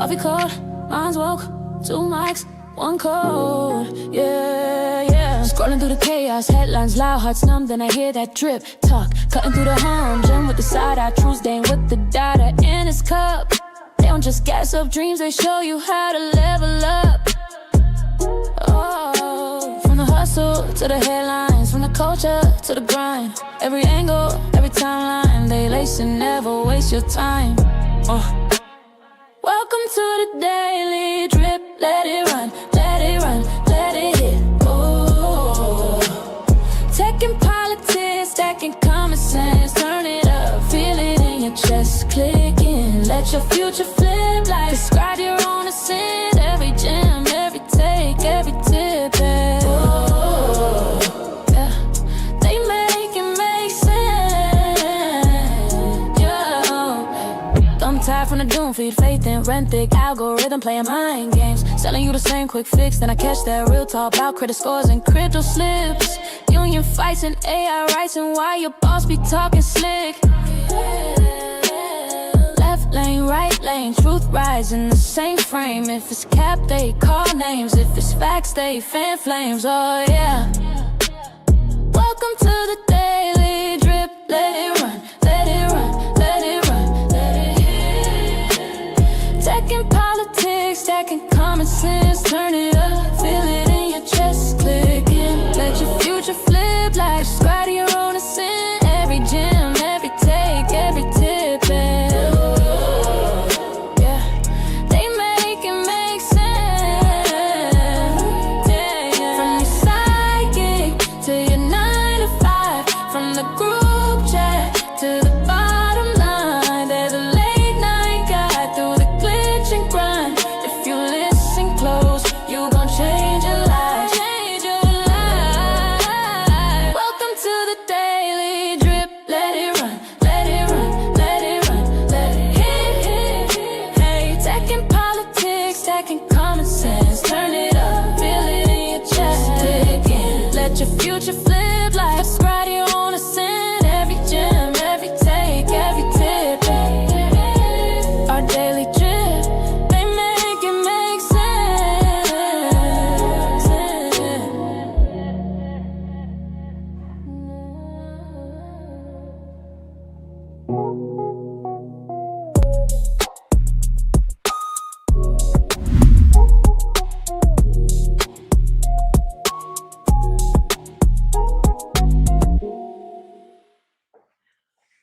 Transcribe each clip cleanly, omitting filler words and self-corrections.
Coffee cold, mine's woke. 2 mics, 1 code. Yeah. Scrolling through the chaos, headlines loud, hearts numb. Then I hear that drip talk, cutting through the hum. Jim with the side eye, true stain with the data in his cup. They don't just gas up dreams, they show you how to level up. Oh, from the hustle to the headlines, from the culture to the grind. Every angle, every timeline, they lace and never waste your time. Welcome to the daily drip. Let it run, let it run, let it hit. Oh, tech and politics, stacking common sense. Turn it up, feel it in your chest. Clicking, let your future flip like describe your own ascent. Every gem, every take, every tip. Yeah, they make it make sense. Yeah, I'm tired from the doom feed, faith in rent thick algorithm playing mind games, selling you the same quick fix. Then I catch that real talk about credit scores and crypto slips. Union fights and AI rights, and why your boss be talking slick. Left lane, right lane, truth rise in the same frame. If it's cap, they call names. If it's facts, they fan flames. Oh yeah. Welcome to the daily drip. Let it run, let it run, let it run, let it hit. Tech and politics, stacking common sense. Turn it up, feel it in your chest. Clicking, let your future flip like describe your own ascent. Every gem, every take, every tip. Yeah, they make it make sense. Yeah. From your psychic to your 9 to 5, from the group chat to the bottom line. There's a late night guide through the glitch and grind. If you listen close, you gon' change your life. Change your life. Welcome to the daily drip. Let it run, let it run, let it run, let it hit. Hey, tech and politics, stacking common sense. Turn it up, feel it in your chest. Dig in, let your future flip like subscribe to your own ascent. Every gem, every take, every tip. Our daily drip, they make it make sense.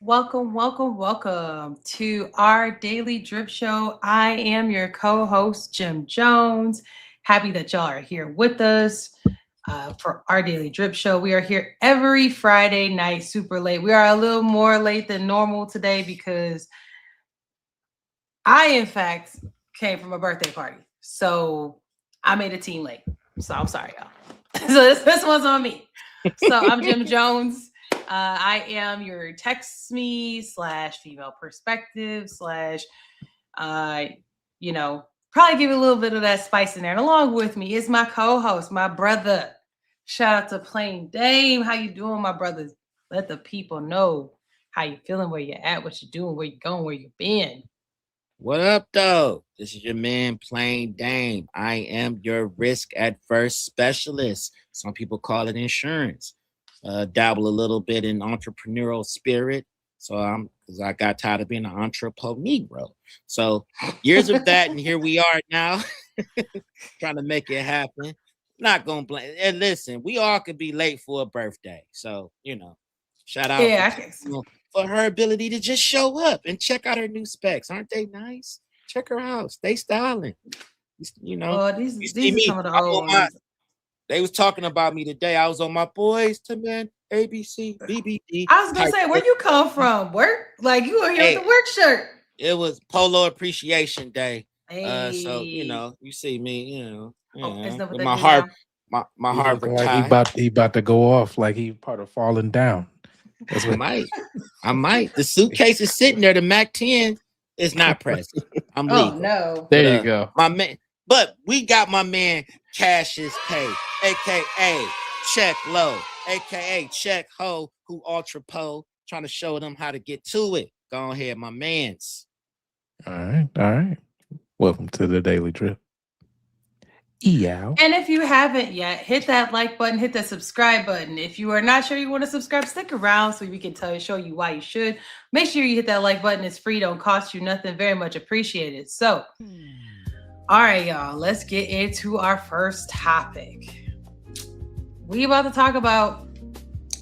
Welcome to our Daily Drip Show. I am your co-host, Jim Jones. Happy that y'all are here with us for our Daily Drip Show. We are here every Friday night, super late. We are a little more late than normal today because I, in fact, came from a birthday party. So I made a team late. So I'm sorry, y'all. So this one's on me. So I'm Jim Jones. I am your text me / female perspective / probably give you a little bit of that spice in there. And along with me is my co-host, my brother. Shout out to Plain Dame. How you doing, my brother? Let the people know how you feeling, where you're at, what you're doing, where you're going, where you've been. What up, though? This is your man, Plain Dame. I am your risk adverse specialist. Some people call it insurance. Dabble a little bit in entrepreneurial spirit. So because I got tired of being an entrepreneur. So years of that, and here we are now, trying to make it happen. Not gonna blame. And listen, we all could be late for a birthday. So shout out for her ability to just show up and check out her new specs. Aren't they nice? Check her out. Stay styling. These are some of the old ones. They was talking about me today. I was on my boys to men, ABC, BBD. I was gonna say, where you come from? Work? Like you were here with the work shirt. It was Polo Appreciation Day. So you see me, with my heart, my heart like he about to go off like he part of falling down. That's what I might. The suitcase is sitting there. The Mac 10 is not present. I'm legal. Oh no. There you go. My man. But we got my man Cassius Pay, aka Check Low, aka Check Ho, who Ultra Po, trying to show them how to get to it. Go ahead, my mans. All right. Welcome to the Daily Drip. Eow. And if you haven't yet, hit that like button, hit that subscribe button. If you are not sure you want to subscribe, stick around so we can show you why you should. Make sure you hit that like button. It's free, don't cost you nothing. Very much appreciated. So, all right, y'all, let's get into our first topic. We about to talk about,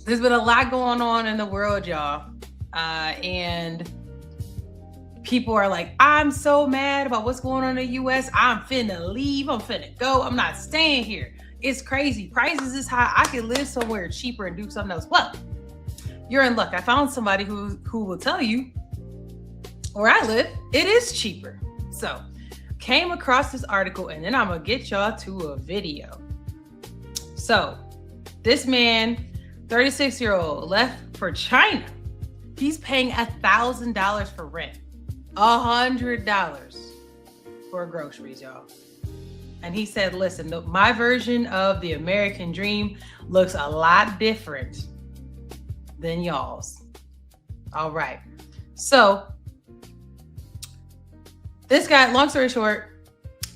there's been a lot going on in the world, y'all. And people are like, I'm so mad about what's going on in the US. I'm finna leave. I'm finna go. I'm not staying here. It's crazy. Prices is high. I could live somewhere cheaper and do something else. Well, you're in luck. I found somebody who will tell you where I live, it is cheaper. So, came across this article and then I'm gonna get y'all to a video. So, this man, 36-year-old, left for China. He's paying $1,000 for rent. $100 for groceries, y'all. And he said, listen, my version of the American dream looks a lot different than y'all's. All right. So this guy, long story short,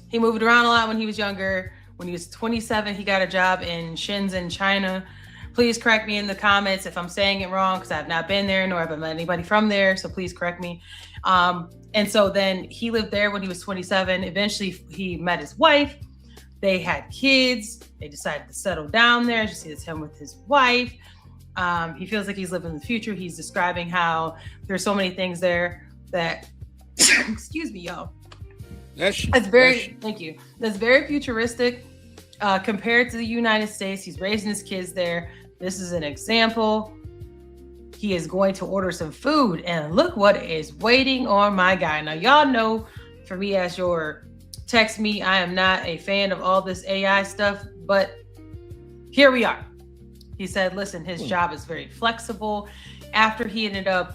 he moved around a lot when he was younger. When he was 27, he got a job in Shenzhen, China. Please correct me in the comments if I'm saying it wrong, because I've not been there, nor have I met anybody from there. So please correct me. And so then he lived there when he was 27. Eventually, he met his wife. They had kids. They decided to settle down there. You see it's him with his wife. He feels like he's living in the future. He's describing how there's so many things there that, excuse me, y'all. Thank you. That's very futuristic compared to the United States. He's raising his kids there. This is an example. He is going to order some food, and look what is waiting on my guy. Now, y'all know, for me as your text me, I am not a fan of all this AI stuff, but here we are. He said, listen, his job is very flexible. After he ended up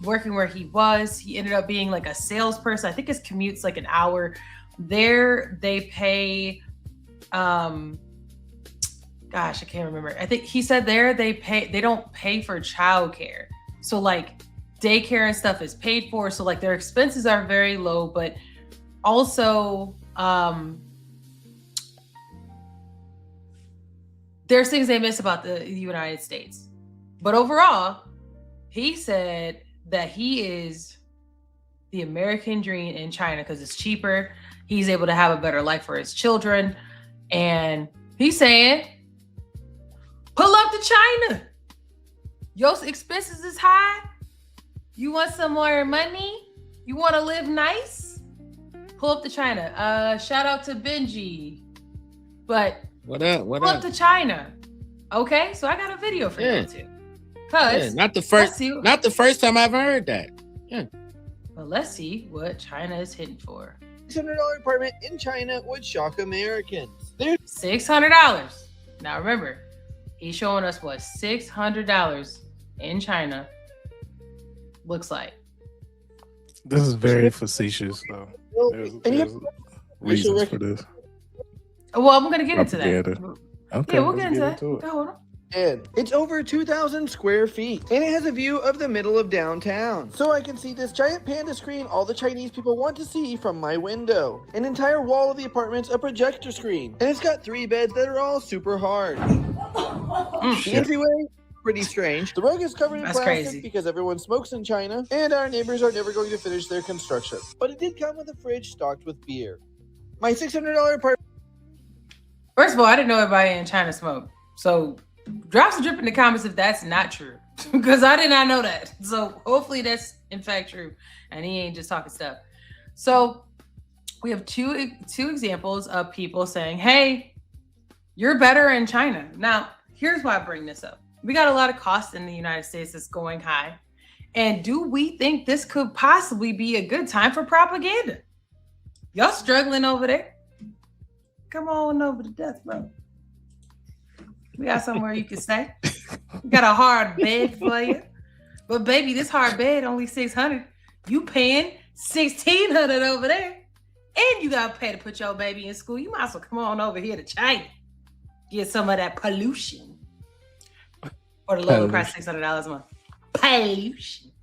working where he was, he ended up being like a salesperson. I think his commute's like an hour. There, they pay, gosh, I can't remember. I think he said there they don't pay for childcare. So like daycare and stuff is paid for. So like their expenses are very low, but also there's things they miss about the United States. But overall, he said that he is the American dream in China because it's cheaper. He's able to have a better life for his children. And he's saying, pull up to China. Your expenses is high. You want some more money? You want to live nice? Pull up to China. Shout out to Benji. But what up? Pull up to China. Okay, so I got a video for you too. Cause not the first time I've heard that. Yeah. But let's see what China is hitting for. $600 apartment in China would shock Americans. $600. Now remember, he's showing us what $600 in China looks like. This is very facetious, though. There's reasons for this. Well, I'm gonna get into that. Okay, yeah, we'll get into that. Go on. And it's over 2,000 square feet, and it has a view of the middle of downtown. So I can see this giant panda screen all the Chinese people want to see from my window. An entire wall of the apartment's a projector screen, and it's got 3 beds that are all super hard. The entryway, pretty strange. The rug is covered in plastic because everyone smokes in China, and our neighbors are never going to finish their construction. But it did come with a fridge stocked with beer. My $600 apartment. First of all, I didn't know everybody in China smoked. So drop some drip in the comments if that's not true, because I did not know that. So hopefully that's in fact true, and he ain't just talking stuff. So we have two examples of people saying, "Hey, you're better in China." Now, here's why I bring this up. We got a lot of costs in the United States that's going high, and do we think this could possibly be a good time for propaganda? Y'all struggling over there? Come on over to death row. We got somewhere you can stay. We got a hard bed for you. But baby, this hard bed only $600. You paying $1,600 over there. And you gotta pay to put your baby in school. You might as well come on over here to China. Get some of that pollution. Or the lower price $600 a month. Pollution.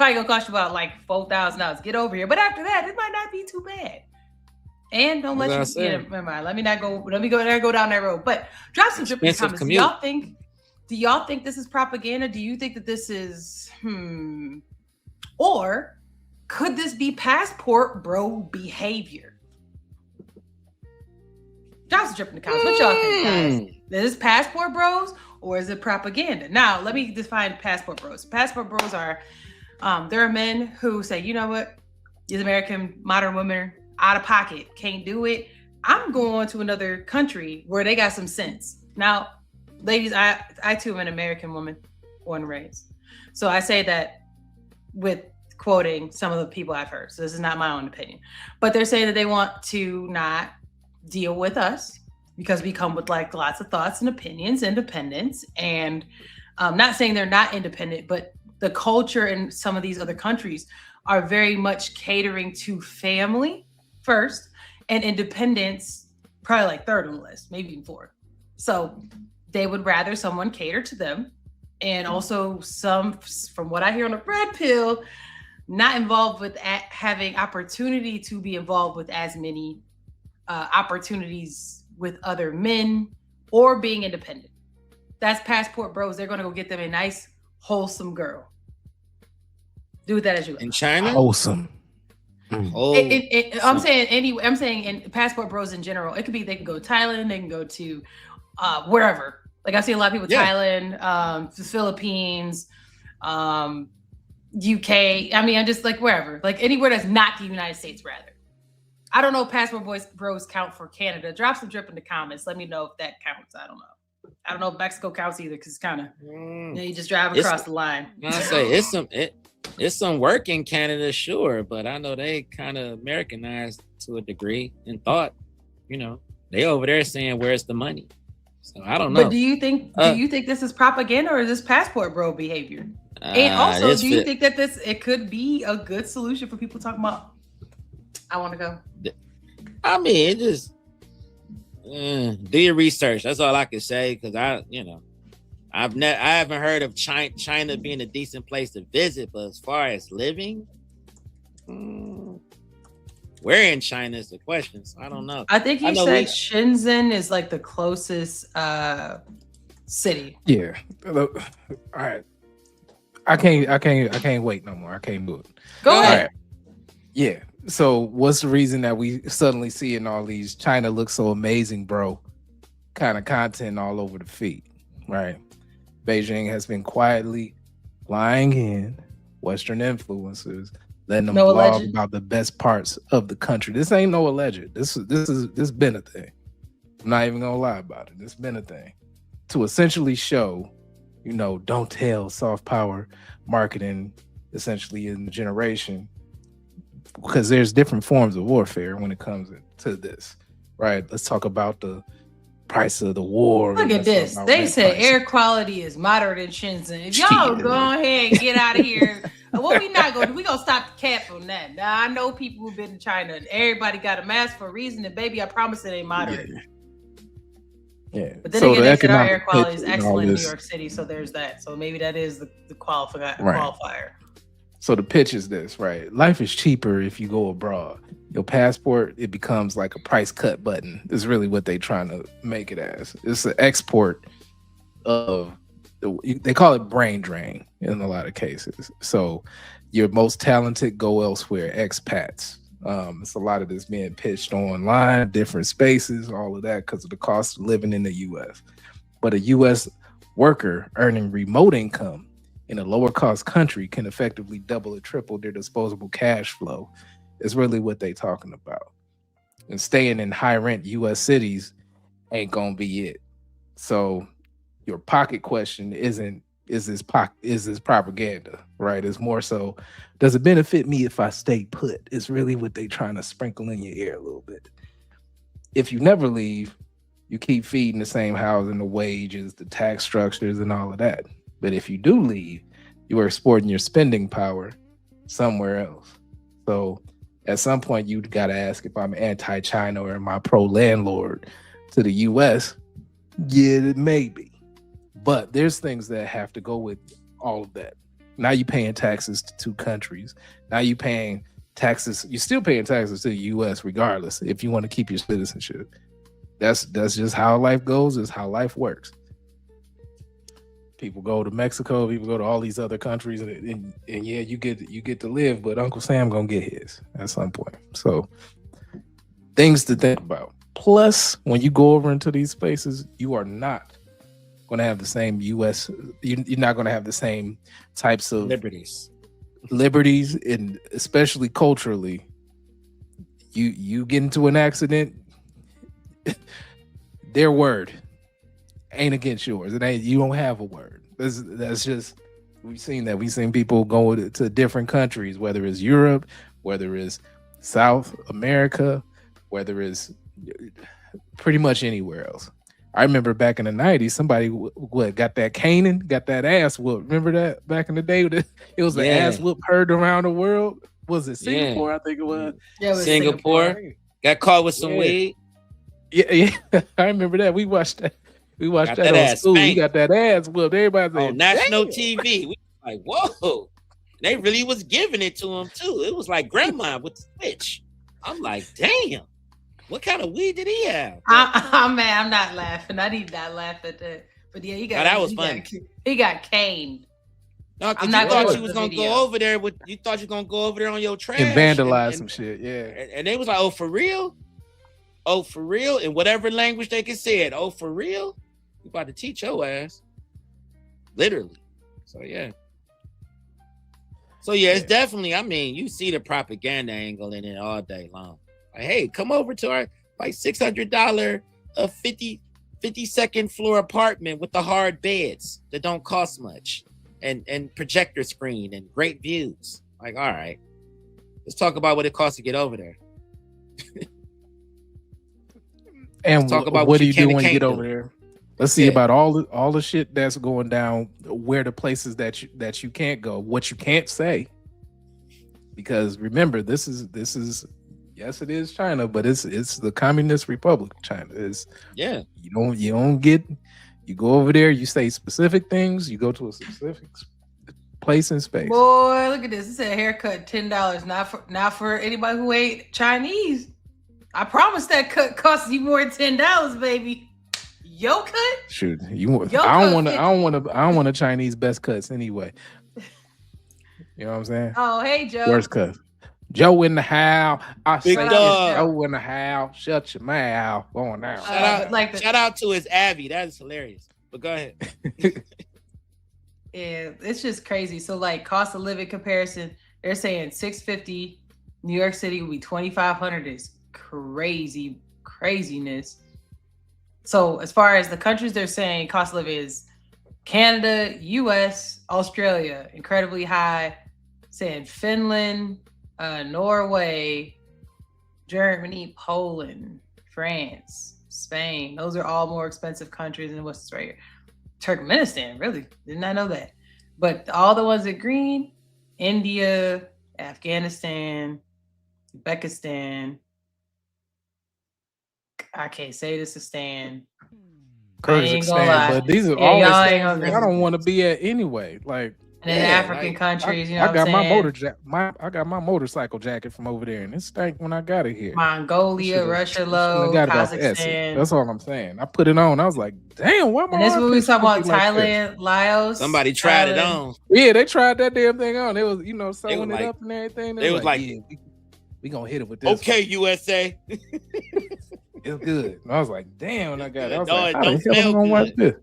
Probably gonna cost you about like $4,000. Get over here. But after that, it might not be too bad. And don't let you. Never mind. Let me go down that road. But drop some drip in the comments. Do y'all think this is propaganda? Do you think that this is or could this be passport bro behavior? Drop some drip in the comments. What y'all think, guys? Is this passport bros or is it propaganda? Now, let me define passport bros. Passport bros are there are men who say, you know what, these American modern women out of pocket, can't do it. I'm going to another country where they got some sense. Now, ladies, I too am an American woman, born and raised. So I say that with quoting some of the people I've heard. So this is not my own opinion. But they're saying that they want to not deal with us because we come with like lots of thoughts and opinions, independence. And not saying they're not independent, but the culture in some of these other countries are very much catering to family first and independence probably like third on the list, maybe even fourth. So they would rather someone cater to them. And also some, from what I hear on the red pill, not involved with having opportunity to be involved with as many opportunities with other men or being independent. That's passport bros. They're going to go get them a nice, wholesome girl. Do with that as you will. In China? Wholesome. I'm saying in passport bros in general. It could be they can go to Thailand, they can go to wherever. Like I see a lot of people Thailand, the Philippines, UK. I mean, I'm just like wherever, like anywhere that's not the United States, rather. I don't know if passport bros count for Canada. Drop some drip in the comments. Let me know if that counts. I don't know if Mexico counts either because it's kind of you just drive across the line. I say it's some work in Canada, sure, but I know they kind of Americanized to a degree and thought, they over there saying where's the money. So I don't know. But do you think this is propaganda or is this passport bro behavior? And also, do you think that it could be a good solution for people talking about I want to go? I mean, it just do your research. That's all I can say because I haven't heard of China being a decent place to visit, but as far as living, where in China is the question. So I don't know. I think you said Shenzhen is like the closest city. Yeah. All right. I can't wait no more. I can't move. Go ahead. Right. Yeah. So what's the reason that we suddenly seeing all these China looks so amazing, bro, kind of content all over the feed, right? Beijing has been quietly flying in Western influencers, letting them blog about the best parts of the country. This ain't no alleged. This been a thing. I'm not even gonna lie about it. It's been a thing to essentially show, don't tell soft power marketing essentially in the generation, because there's different forms of warfare when it comes to this, right? Let's talk about the price of the war. Look at this. They said air quality is moderate in Shenzhen. If y'all go ahead and get out of here, what we not going to do? We going to stop the cap on that. Now, I know people who've been to China and everybody got a mask for a reason. And baby, I promise it ain't moderate. Yeah. But then again, they said our air quality is excellent in New York City. So there's that. So maybe that is the qualifier. So the pitch is this, right? Life is cheaper if you go abroad. Your passport, it becomes like a price cut button. Is really what they trying to make it as. It's an export of, they call it brain drain in a lot of cases. So your most talented go elsewhere, expats. It's a lot of this being pitched online, different spaces, all of that because of the cost of living in the U.S. But a U.S. worker earning remote income in a lower cost country can effectively double or triple their disposable cash flow is really what they talking about. And staying in high rent US cities ain't gonna be it. So your pocket question isn't is this propaganda, right? It's more so, does it benefit me if I stay put? It's really what they trying to sprinkle in your ear a little bit. If you never leave, you keep feeding the same housing, the wages, the tax structures, and all of that. But if you do leave, you are exporting your spending power somewhere else. So at some point, you got to ask if I'm anti-China or am I pro-landlord to the U.S.? Yeah, maybe. But there's things that have to go with all of that. Now you paying taxes to 2 countries. Now you paying taxes. You're still paying taxes to the U.S. regardless if you want to keep your citizenship. That's just how life goes. Is how life works. People go to Mexico. People go to all these other countries, and yeah, you get to live. But Uncle Sam gonna get his at some point. So things to think about. Plus, when you go over into these spaces, you are not going to have the same U.S. You're not going to have the same types of liberties, and especially culturally. You get into an accident, their word ain't against yours. It ain't. You don't have a word. That's just we've seen that. We've seen people go to different countries, whether it's Europe, whether it's South America, whether it's pretty much anywhere else. I remember back in the 90s, somebody got that caning, got that ass whooped. Remember that back in the day? It was an ass whoop heard around the world. Was it Singapore? Yeah. I think it was. Yeah, it was Singapore. Got caught with some weed. Yeah. I remember that. We watched that. We watched Got that that on school. spanked. He got that ass whooped. Everybody On said, national "Damn." TV. We like, whoa. They really was giving it to him too. It was like grandma with the switch. I'm like, damn. What kind of weed did he have? I'm mad. I'm not laughing. I need not laugh at that. But yeah, that was funny. He got caned. No, because I'm you not thought going you was to the gonna video. go over there with. You thought you were gonna go over there on your trash And vandalize and- some shit. Yeah. And they was like, "Oh, for real? Oh, for real?" In whatever language they could say it. Oh, for real? You about to teach your ass, literally. So yeah. So yeah, it's definitely. I mean, you see the propaganda angle in it all day long. Like, hey, come over to our like $600 a 52nd floor apartment with the hard beds that don't cost much and projector screen and great views. Like, all right, let's talk about what it costs to get over there. And talk about what what do you you can do and when you can't get over do. there? Let's see Yeah. about all the shit that's going down. Where the places that you can't go, what you can't say, because remember, this is yes, it is China, but it's the Communist Republic of China. Yeah. You go over there, you say specific things, you go to a specific place in space. Boy, look at this. It said haircut $10. Not for anybody who ain't Chinese. I promise that cut costs you more than $10, baby. Yo cut? Shoot, I cut don't want a Chinese best cuts anyway. You know what I'm saying? Oh, hey Joe. Worst cut. Joe in the house. I Big say dog. Joe in the house. Shut your mouth. Going out. Shout out to his Abby. That is hilarious. But go ahead. Yeah, it's just crazy. So like cost of living comparison, they're saying $650. New York City will be $2,500. Is craziness. So as far as the countries they're saying cost of living is Canada, US, Australia, incredibly high. Saying Finland, Norway, Germany, Poland, France, Spain. Those are all more expensive countries than what's right here. Turkmenistan, really? Did not know that. But all the ones in green, India, Afghanistan, Uzbekistan. I can't say this is Stan. Kyrgyzstan, but these are Yeah, all the y'all states ain't gonna- I don't want to be at anyway. Like, And then Yeah, African like, countries, you know I what got I'm my saying? I got my motorcycle jacket from over there, and it stank when I got it here. Mongolia, Should've- Russia should've low, got it off Etsy. Kazakhstan. That's all I'm saying. I put it on. I was like, damn, why my And this is what we armpits talking about looking like this? Thailand, Laos. Somebody tried it Thailand. on. Yeah, they tried that damn thing on. It was, sewing was it like- up and everything. they was like, yeah, we gonna hit it with this. Okay, USA. It's good. And I was like, damn, when I got it. I was No, like, it how don't the hell smell I'm gonna wipe this?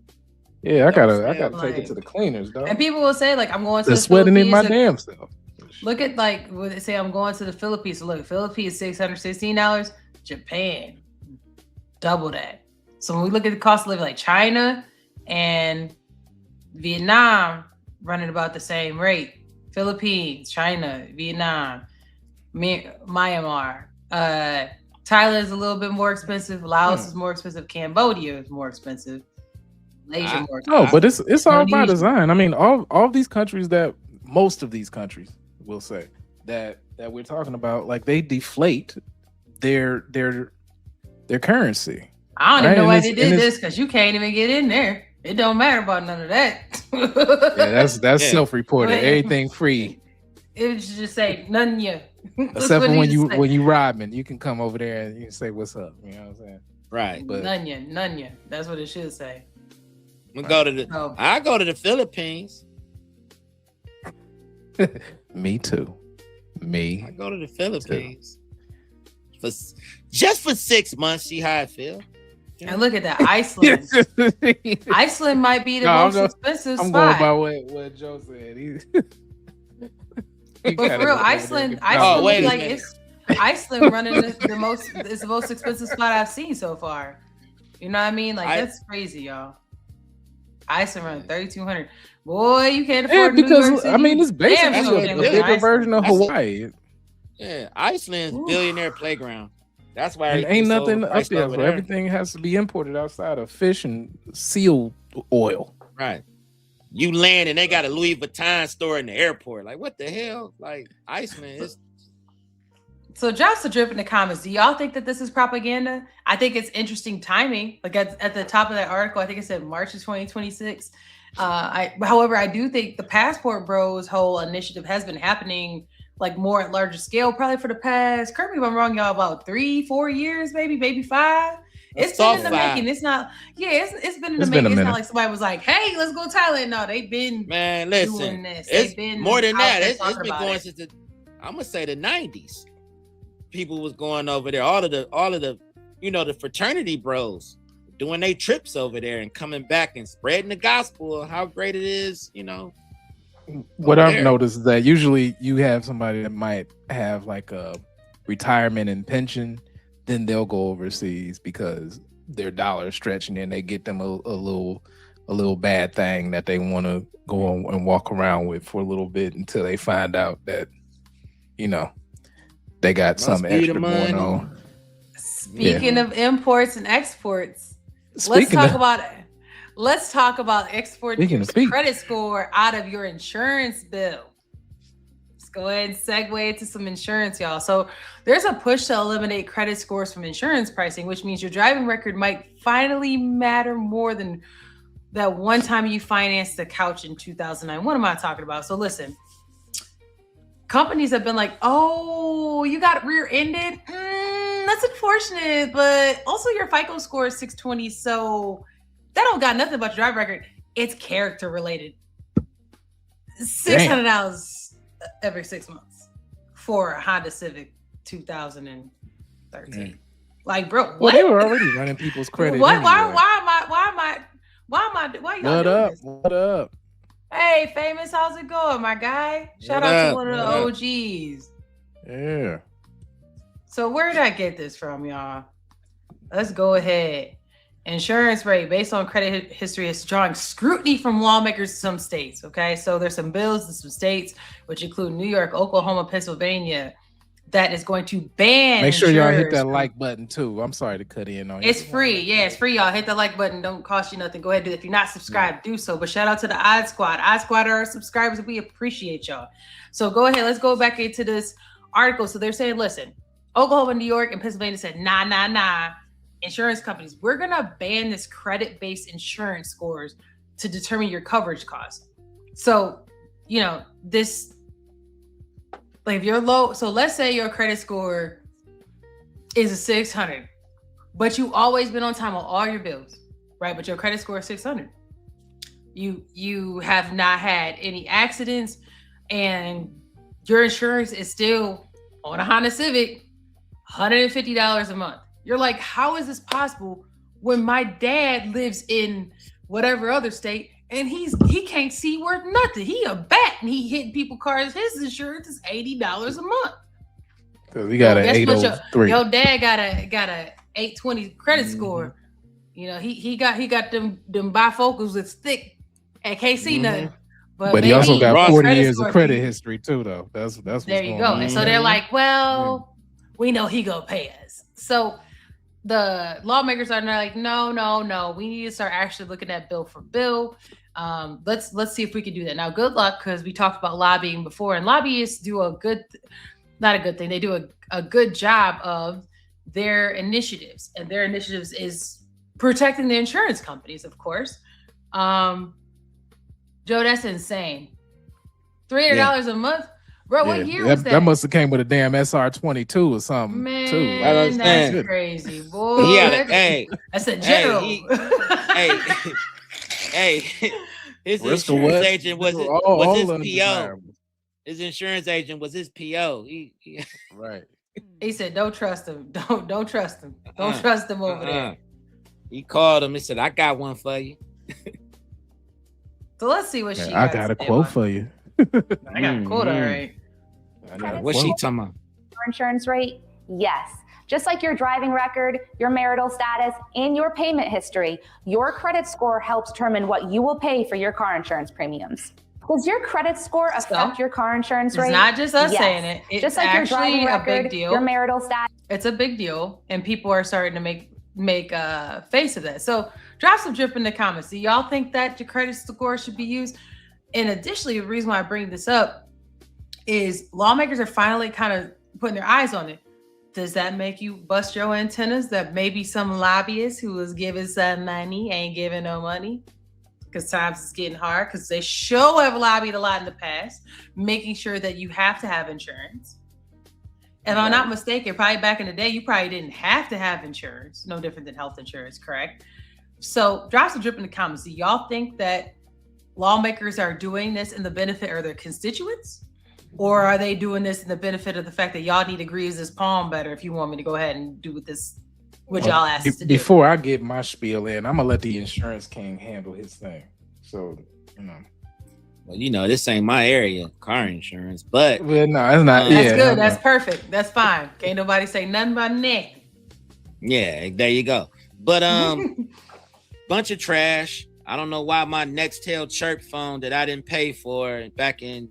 Yeah, I Don't gotta smell take it to the cleaners, dog. And people will say, like, I'm going to They're the sweating in my Philippines. damn self. Look at, like, when they say I'm going to the Philippines. So look, Philippines, $616. Japan, double that. So when we look at the cost of living, like China and Vietnam running about the same rate. Philippines, China, Vietnam, Myanmar. Thailand's a little bit more expensive. Laos is more expensive. Cambodia is more expensive. Malaysia more expensive. No, but it's all by Indonesia. design. I mean, all these countries most of these countries will say that we're talking about, like, they deflate their currency. I don't even Right, know and why it's- they and did it's- this because you can't even get in there. It don't matter about none of that. Yeah, that's Yeah. self-reported. Wait. Everything free. It should just say none ya. That's Except what for it when should you say. when you robbing, you can come over there and you can say what's up. You know what I'm saying? Right. But none ya. That's what it should say. We go to the. Oh. I go to the Philippines. me too. Me. I go to the Philippines just for 6 months. See how I feel. And look at that, Iceland. Iceland might be the No, most expensive I'm going spot. by what Joe said. But for real, Iceland, Oh, wait a like minute. it's Iceland running the most. It's the most expensive spot I've seen so far. You know what I mean? Like that's crazy, y'all. Iceland running 3,200. Boy, you can't afford New York because City. I mean it's Damn basically sure what a can't it live in bigger Iceland. version of That's it. Hawaii. Yeah, Iceland's Ooh. billionaire playground. That's why And ain't everything's so nothing up overpriced there. over So everything has to be imported outside of fish and seal oil. Right. You land and they got a Louis Vuitton store in the airport. Like, what the hell? Like, Iceland is. So drops the drip in the comments. Do y'all think that this is propaganda? I think it's interesting timing. Like at the top of that article, I think it said March of 2026. However, I do think the Passport Bros whole initiative has been happening like more at larger scale, probably for the past, correct me if I'm wrong, y'all, about 3-4 years, maybe 5. It's been in the making. It's not, it's been in the making. It's not like somebody was like, hey, let's go Thailand. No, they've been doing this. It's been more than that. It's talking been about going it. since I'm gonna say the 90s. People was going over there, all of the the fraternity bros doing their trips over there and coming back and spreading the gospel of how great it is, What over I've there. noticed is that usually you have somebody that might have like a retirement and pension, then they'll go overseas because their dollar is stretching and they get them a little bad thing that they want to go on and walk around with for a little bit until they find out that they got Must something be the extra going money. on. Speaking of imports and exports, Speaking let's talk about exporting Speaking your of speak- credit score out of your insurance bill. Let's go ahead and segue into some insurance, y'all. So there's a push to eliminate credit scores from insurance pricing, which means your driving record might finally matter more than that one time you financed the couch in 2009. What am I talking about? So listen, companies have been like, oh, you got rear-ended? That's unfortunate, but also your FICO score is 620, so that don't got nothing about your drive record. It's character related. $600 every 6 months for a Honda Civic 2013. Like, bro, what? Well, they were already running people's credit. What? Anyway. Why y'all What doing up? this? What up? Hey, Famous, how's it going, my guy? Shout What out up? to one of the What up? OGs. Yeah. So where did I get this from, y'all? Let's go ahead. Insurance rate based on credit history is drawing scrutiny from lawmakers in some states. Okay, so there's some bills in some states, which include New York, Oklahoma, Pennsylvania, that is going to ban. Make sure y'all hit insurers that from- like button too. I'm sorry to cut in on you. It's free. Yeah, it's free, y'all. Hit the like button. Don't cost you nothing. Go ahead and do it. If you're not subscribed, do so. But shout out to the Odd Squad. Odd Squad are our subscribers. We appreciate y'all. So go ahead. Let's go back into this article. So they're saying, listen, Oklahoma, New York, and Pennsylvania said, nah. Insurance companies, we're going to ban this credit-based insurance scores to determine your coverage cost. So, this, like if you're low, so let's say your credit score is a 600, but you always been on time on all your bills, right? But your credit score is 600. You have not had any accidents and your insurance is still on a Honda Civic, $150 a month. You're like, how is this possible when my dad lives in whatever other state and he can't see worth nothing? He a bat and he hitting people cars. His insurance is $80 a month. Because we got an Guess what? 803. Your dad got a 820 credit score. He got them bifocals that's thick and can't see nothing. But he also got Ross 40 credit years score of credit fee. history too, though. That's what's There you going go. on. And so they're like, well, we know he gonna pay us. So the lawmakers are like, no. We need to start actually looking at bill for bill. Let's see if we can do that. Now, good luck, because we talked about lobbying before, and lobbyists do not a good thing. They do a good job of their initiatives, and their initiatives is protecting the insurance companies, of course. Joe, that's insane. $300 a month, bro. What year was that? That must have came with a damn SR22 or something. Man, too. that's crazy, boy. That's a general. Hey, his insurance agent was his PO. His insurance agent was his PO. Right. He said, "Don't trust him. Don't trust him. Don't trust him over there." He called him and said, "I got one for you." So let's see what she. I got a quote for you. I got a quote, all right. What's she talking about? Insurance rate? Yes. Just like your driving record, your marital status, and your payment history, your credit score helps determine what you will pay for your car insurance premiums. Does your credit score affect your car insurance rate? It's not just us saying it. It's just like actually your driving record, a big deal. Your marital status. It's a big deal, and people are starting to make a face of that. So drop some drip in the comments. Do y'all think that your credit score should be used? And additionally, the reason why I bring this up is lawmakers are finally kind of putting their eyes on it. Does that make you bust your antennas that maybe some lobbyist who is giving some money ain't giving no money? Because times it's getting hard, because they sure have lobbied a lot in the past, making sure that you have to have insurance. If I'm not mistaken, probably back in the day, you probably didn't have to have insurance. No different than health insurance, correct? So drop some drip in the comments. Do y'all think that lawmakers are doing this in the benefit of their constituents? Or are they doing this in the benefit of the fact that y'all need to grease this palm better if you want me to go ahead and do what y'all asked us to do? Before I get my spiel in, I'm going to let the insurance king handle his thing. So, Well, this ain't my area, car insurance, but. Well, no, it's not. That's good. That's perfect. That's fine. Can't nobody say nothing about Nick. Yeah, there you go. But, bunch of trash. I don't know why my Nextel chirp phone that I didn't pay for back in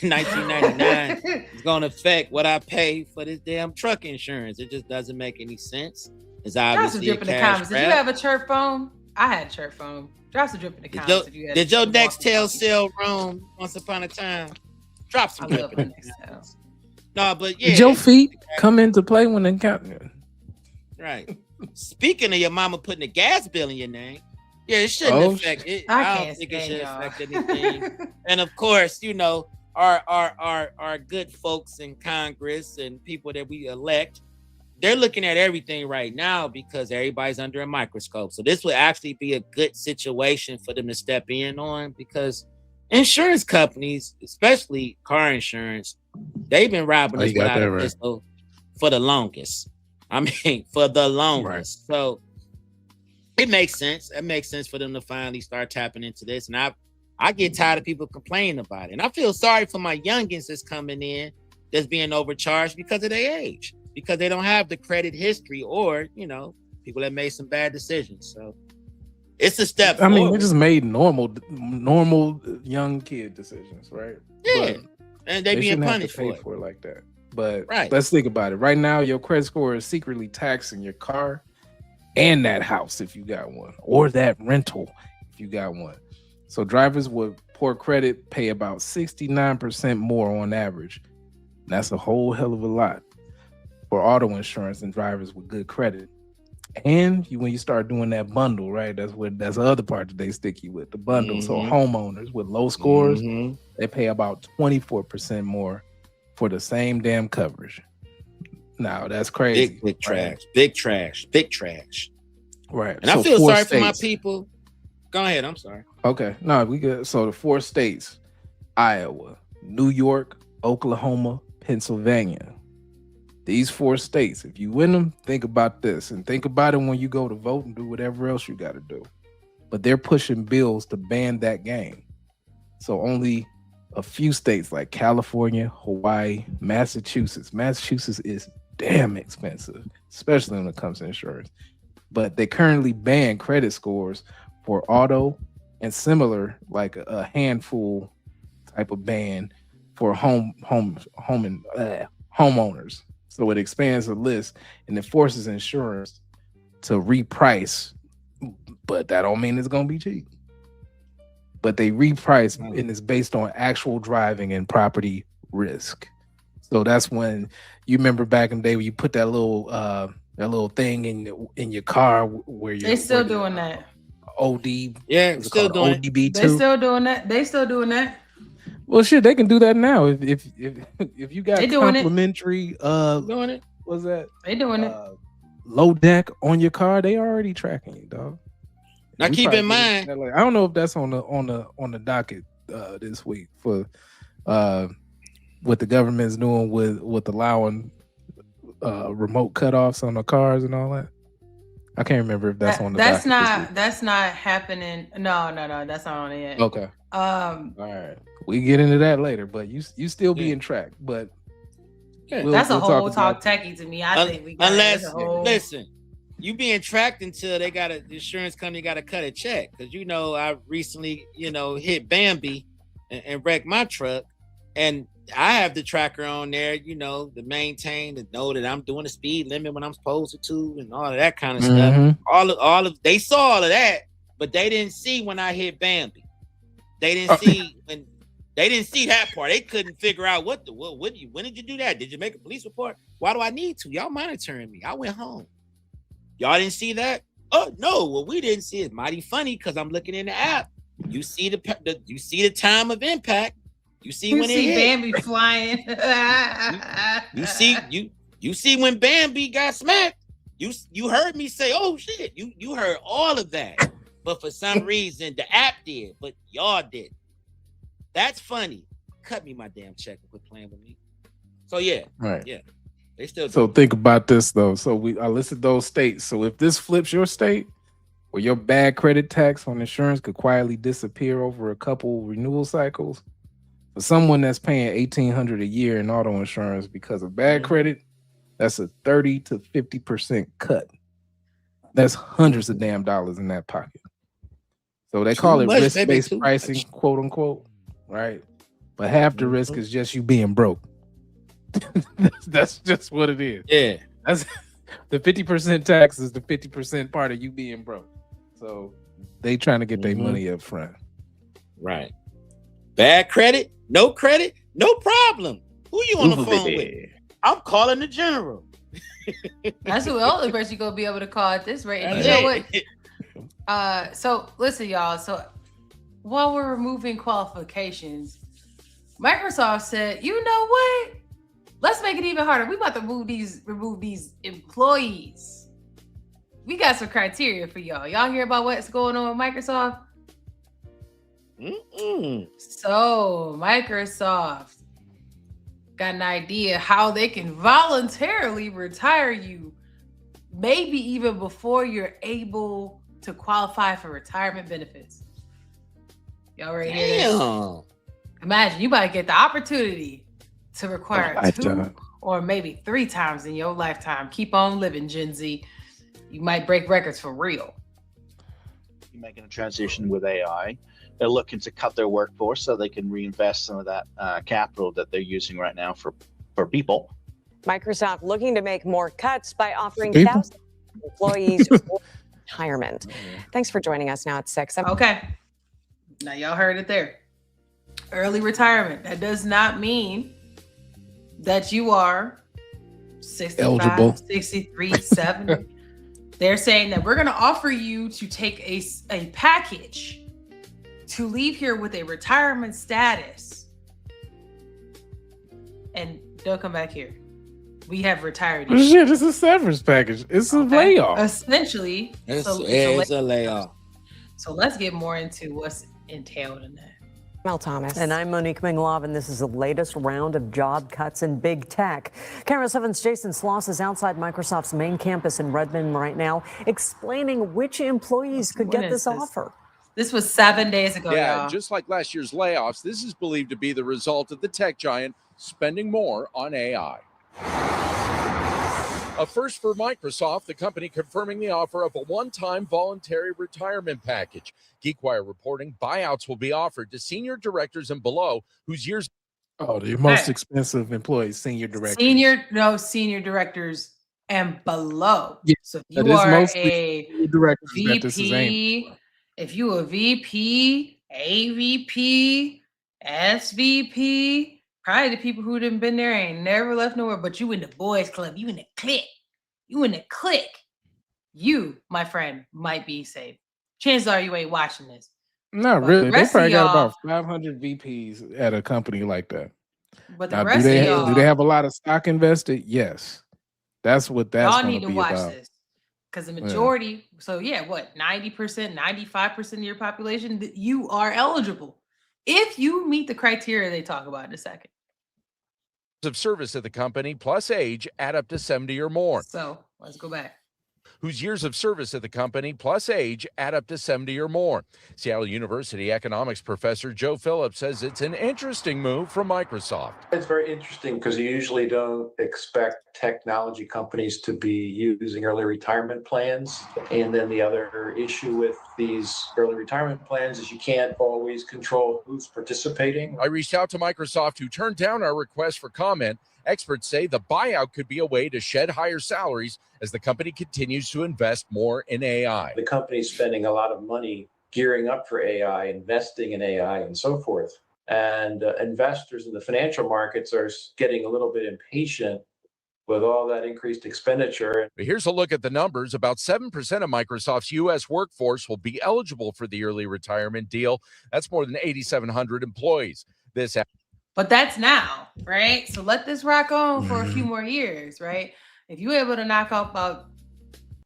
1999 is going to affect what I pay for this damn truck insurance. It just doesn't make any sense. It's obviously drip in the comments. Did you have a chirp phone? I had a chirp phone. Drop some drip in the comments. Did your Nextel sell wrong once upon a time? Drop some drip in the comments. No, but yeah. Did your feet come into play when they count? Right. Speaking of your mama putting a gas bill in your name, yeah, it shouldn't affect it. I don't think it should affect anything. And of course, our good folks in Congress and people that we elect, they're looking at everything right now because everybody's under a microscope. So this would actually be a good situation for them to step in on, because insurance companies, especially car insurance, they've been robbing us without a pistol for the longest. For the longest. Right. So it makes sense. It makes sense for them to finally start tapping into this. And I get tired of people complaining about it. And I feel sorry for my youngins that's coming in that's being overcharged because of their age, because they don't have the credit history, or, people that made some bad decisions. So it's a step forward. I mean, they just made normal young kid decisions, right? Yeah. But and they being punished for it like that. But let's think about it. Right now, your credit score is secretly taxing your car and that house if you got one, or that rental if you got one. So drivers with poor credit pay about 69% more on average. That's a whole hell of a lot for auto insurance than drivers with good credit. And when you start doing that bundle, right? That's the other part that they stick you with, the bundle. Mm-hmm. So homeowners with low scores, they pay about 24% more for the same damn coverage. Now that's crazy. Big trash. Right. And so I feel sorry for my people. Go ahead. I'm sorry. Okay. No, we good. So the 4 states: Iowa, New York, Oklahoma, Pennsylvania. These 4 states, if you win them, think about this, and think about it when you go to vote and do whatever else you got to do. But they're pushing bills to ban that game. So only a few states like California, Hawaii, Massachusetts. Massachusetts is damn expensive, especially when it comes to insurance. But they currently ban credit scores for auto, and similar, like a handful type of ban for homeowners. So it expands the list and it forces insurance to reprice, but that don't mean it's gonna be cheap. But they reprice, and it's based on actual driving and property risk. So that's when you remember back in the day when you put that little thing in your car where you're. They still doing that. OD. Yeah, What's it still called? doing it. ODB They two. still doing that. They still doing that. Well, shit, they can do that now. If you got They doing it. complimentary Doing it. what's that? They doing it. Low deck on your car, they already tracking you, dog. Now We keep probably in get into mind, that later. I don't know if that's on the docket this week for what the government's doing with allowing remote cutoffs on the cars and all that. I can't remember if that's on the That's docket this not week. that's not happening. No, that's not on it yet. Okay. Um, All right. We get into that later, but you still Yeah. being tracked. But Yeah. that's a we'll whole talk talk about techie to me. I think we got unless that's a whole. listen, you being tracked until they got the insurance company got to cut a check, because I recently hit Bambi and wrecked my truck, and I have the tracker on there, to maintain, to know that I'm doing the speed limit when I'm supposed to, and all of that kind of stuff. Mhm. All of they saw all of that, but they didn't see when I hit Bambi. They didn't see when they didn't see that part. They couldn't figure out when did you do that? Did you make a police report? Why do I need to? Y'all monitoring me. I went home. Y'all didn't see that? Oh no, what we didn't see is mighty funny, because I'm looking in the app. You see the time of impact. You see You when see it hit. Bambi flying. You see when Bambi got smacked. You heard me say, "Oh shit!" You heard all of that, but for some reason the app did, but y'all did. That's funny. Cut me my damn check and quit playing with me. So yeah, Right. yeah, they still. So think about this though. So I listed those states. So if this flips your state, where your bad credit tax on insurance could quietly disappear over a couple renewal cycles, for someone that's paying $1,800 a year in auto insurance because of bad credit, that's a 30 to 50% cut. That's hundreds of damn dollars in that pocket. So they call it much, risk-based baby, too pricing, much. quote unquote, right? But half the risk is just you being broke. That's just what it is. Yeah. That's the 50% tax is the 50% part of you being broke. So they trying to get their money up front. Right. Bad credit, no problem. Who you on the phone with? I'm calling the general. That's the only person you're gonna be able to call at this rate. And you know what? So listen, y'all. So while we're removing qualifications, Microsoft said, you know what? Let's make it even harder. We about to remove these employees. We got some criteria for y'all. Y'all hear about what's going on with Microsoft? So Microsoft got an idea how they can voluntarily retire you, maybe even before you're able to qualify for retirement benefits. Y'all ready to hear this? Imagine you might get the opportunity to require 2 or maybe 3 times in your lifetime. Keep on living, Gen Z. You might break records for real. You're making a transition with AI. They're looking to cut their workforce so they can reinvest some of that capital that they're using right now for people. Microsoft looking to make more cuts by offering thousands of employees retirement. Thanks for joining us now at 6. Okay. Now y'all heard it there. Early retirement. That does not mean that you are 65, eligible. 63, 70. They're saying that we're going to offer you to take a package to leave here with a retirement status. And don't come back here. We have retired you. Shit, it's a severance package. It's a layoff. Essentially, It's a a layoff. So let's get more into what's entailed in that. Mel Thomas. And I'm Monique Minglov, and this is the latest round of job cuts in big tech. Camera 7's Jason Sloss is outside Microsoft's main campus in Redmond right now, explaining which employees could get this offer. This was 7 days ago, Yeah, y'all. just like last year's layoffs, this is believed to be the result of the tech giant spending more on AI. A first for Microsoft, the company confirming the offer of a one-time voluntary retirement package. GeekWire reporting buyouts will be offered to senior directors and below whose years... Oh, the most expensive employees, senior directors. Senior directors and below. Yeah, so if you are a directors VP, if you a VP, AVP, SVP, probably the people who done been there ain't never left nowhere, but you in the boys club, you in the clique, you, my friend, might be safe. chances are you ain't watching this. Not But really. the They rest of probably got y'all, about 500 VPs at a company like that. but the Now, rest of do y'all, they have a lot of stock invested? Yes. That's what that's y'all going need to to be watch about. this. Because the Yeah. majority, so yeah, what, 90%, 95% of your population, you are eligible if you meet the criteria they talk about in a second. Of service at the company plus age add up to 70 or more. So let's go back. Whose years of service at the company plus age add up to 70 or more. Seattle University economics professor Joe Phillips says it's an interesting move from Microsoft. It's very interesting because you usually don't expect technology companies to be using early retirement plans. And then the other issue with these early retirement plans is you can't always control who's participating. I reached out to Microsoft, who turned down our request for comment. Experts say the buyout could be a way to shed higher salaries as the company continues to invest more in AI. The company's spending a lot of money gearing up for AI, investing in AI, and so forth. And investors in the financial markets are getting a little bit impatient with all that increased expenditure. But here's a look at the numbers. About 7% of Microsoft's U.S. workforce will be eligible for the early retirement deal. That's more than 8,700 employees. But that's now, right? So let this rock on for a few more years, right? If you're able to knock out about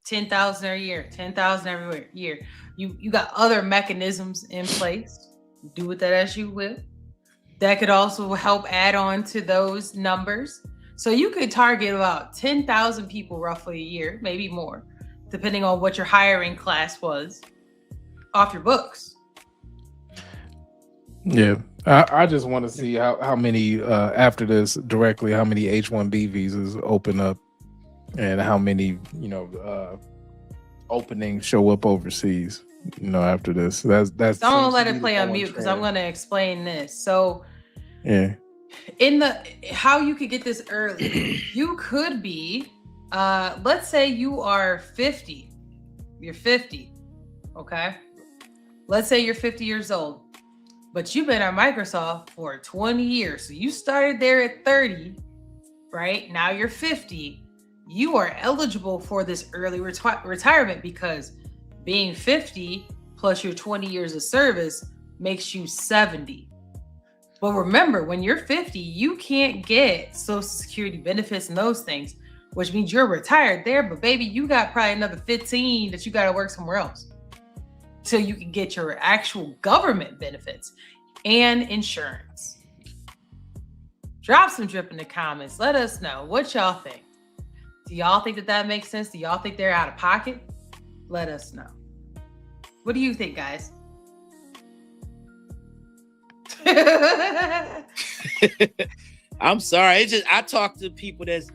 10,000 a year, 10,000 every year, you got other mechanisms in place. Do with that as you will. That could also help add on to those numbers. So you could target about 10,000 people roughly a year, maybe more, depending on what your hiring class was, off your books. Yeah. I just want to see how many after this directly, how many H-1B visas open up and how many, openings show up overseas, after this. That's Don't let it play on mute because I'm going to explain this. So yeah, how you could get this early, you could be, let's say you are 50. You're 50. Okay. Let's say you're 50 years old. But you've been at Microsoft for 20 years. So you started there at 30, right? Now you're 50. You are eligible for this early retirement because being 50 plus your 20 years of service makes you 70. But remember, when you're 50, you can't get Social Security benefits and those things, which means you're retired there. But baby, you got probably another 15 that you got to work somewhere else. So you can get your actual government benefits and insurance. Drop some drip in the comments. Let us know what y'all think. Do y'all think that makes sense? Do y'all think they're out of pocket? Let us know. What do you think, guys? I'm sorry. It's just I talk to people that's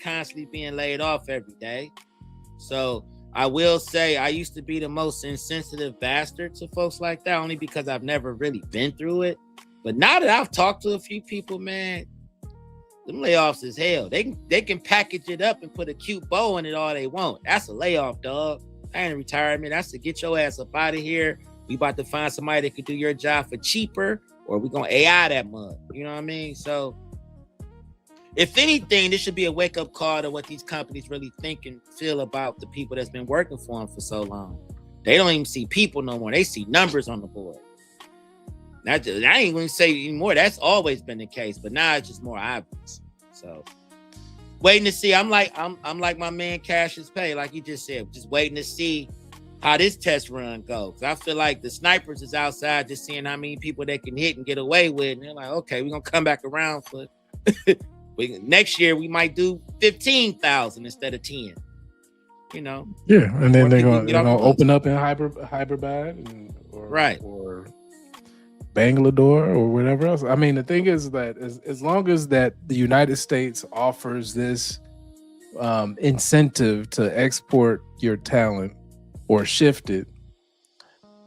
constantly being laid off every day. So I will say I used to be the most insensitive bastard to folks like that, only because I've never really been through it. But now that I've talked to a few people, man, them layoffs is hell. They can package it up and put a cute bow on it all they want. That's a layoff, dog. That ain't a retirement. That's to get your ass up out of here. We about to find somebody that could do your job for cheaper, or we gonna AI that mug. You know what I mean? So if anything, this should be a wake-up call to what these companies really think and feel about the people that's been working for them for so long. They don't even see people no more. They see numbers on the board. I ain't going to say anymore. That's always been the case, but now it's just more obvious. So, waiting to see. I'm like my man Cassius Pay, like you just said, just waiting to see how this test run goes. I feel like the snipers is outside just seeing how many people they can hit and get away with. And they're like, okay, we're going to come back around for next year we might do 15,000 instead of 10. Yeah, and then they're gonna open up in Hyderabad or Bangalore or whatever else. I mean, the thing is that as long as that the United States offers this incentive to export your talent or shift it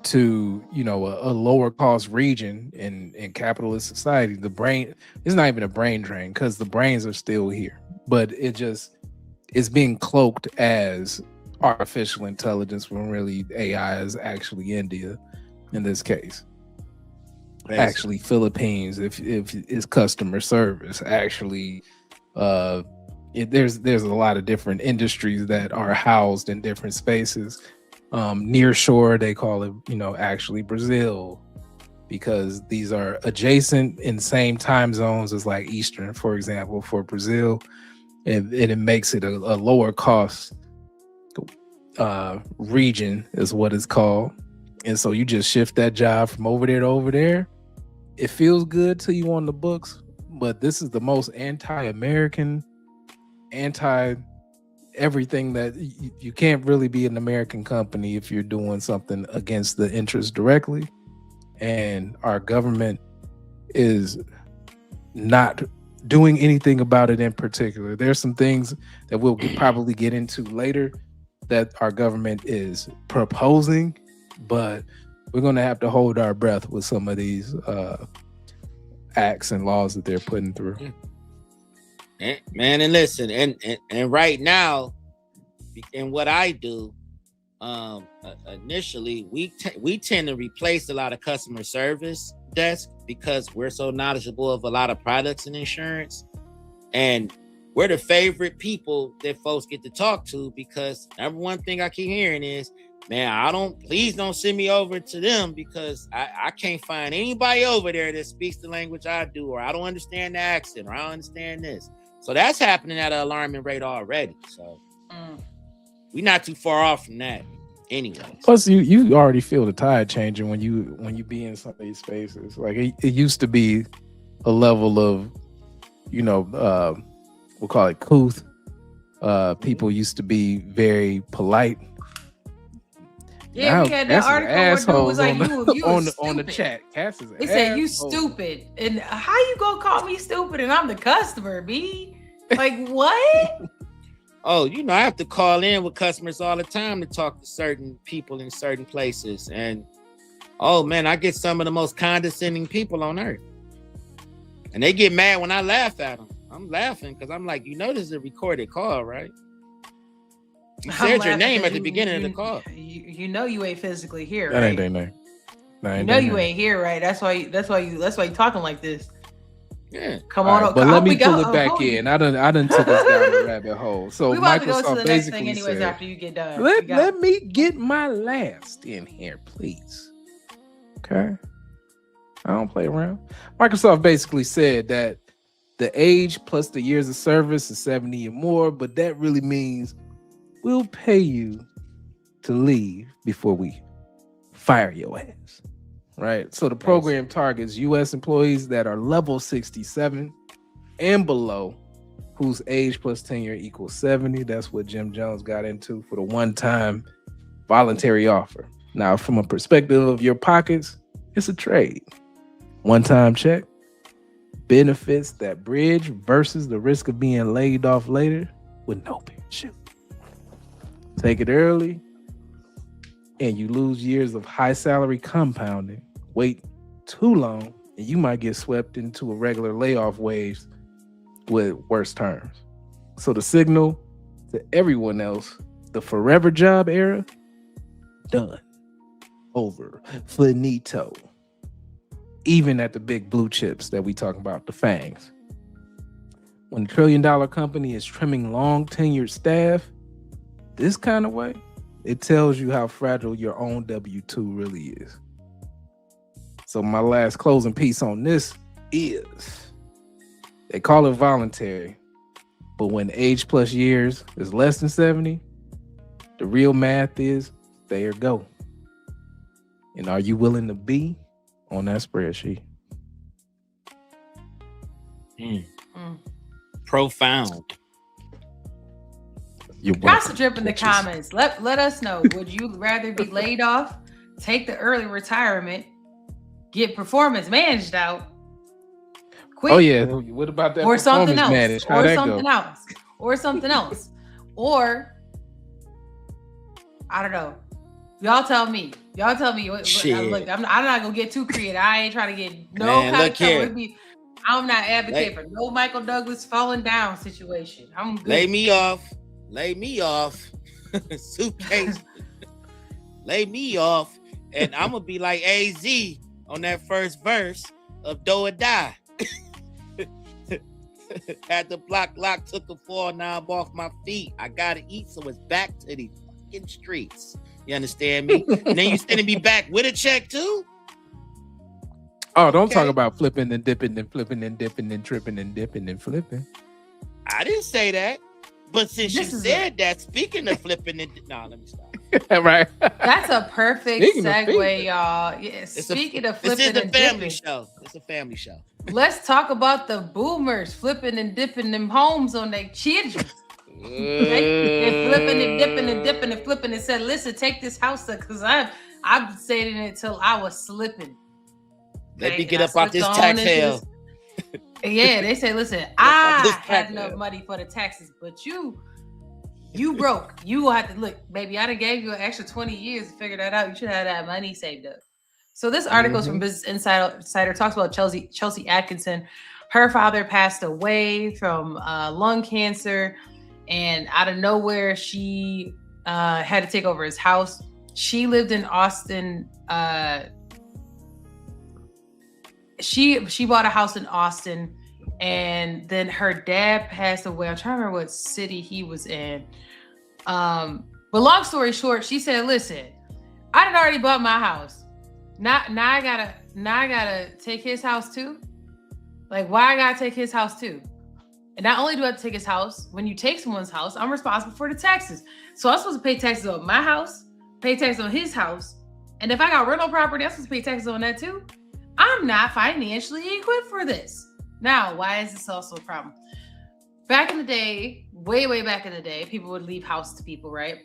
to a lower cost region in capitalist society, the brain is not even a brain drain because the brains are still here, but it's being cloaked as artificial intelligence when really AI is actually India in this case. Basically. Actually Philippines if it's customer service. Actually there's a lot of different industries that are housed in different spaces Near shore, they call it, actually Brazil, because these are adjacent in same time zones as like Eastern, for example, for Brazil, and it makes it a lower cost region is what it's called. And so you just shift that job from over there to over there. It feels good to you on the books, but this is the most anti-American, everything that you can't really be an American company if you're doing something against the interest directly. And our government is not doing anything about it in particular. There's some things that we'll probably get into later that our government is proposing, but we're going to have to hold our breath with some of these acts and laws that they're putting through. Man, and listen, and right now, in what I do, initially we tend to replace a lot of customer service desk because we're so knowledgeable of a lot of products and insurance, and we're the favorite people that folks get to talk to, because number one thing I keep hearing is, man, please don't send me over to them because I can't find anybody over there that speaks the language I do, or I don't understand the accent, or I don't understand this. So that's happening at an alarming rate already. So we're not too far off from that anyway. Plus, you already feel the tide changing when you be in some of these spaces. Like it used to be a level of, we'll call it couth. People used to be very polite. Yeah, now, we had that article where dude was like, you on the chat. They said you stupid, and how you gonna call me stupid and I'm the customer, B? Like what? Oh, I have to call in with customers all the time to talk to certain people in certain places, and oh man, I get some of the most condescending people on earth, and they get mad when I laugh at them. I'm laughing because I'm like, this is a recorded call, right? You said your name at the beginning of the call. You ain't physically here, right? That ain't their name. You ain't here, right? That's why you talking like this. Yeah. Come on, right, but let me pull it back in. I done took us down the rabbit hole. So we about to go Microsoft to the next thing basically anyways said, after you get done. Let me get my last in here, please. Okay. I don't play around. Microsoft basically said that the age plus the years of service is 70 or more, but that really means we'll pay you to leave before we fire your ass. Right? So the program targets U.S. employees that are level 67 and below, whose age plus tenure equals 70. That's what Jim Jones got into for the one-time voluntary offer. Now, from a perspective of your pockets, it's a trade. One-time check, benefits that bridge versus the risk of being laid off later with no parachute. Take it early, and you lose years of high salary compounding. Wait too long, and you might get swept into a regular layoff waves with worse terms. So the signal to everyone else, the forever job era, done. Over. Finito. Even at the big blue chips that we talk about, the FANGs. When a $1 trillion company is trimming long tenured staff this kind of way, it tells you how fragile your own W-2 really is. So my last closing piece on this is, they call it voluntary, but when age plus years is less than 70, the real math is there you go. And are you willing to be on that spreadsheet? Profound. Gossip drip in the comments. Let us know. Would you rather be laid off, take the early retirement, get performance managed out, quit? Oh yeah. What about that? Or something else. Managed? How'd that go? Or something else. Or I don't know. Y'all tell me. Look, I'm not gonna get too creative. I ain't trying to get kind of trouble with me. I'm not advocating for no Michael Douglas falling down situation. I'm good. Lay me off. Suitcase. Lay me off. And I'm gonna be like AZ on that first verse of Do or Die. Had the block lock, took a fall, now I'm off my feet. I gotta eat, so it's back to these fucking streets. You understand me? And then you sending me back with a check too? Oh, don't Okay. talk about flipping and dipping and flipping and dipping and tripping and dipping and flipping. I didn't say that. But since This you is said that, speaking of flipping and let me stop. Right. That's a perfect Speaking of segue, flipping. y'all. Yeah, speaking of This flipping is a and family dipping, show. It's a family show. let's talk about the boomers flipping and dipping them homes on their children. They flipping and dipping and dipping and flipping and said, "Listen, take this house because I've stayed in it till I was slipping." Let Okay, me and get I up out slipped this on tax into hell. this- Yeah, they say, "Listen, this I tax had enough hell. money for the taxes, but you broke. You will have to look, baby. I done gave you an extra 20 years to figure that out. You should have that money saved up." So this article is from Business Insider talks about Chelsea Atkinson. Her father passed away from lung cancer, and out of nowhere, she had to take over his house. She lived in Austin. She bought a house in Austin, and then her dad passed away. I'm trying to remember what city he was in. But long story short, she said, "Listen, I done already bought my house. Now I gotta take his house too. Like, why I gotta take his house too? And not only do I have to take his house, when you take someone's house, I'm responsible for the taxes. So I'm supposed to pay taxes on my house, pay taxes on his house, and if I got rental property, I'm supposed to pay taxes on that too. I'm not financially equipped for this. Now, why is this also a problem? Back in the day, way back in the day, people would leave house to people, right?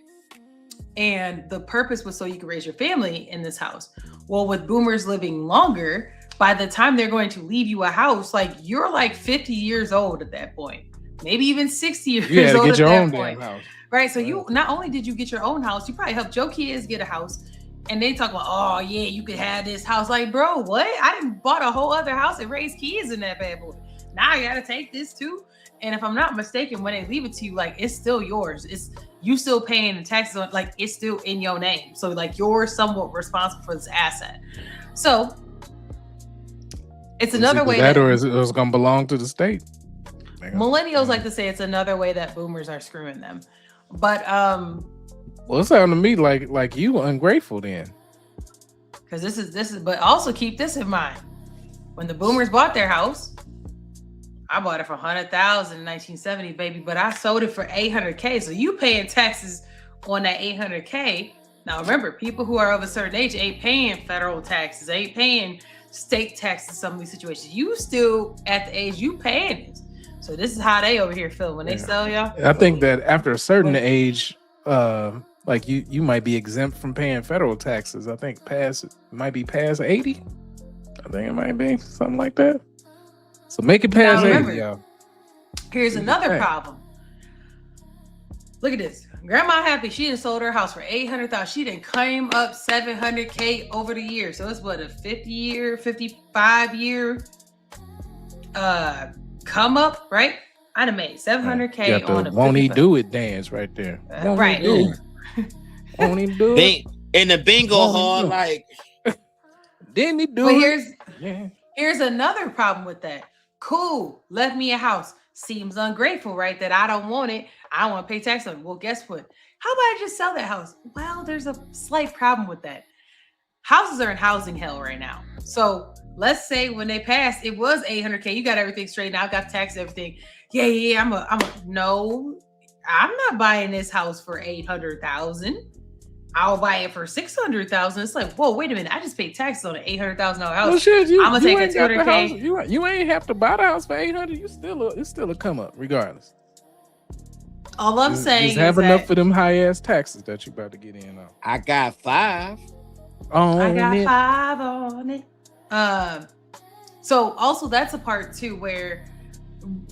And the purpose was so you could raise your family in this house. Well, with boomers living longer, by the time they're going to leave you a house, like you're like 50 years old at that point, maybe even 60 years You had to old get at your that own point. damn house. Right. So you not only did you get your own house, you probably helped your kids get a house. And they talk about, oh yeah, you could have this house. Like, bro, what? I didn't bought a whole other house and raised kids in that bad boy. Now I gotta take this too. And if I'm not mistaken, when they leave it to you, like it's still yours. It's you still paying the taxes on, like it's still in your name. So like you're somewhat responsible for this asset. So it's another way that, or is it gonna belong to the state? Millennials like to say it's another way that boomers are screwing them. But well, it sounded to me like you ungrateful then. Because this is but also keep this in mind. When the boomers bought their house, I bought it for $100,000 in 1970, baby, but I sold it for $800K. So you paying taxes on that $800K. Now remember, people who are of a certain age ain't paying federal taxes, ain't paying state taxes in some of these situations. You still at the age you paying this. So this is how they over here feel when they sell y'all. I think that after a certain age, like you might be exempt from paying federal taxes. I think might be past 80. I think it might be something like that. So make it past 80, y'all. Here's another problem. Look at this. Grandma happy. She done sold her house for $800,000. She done came up $700K over the year. So it's what, a 55-year come up, right? I done made $700K got on the a won't he do it dance right there. Right. Won't he do it? In the bingo hall, like didn't he do But it? here's another problem with that. Cool, left me a house. Seems ungrateful, right? That I don't want it. I want to pay tax on it. Well, guess what? How about I just sell that house? Well, there's a slight problem with that. Houses are in housing hell right now. So let's say when they passed, it was $800K. You got everything straightened out, got tax everything. Yeah. No, I'm not buying this house for $800,000. I'll buy it for $600,000. It's like, whoa, wait a minute. I just paid taxes on an $800,000 house. Well, shit, I'm gonna take a $200K. You ain't have to buy the house for $800. It's still a come up regardless. All I'm saying just have is enough that for them high ass taxes that you about to get in on. I got 5. I got 5 on it. So also that's a part too where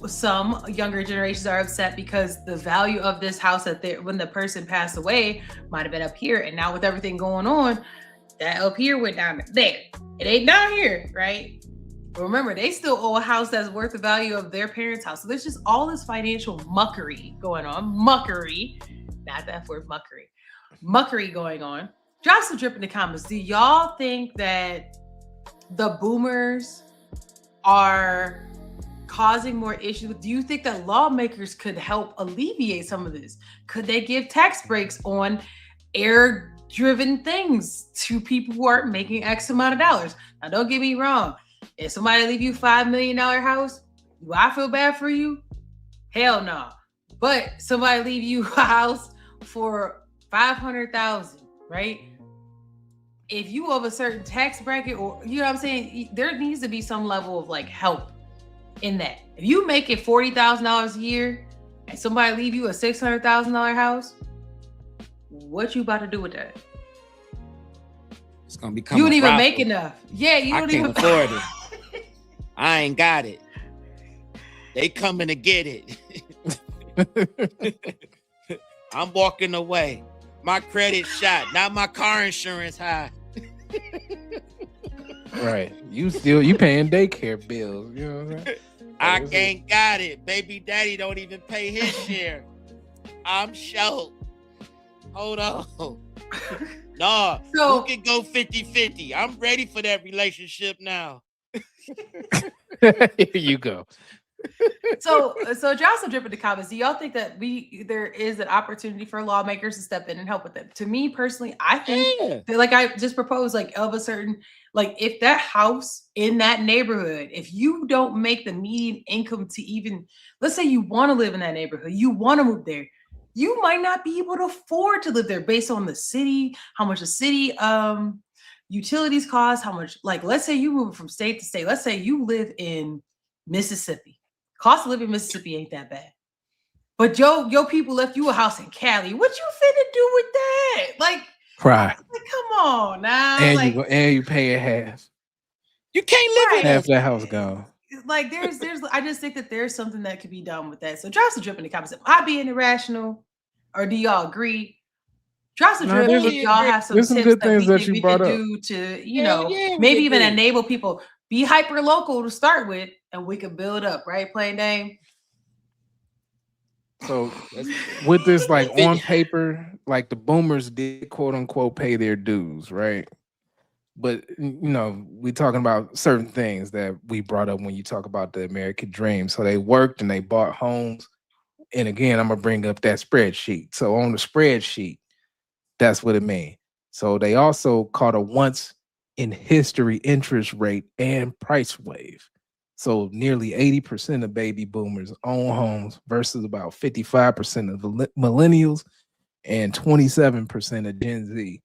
some younger generations are upset because the value of this house when the person passed away might have been up here, and now with everything going on, that up here went down there. It ain't down here, right? But remember, they still owe a house that's worth the value of their parents' house. So there's just all this financial muckery going on. Muckery, not that word, muckery. Muckery going on. Drop some drip in the comments. Do y'all think that the boomers are causing more issues? Do you think that lawmakers could help alleviate some of this? Could they give tax breaks on air-driven things to people who aren't making X amount of dollars. Now, don't get me wrong. If somebody leave you $5 million house, do I feel bad for you? Hell no. But somebody leave you a house for $500,000, right? If you of a certain tax bracket, or you know what I'm saying, there needs to be some level of like help in that. If you make it $40,000 a year and somebody leave you a $600,000 house, what you about to do with that? It's gonna become. You don't even make enough. Yeah, you don't even afford it. I ain't got it. They coming to get it. I'm walking away. My credit shot, not my car insurance high. Right. You paying daycare bills. You know what I'm saying? I ain't got it. Baby daddy don't even pay his share. I'm shocked. Hold on. No, So, who can go 50-50? I'm ready for that relationship now. Here you go. so drop some drip in the comments. Do y'all think that there is an opportunity for lawmakers to step in and help with that? To me personally, I think that, like I just proposed, like of a certain, like if that house in that neighborhood, if you don't make the median income to even, let's say you want to live in that neighborhood, you want to move there, you might not be able to afford to live there based on the city, how much the city utilities cost, how much, like let's say you move from state to state. Let's say you live in Mississippi. Cost of living in Mississippi ain't that bad. But your people left you a house in Cali. What you finna do with that? Like, cry. Like, come on now. And you pay it half. You can't live in half that house gone. Like there's I just think that there's something that could be done with that. So drop some drip in the comments. Am I being irrational, or do y'all agree? Drop some drip if y'all have some tips good that we things think we brought could up. do to, Yeah, maybe we even do. enable people. Be hyper local to start with, and we can build up, right? Plain Dame. So with this, like on paper, like the boomers did quote unquote pay their dues, right? But we talking about certain things that we brought up when you talk about the American dream. So they worked and they bought homes. And again, I'm gonna bring up that spreadsheet. So on the spreadsheet, that's what it means. So they also caught a once in history interest rate and price wave. So nearly 80% of baby boomers own homes versus about 55% of the millennials and 27% of Gen Z.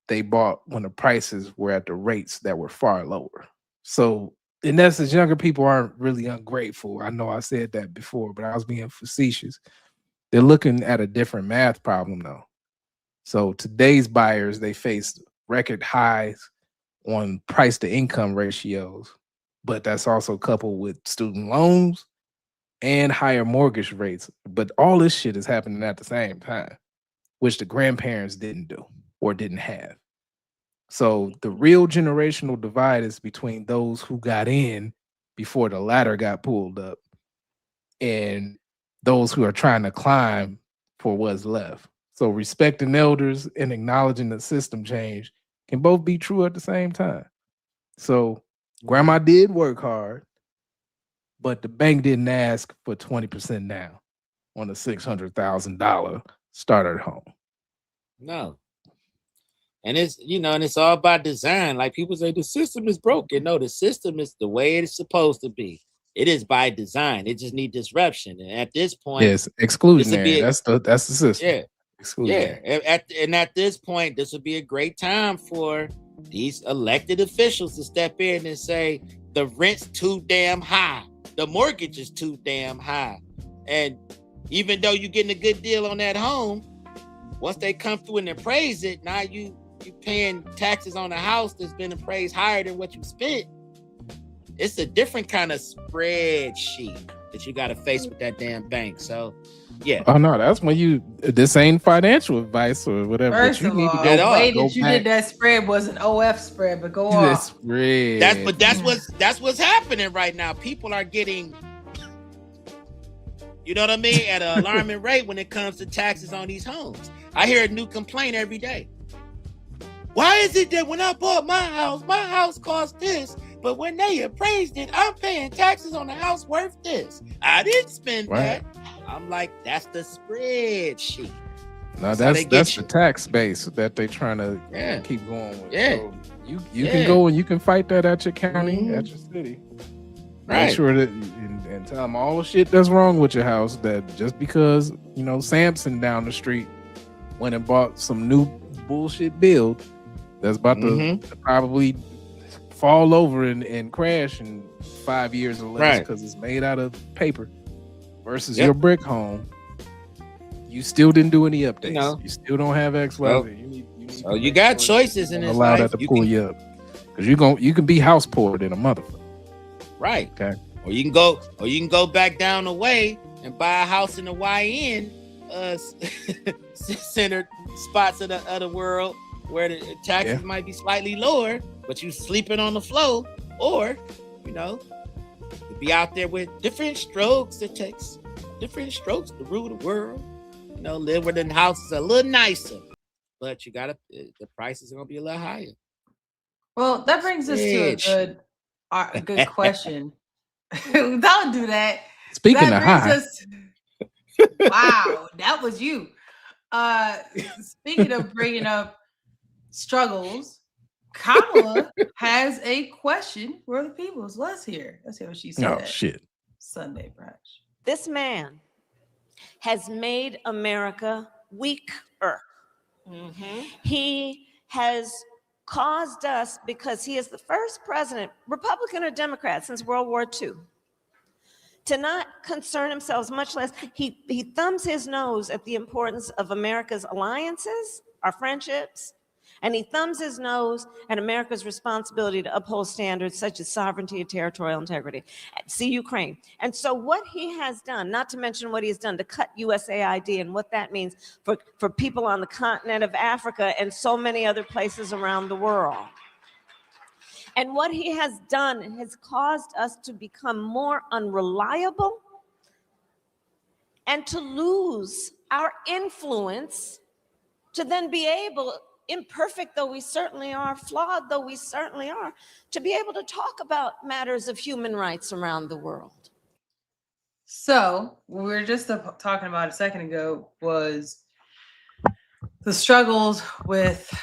They bought when the prices were at the rates that were far lower. So in essence, younger people aren't really ungrateful. I know I said that before, but I was being facetious. They're looking at a different math problem though. So today's buyers, they face record highs on price to income ratios, but that's also coupled with student loans and higher mortgage rates. But all this shit is happening at the same time, which the grandparents didn't do or didn't have. So the real generational divide is between those who got in before the ladder got pulled up and those who are trying to climb for what's left. So respecting elders and acknowledging the system change can both be true at the same time. So grandma did work hard, but the bank didn't ask for 20% down on a $600,000 starter home. No. And it's all by design. Like people say, the system is broken. No, the system is the way it's supposed to be. It is by design. It just needs disruption. And at this point, yes, exclusionary. That's the system. Yeah. Yeah. At this point, this would be a great time for these elected officials to step in and say the rent's too damn high, the mortgage is too damn high, and even though you're getting a good deal on that home, once they come through and appraise it, now you paying taxes on a house that's been appraised higher than what you spent. It's a different kind of spreadsheet that you got to face with that damn bank. So yeah. Oh no, that's when this ain't financial advice or whatever. First you of need all, to the way go that you back. did that spread was an OF spread, but go That on. spread. That's what's happening right now. People are getting, you know what I mean, at an alarming rate when it comes to taxes on these homes. I hear a new complaint every day. Why is it that when I bought my house cost this, but when they appraised it, I'm paying taxes on the house worth this? I didn't spend that. I'm like, that's the spreadsheet. No, That's how they that's get the tax base that they trying to Yeah. keep going with. Yeah. So you Yeah. can go and you can fight that at your county, Mhm. at your city. Right. Make sure that and tell them all the shit that's wrong with your house. That just because Samson down the street went and bought some new bullshit build that's about to probably fall over and crash in 5 years or less Right. because it's made out of paper versus Yep. your brick home. You still didn't do any updates. know. You still don't have X, Y, Z. You need So to you make got sure that choices in you this allow life. that to You pull can- you up because you can be house poor than a motherfucker. Right. Okay. Or you can go back down the way and buy a house in the YN centered spots of the world where the taxes might be slightly lower, but you sleeping on the floor, or to be out there with different strokes. It takes different strokes to rule the world. Live where the house is a little nicer, but the prices are gonna be a little higher. Well, that brings us to a good question. Don't do that. Speaking That of brings high, us. Wow, that was you. Speaking of bringing up struggles, Kamala has a question for the people. So let's hear what she said. oh shit. Sunday brunch. This man has made America weaker. He has caused us, because he is the first president, Republican or Democrat, since World War II, to not concern himself, much less he thumbs his nose at the importance of America's alliances, our friendships, and he thumbs his nose at America's responsibility to uphold standards such as sovereignty and territorial integrity. See Ukraine. And so what he has done, not to mention what he has done to cut USAID and what that means for people on the continent of Africa and so many other places around the world. And what he has done has caused us to become more unreliable and to lose our influence to then be able, imperfect though we certainly are, flawed though we certainly are, to be able to talk about matters of human rights around the world. So what we were just talking about a second ago was the struggles with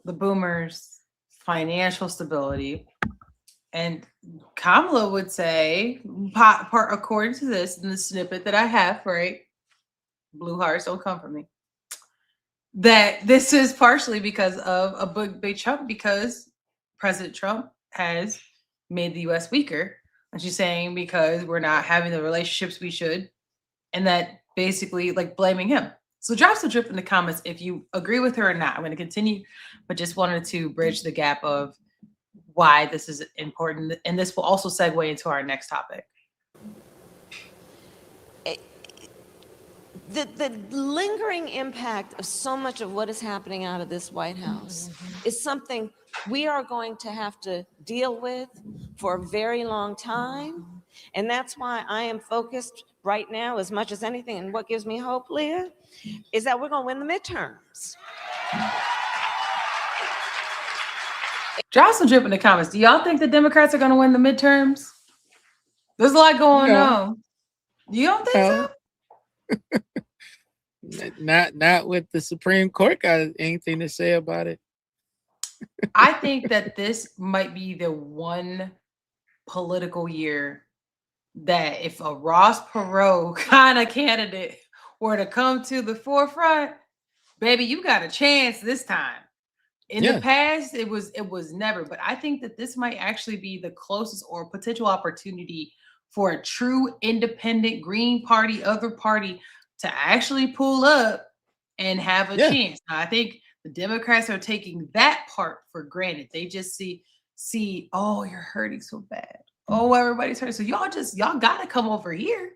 the boomers' financial stability. And Kamala would say, according to this, in the snippet that I have, right? Blue hearts don't come from me. That this is partially because of a big Trump, because President Trump has made the U.S. weaker. And she's saying because we're not having the relationships we should, and that basically like blaming him. So drop some drip in the comments if you agree with her or not. I'm going to continue, but just wanted to bridge the gap of why this is important. And this will also segue into our next topic. The lingering impact of so much of what is happening out of this White House is something we are going to have to deal with for a very long time. And that's why I am focused right now, as much as anything, and what gives me hope, Leah, is that we're going to win the midterms. Drop some drip in the comments. Do y'all think the Democrats are going to win the midterms? There's a lot going on. You don't think so? Not with the Supreme Court got anything to say about it. I think that this might be the one political year that if a Ross Perot kind of candidate were to come to the forefront, baby, you got a chance this time. In the past, it was never. But I think that this might actually be the closest or potential opportunity for a true independent Green Party, other party to actually pull up and have a chance. Now, I think the Democrats are taking that part for granted. They just see, oh, you're hurting so bad. Oh, everybody's hurting. So y'all got to come over here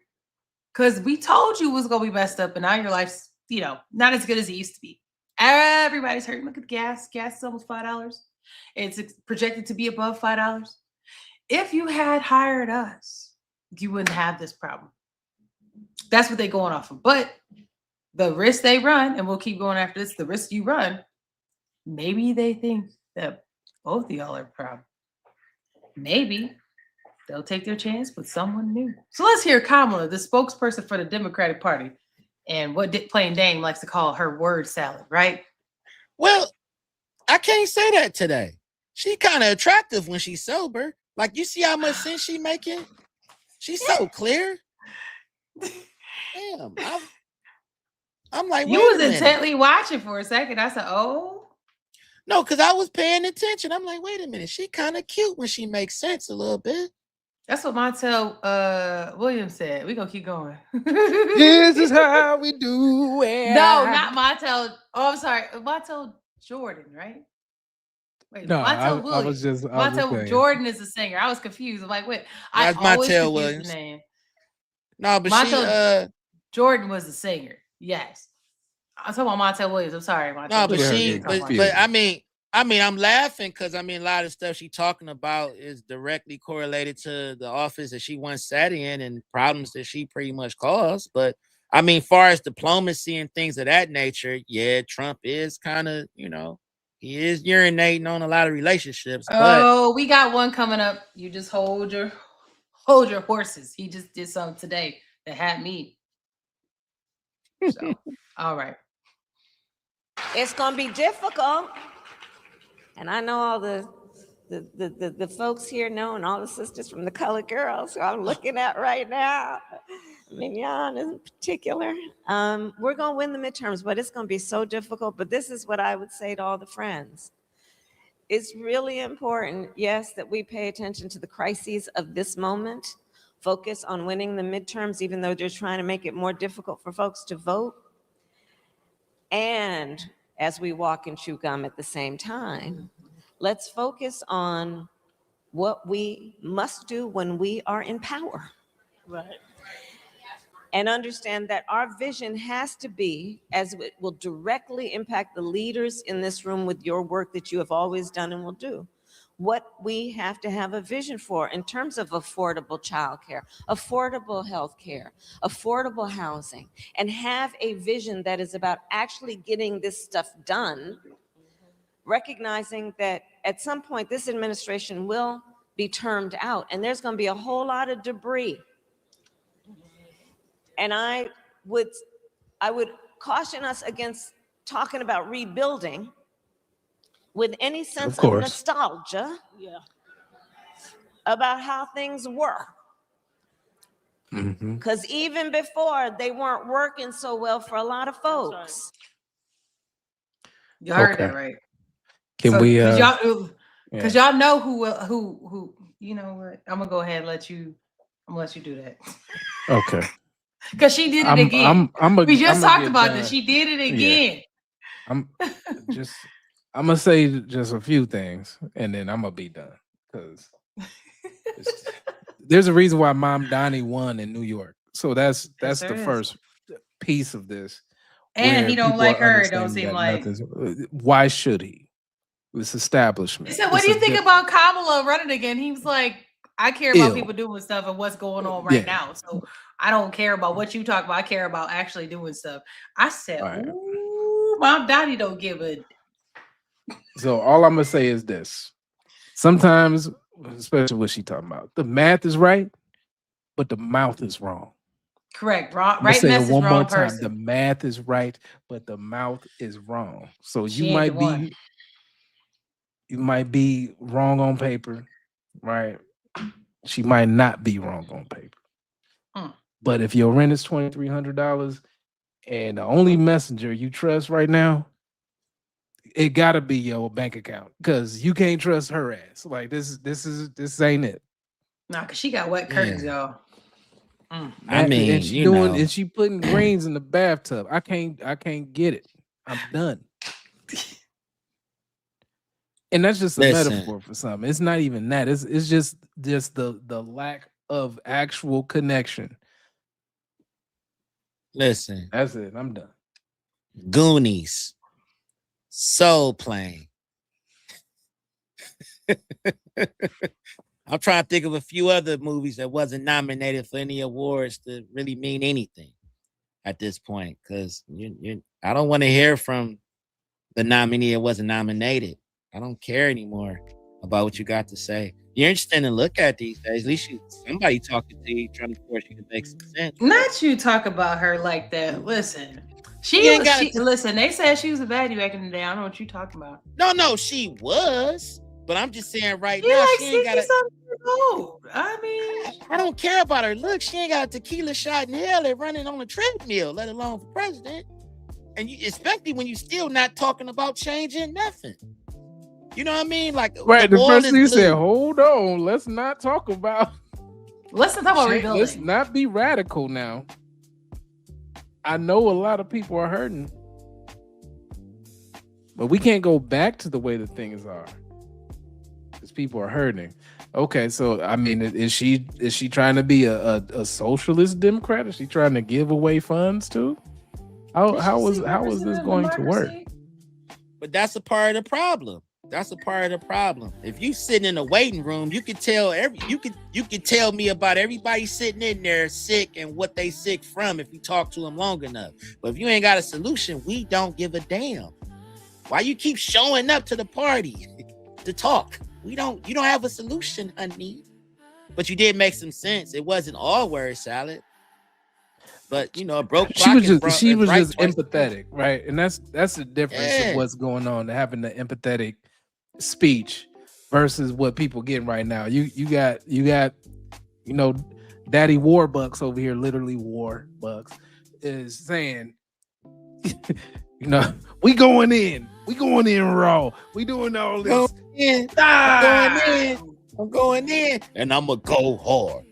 because we told you it was going to be messed up, and now your life's, not as good as it used to be. Everybody's hurting. Look at the gas. Gas is almost $5. It's projected to be above $5. If you had hired us, you wouldn't have this problem. That's what they're going off of. But the risk they run, and we'll keep going after this, the risk you run, maybe they think that both of y'all are a problem. Maybe they'll take their chance with someone new. So let's hear Kamala, the spokesperson for the Democratic Party. and what Plain Dame likes to call her word salad, right? Well, I can't say that today. She kind of attractive when she's sober. Like, you see how much sense she making? She's so clear. Damn, I'm like, You wait was a minute. intently watching for a second. I said, oh. No, because I was paying attention. I'm like, wait a minute. She kind of cute when she makes sense a little bit. That's what Montel Williams said. We're gonna keep going. This is how we do it. No, not Montel. Oh, I'm sorry. Montel Jordan, right? Wait, No, Montel I was Williams. just Montel saying. Jordan is a singer. I was confused. I'm like, wait, That's I always Montel confuse Williams. the name. No, but Montel Jordan was the singer. Yes. I'm talking about Montel Williams. I'm sorry, Montel. No, but Williams. I mean, I'm laughing because I mean, a lot of stuff she's talking about is directly correlated to the office that she once sat in and problems that she pretty much caused. But I mean, far as diplomacy and things of that nature, yeah, Trump is kind of, you know, he is urinating on a lot of relationships. Oh, we got one coming up. You just hold your horses. He just did something today that had me. So, all right. It's gonna be difficult, and I know all the folks here know, and all the sisters from the Colored Girls who I'm looking at right now, Mignon in particular. We're gonna win the midterms, but it's gonna be so difficult. But this is what I would say to all the friends. It's really important, yes, that we pay attention to the crises of this moment, focus on winning the midterms, even though they're trying to make it more difficult for folks to vote. And as we walk and chew gum at the same time, let's focus on what we must do when we are in power. Right. And understand that our vision has to be, as it will directly impact the leaders in this room with your work that you have always done and will do, what we have to have a vision for in terms of affordable childcare, affordable healthcare, affordable housing, and have a vision that is about actually getting this stuff done, recognizing that at some point this administration will be termed out and there's going to be a whole lot of debris. And I would caution us against talking about rebuilding with any sense of nostalgia about how things were. Because even before, they weren't working so well for a lot of folks. You heard that right. Can we? Because y'all know who. You know what? I'm gonna go ahead and let you do that. Okay. Because she did it again. We just talked about this. She did it again. I'm gonna say just a few things, and then I'm gonna be done. Because there's a reason why Mom Donnie won in New York. So that's the first piece of this. And he don't like her. It don't seem like. Why should he? It's establishment. He said, "What do you think about Kamala running again?" He was like, "I care about people doing stuff and what's going on right now. So I don't care about what you talk about. I care about actually doing stuff." I said, "Ooh, Mom Donnie don't give a." So all I'm gonna say is this: sometimes, especially what she talking about, the math is right, but the mouth is wrong. Correct. Right message, one wrong more person. time. The math is right, but the mouth is wrong. So She you might be wrong on paper, right? She might not be wrong on paper. But if your rent is $2,300 and the only messenger you trust right now, it gotta be your bank account, because you can't trust her ass. Like this ain't it. Nah, because she got wet curtains, y'all. I mean, and she and she putting greens in the bathtub. I can't get it. I'm done. And that's just a metaphor for something. It's not even that. It's just the lack of actual connection. Listen. That's it. I'm done. Goonies. Soul Plane. I'm trying to think of a few other movies that wasn't nominated for any awards to really mean anything at this point, because I don't want to hear from the nominee that wasn't nominated. I don't care anymore about what you got to say. You're interesting to look at these days. At least somebody talking to you, trying to force you to make some sense. Not you talk about her like that. Listen, listen. They said she was a baddie back in the day. I don't know what you talking about. No, she was. But I'm just saying right She now, like she ain't got 60-something years old. I mean, I don't care about her look. She ain't got a tequila shot in hell and running on a treadmill, let alone for president. And you, especially when you still not talking about changing nothing. You know what I mean? Like, right. The first thing you blue. said, hold on, let's not talk about. Let's not talk about rebuilding. Let's not be radical now. I know a lot of people are hurting, but we can't go back to the way the things are. Because people are hurting. Okay, so I mean, is she trying to be a socialist Democrat? Is she trying to give away funds too? How is this going to work? But that's a part of the problem. If you sitting in a waiting room, you can tell you can tell me about everybody sitting in there sick and what they sick from if you talk to them long enough. But if you ain't got a solution, we don't give a damn. Why you keep showing up to the party to talk? You don't have a solution, honey. But you did make some sense. It wasn't all word salad. But you know, a broke she was clock just right empathetic, right? And that's the difference of what's going on, having the empathetic speech versus what people getting right now. You got Daddy Warbucks over here, literally Warbucks, is saying, we going in raw. We doing all this. I'm going in, and I'm gonna go hard,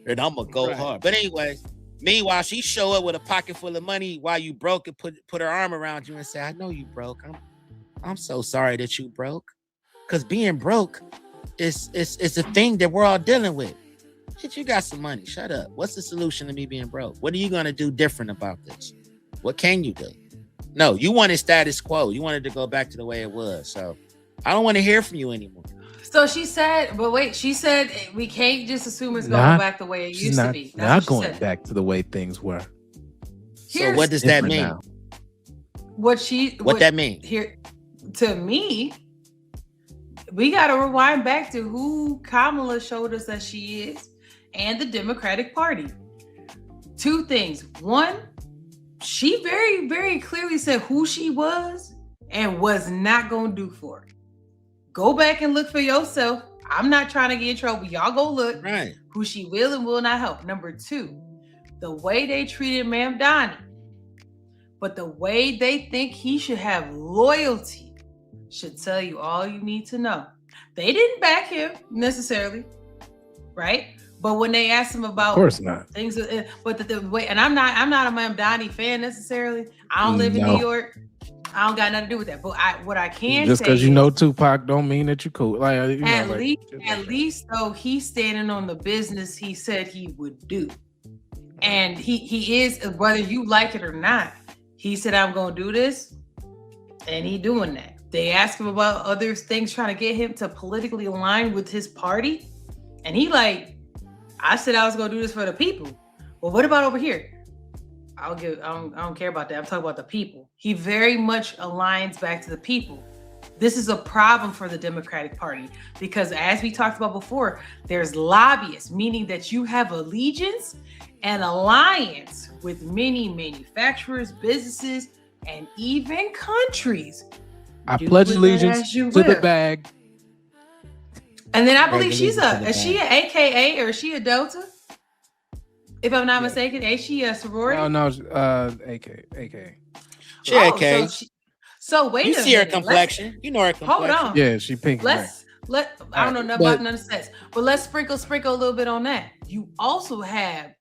But anyways, meanwhile, she show up with a pocket full of money while you broke and put her arm around you and say, "I know you broke. I'm so sorry that you broke, because being broke is a thing that we're all dealing with. Shit, you got some money. Shut up. What's the solution to me being broke? What are you gonna do different about this? What can you do? No, you wanted status quo. You wanted to go back to the way it was. So I don't want to hear from you anymore." So she said, but wait, she said we can't just assume it's going to go back the way it used to be. Not going back to the way things were. So what does that mean? Now. What that mean? Here, to me, we got to rewind back to who Kamala showed us that she is and the Democratic Party. Two things. One, she very, very clearly said who she was and was not going to do for it. Go back and look for yourself. I'm not trying to get in trouble. Y'all go look who she will and will not help. Number two, the way they treated Ma'am Donnie, but the way they think he should have loyalty should tell you all you need to know. They didn't back him necessarily, right? But when they asked him about, of course not, things, but the way, and I'm not a Ma'am Donnie fan necessarily. I don't live in New York. I don't got nothing to do with that. But what I can just say because you know Tupac don't mean that you cool. Like at least though he's standing on the business he said he would do, and he is, whether you like it or not. He said, "I'm gonna do this," and he doing that. They asked him about other things trying to get him to politically align with his party, and he like, I said I was gonna do this for the people. Well, what about over here? I don't care about that. I'm talking about the people. He very much aligns back to the people. This is a problem for the Democratic Party because, as we talked about before, there's lobbyists, meaning that you have allegiance and alliance with many manufacturers, businesses, and even countries. I pledge allegiance to the bag. And then I believe is she an AKA or is she a Delta? If I'm not mistaken, ain't she a sorority? No, AK. She AK. So wait a minute. You see her complexion. You know her complexion. Hold on. Yeah, she pink. I don't know nothing about none of sex, but let's sprinkle a little bit on that. You also have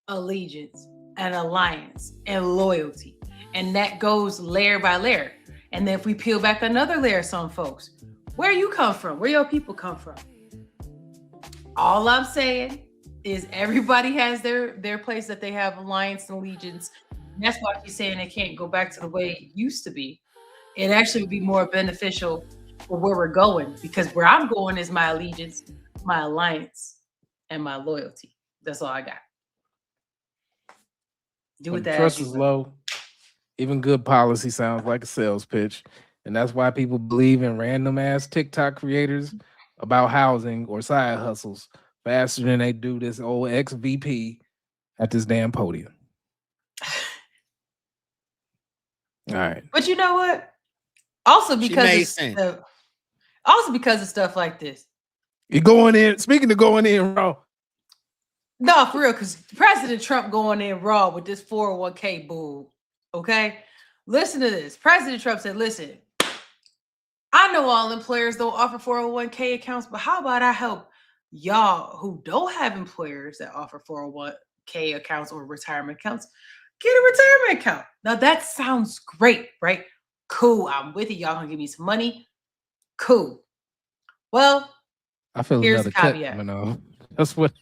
allegiance and alliance and loyalty, and that goes layer by layer. And then if we peel back another layer, some folks, where you come from, where your people come from. All I'm saying is everybody has their place that they have alliance and allegiance. And that's why she's saying it can't go back to the way it used to be. It actually would be more beneficial for where we're going, because where I'm going is my allegiance, my alliance, and my loyalty. That's all I got. Do with that. Trust is low. Even good policy sounds like a sales pitch. And that's why people believe in random ass TikTok creators about housing or side hustles faster than they do this old ex-VP at this damn podium. All right. But you know what? Also She because made it's sense. also because of stuff like this. You going in, speaking of going in raw. No, for real, because President Trump going in raw with this 401k bull. Okay? Listen to this. President Trump said, listen, I know all employers don't offer 401k accounts, but how about I help y'all who don't have employers that offer 401k accounts or retirement accounts get a retirement account. Now that sounds great, right? Cool. I'm with you. Y'all gonna give me some money. Cool. Well, I feel here's another the cut caveat. coming on. That's what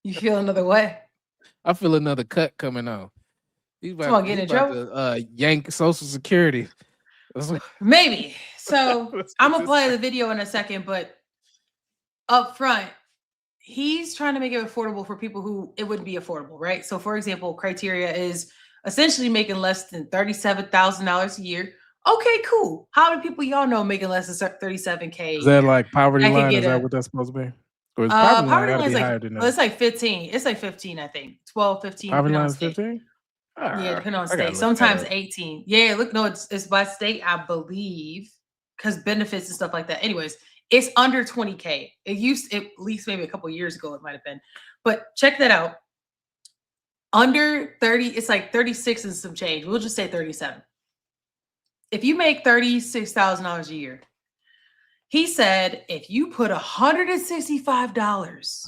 You feel another way? I feel another cut coming on. He's about, Someone getting in trouble? to yank Social Security. Maybe. So I'm gonna play the video in a second, but up front, he's trying to make it affordable for people who it wouldn't be affordable, right? So, for example, criteria is essentially making less than $37,000 a year. Okay, cool. How many people y'all know making less than $37K? Is that like poverty I could line? get Is that a- what that's supposed to be? Or is poverty line Poverty gotta line be is higher like, than well, that? it's like 15. It's like 15, I think. 12, 15. Poverty depending on line is state. 15? Yeah, depending on I gotta state. look Sometimes that up. 18. Yeah, look, no, it's by state, I believe, because benefits and stuff like that. Anyways, it's under 20K. It used, at least maybe a couple years ago, it might have been. But check that out. Under 30, it's like 36 and some change. We'll just say 37. If you make $36,000 a year, he said if you put $165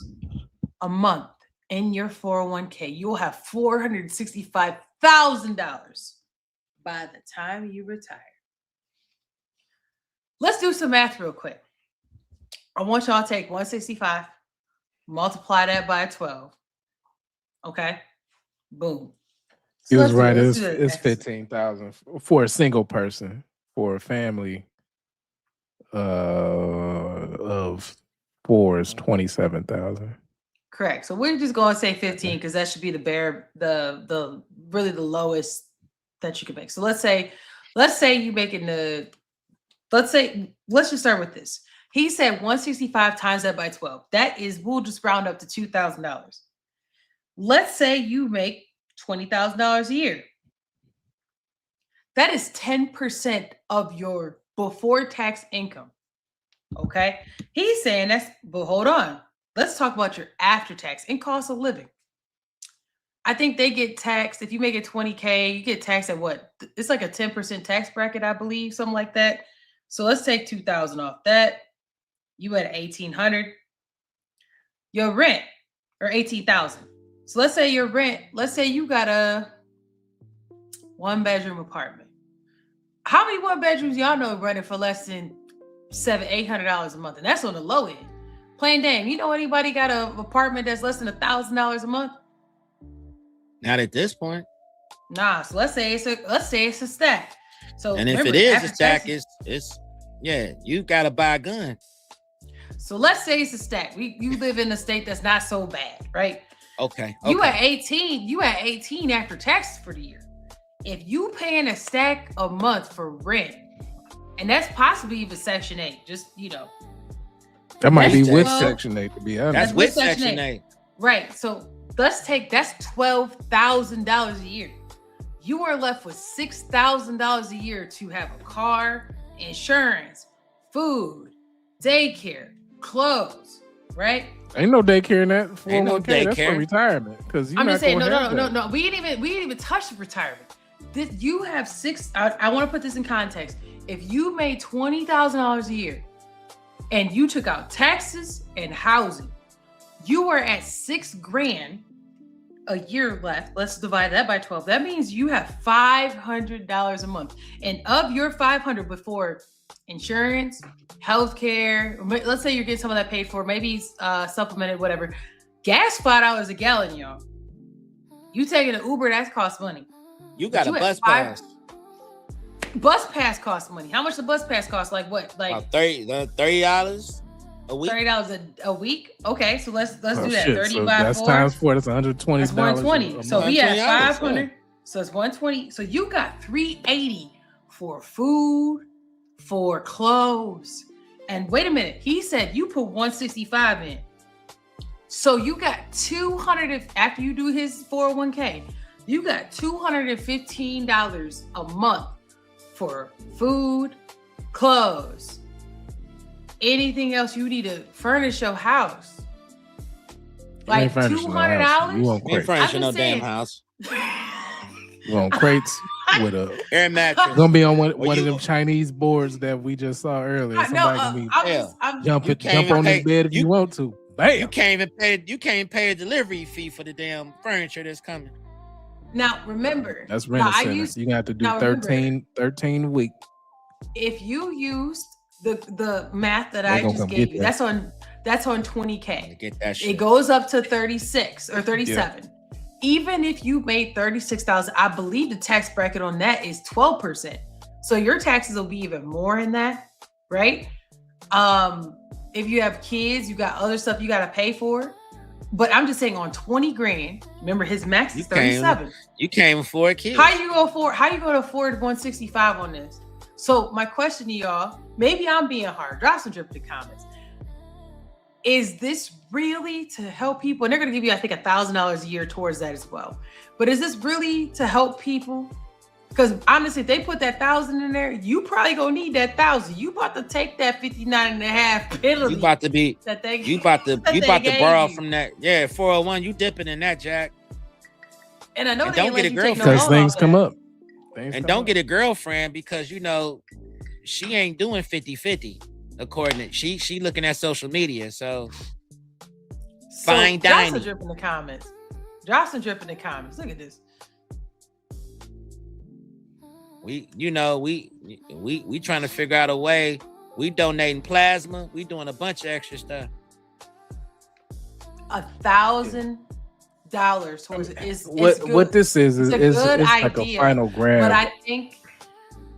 a month in your 401k, you'll have $465,000 by the time you retire. Let's do some math real quick. I want y'all to take 165, multiply that by 12. Okay? Boom. He was right. let's do It's 15,000 for a single person. For a family of four is 27,000. Correct. So we're just going to say 15 because that should be the really the lowest that you can make. So let's say you making let's just start with this. He said 165 times that by 12. That is, we'll just round up to $2,000. Let's say you make $20,000 a year. That is 10% of your before tax income. Okay. He's saying but hold on. Let's talk about your after tax and cost of living. I think they get taxed. If you make it 20K, you get taxed at what? It's like a 10% tax bracket, I believe, something like that. So let's take 2,000 off that. You at 1,800. Your rent, or 18,000. So let's say your rent, let's say you got a 1-bedroom apartment. How many 1-bedrooms y'all know running for less than $800 a month? And that's on the low end. Plain damn, you know anybody got an apartment that's less than $1,000 a month? Not at this point. Nah. So let's say it's a stack. So And if remember, it is after a stack, taxes- it's you gotta buy a gun. So let's say it's a stack. You live in a state that's not so bad, right? Okay. You at 18. You at 18 after taxes for the year. If you paying a stack a month for rent, and that's possibly even Section 8, just That might be with well, Section 8, to be honest. That's with Section Section 8. 8. Right. So that's $12,000 a year. You are left with $6,000 a year to have a car, insurance, food, daycare, clothes, right? Ain't no daycare in that. Ain't no 401k. That's for daycare. retirement. Because I'm just saying, no. We didn't even touch the retirement. You have I want to put this in context. If you made $20,000 a year and you took out taxes and housing, you were at $6,000 a year left. Let's divide that by 12. That means you have $500 a month. And of your $500 before insurance, healthcare, let's say you're getting some of that paid for, maybe supplemented, whatever. Gas $5 a gallon, y'all. You taking an Uber, that costs money. You got a at bus pass. Bus pass costs money. How much the bus pass cost? Like what? Like About $30 a week. $30 a week. Okay, so let's do that. Shit. 30 So by that's 4. times 4. That's $120. That's 120. So we have $120, 500. So it's 120. So you got $380 for food, for clothes. And wait a minute, he said you put 165 in. So you got 200 after you do his 401k, you got $215 a month for food, clothes, anything else you need to furnish your house. Like $200. You want You ain't crates? furnishing no damn house. You want crates with a air mattress? Gonna be on one of them Chinese boards that we just saw earlier. Somebody can be jump on this bed if you want to. Bam. You can't even pay a delivery fee for the damn furniture that's coming. Now remember, that's rent center. You're gonna have to do 13 a week. If you used the math that I just gave you, that's on 20K. Get that shit. It goes up to 36 or 37. Yeah. Even if you made 36,000, I believe the tax bracket on that is 12%. So your taxes will be even more in that, right? If you have kids, you got other stuff you got to pay for. But I'm just saying on 20 grand, remember his max is 37. You can't afford kids. How you going to afford 165 on this? So my question to y'all, maybe I'm being hard. Drop some drip in the comments. Is this really to help people? And they're going to give you, I think, $1,000 a year towards that as well. But is this really to help people? Because honestly, if they put that 1,000 in there, you probably gonna need that 1,000. You about to take that 59.5 penalty. You about to be. You about to borrow from that. Yeah, 401. You dipping in that, Jack. And I know and don't get a girlfriend because things come up. And don't get a girlfriend because you know she ain't doing 50-50. According to she looking at social media, so fine dining. Drop some drip in the comments. Drop some drip in the comments. Look at this. We trying to figure out a way. We donating plasma. We doing a bunch of extra stuff. $1,000 towards it is what this is like a final grab. But I think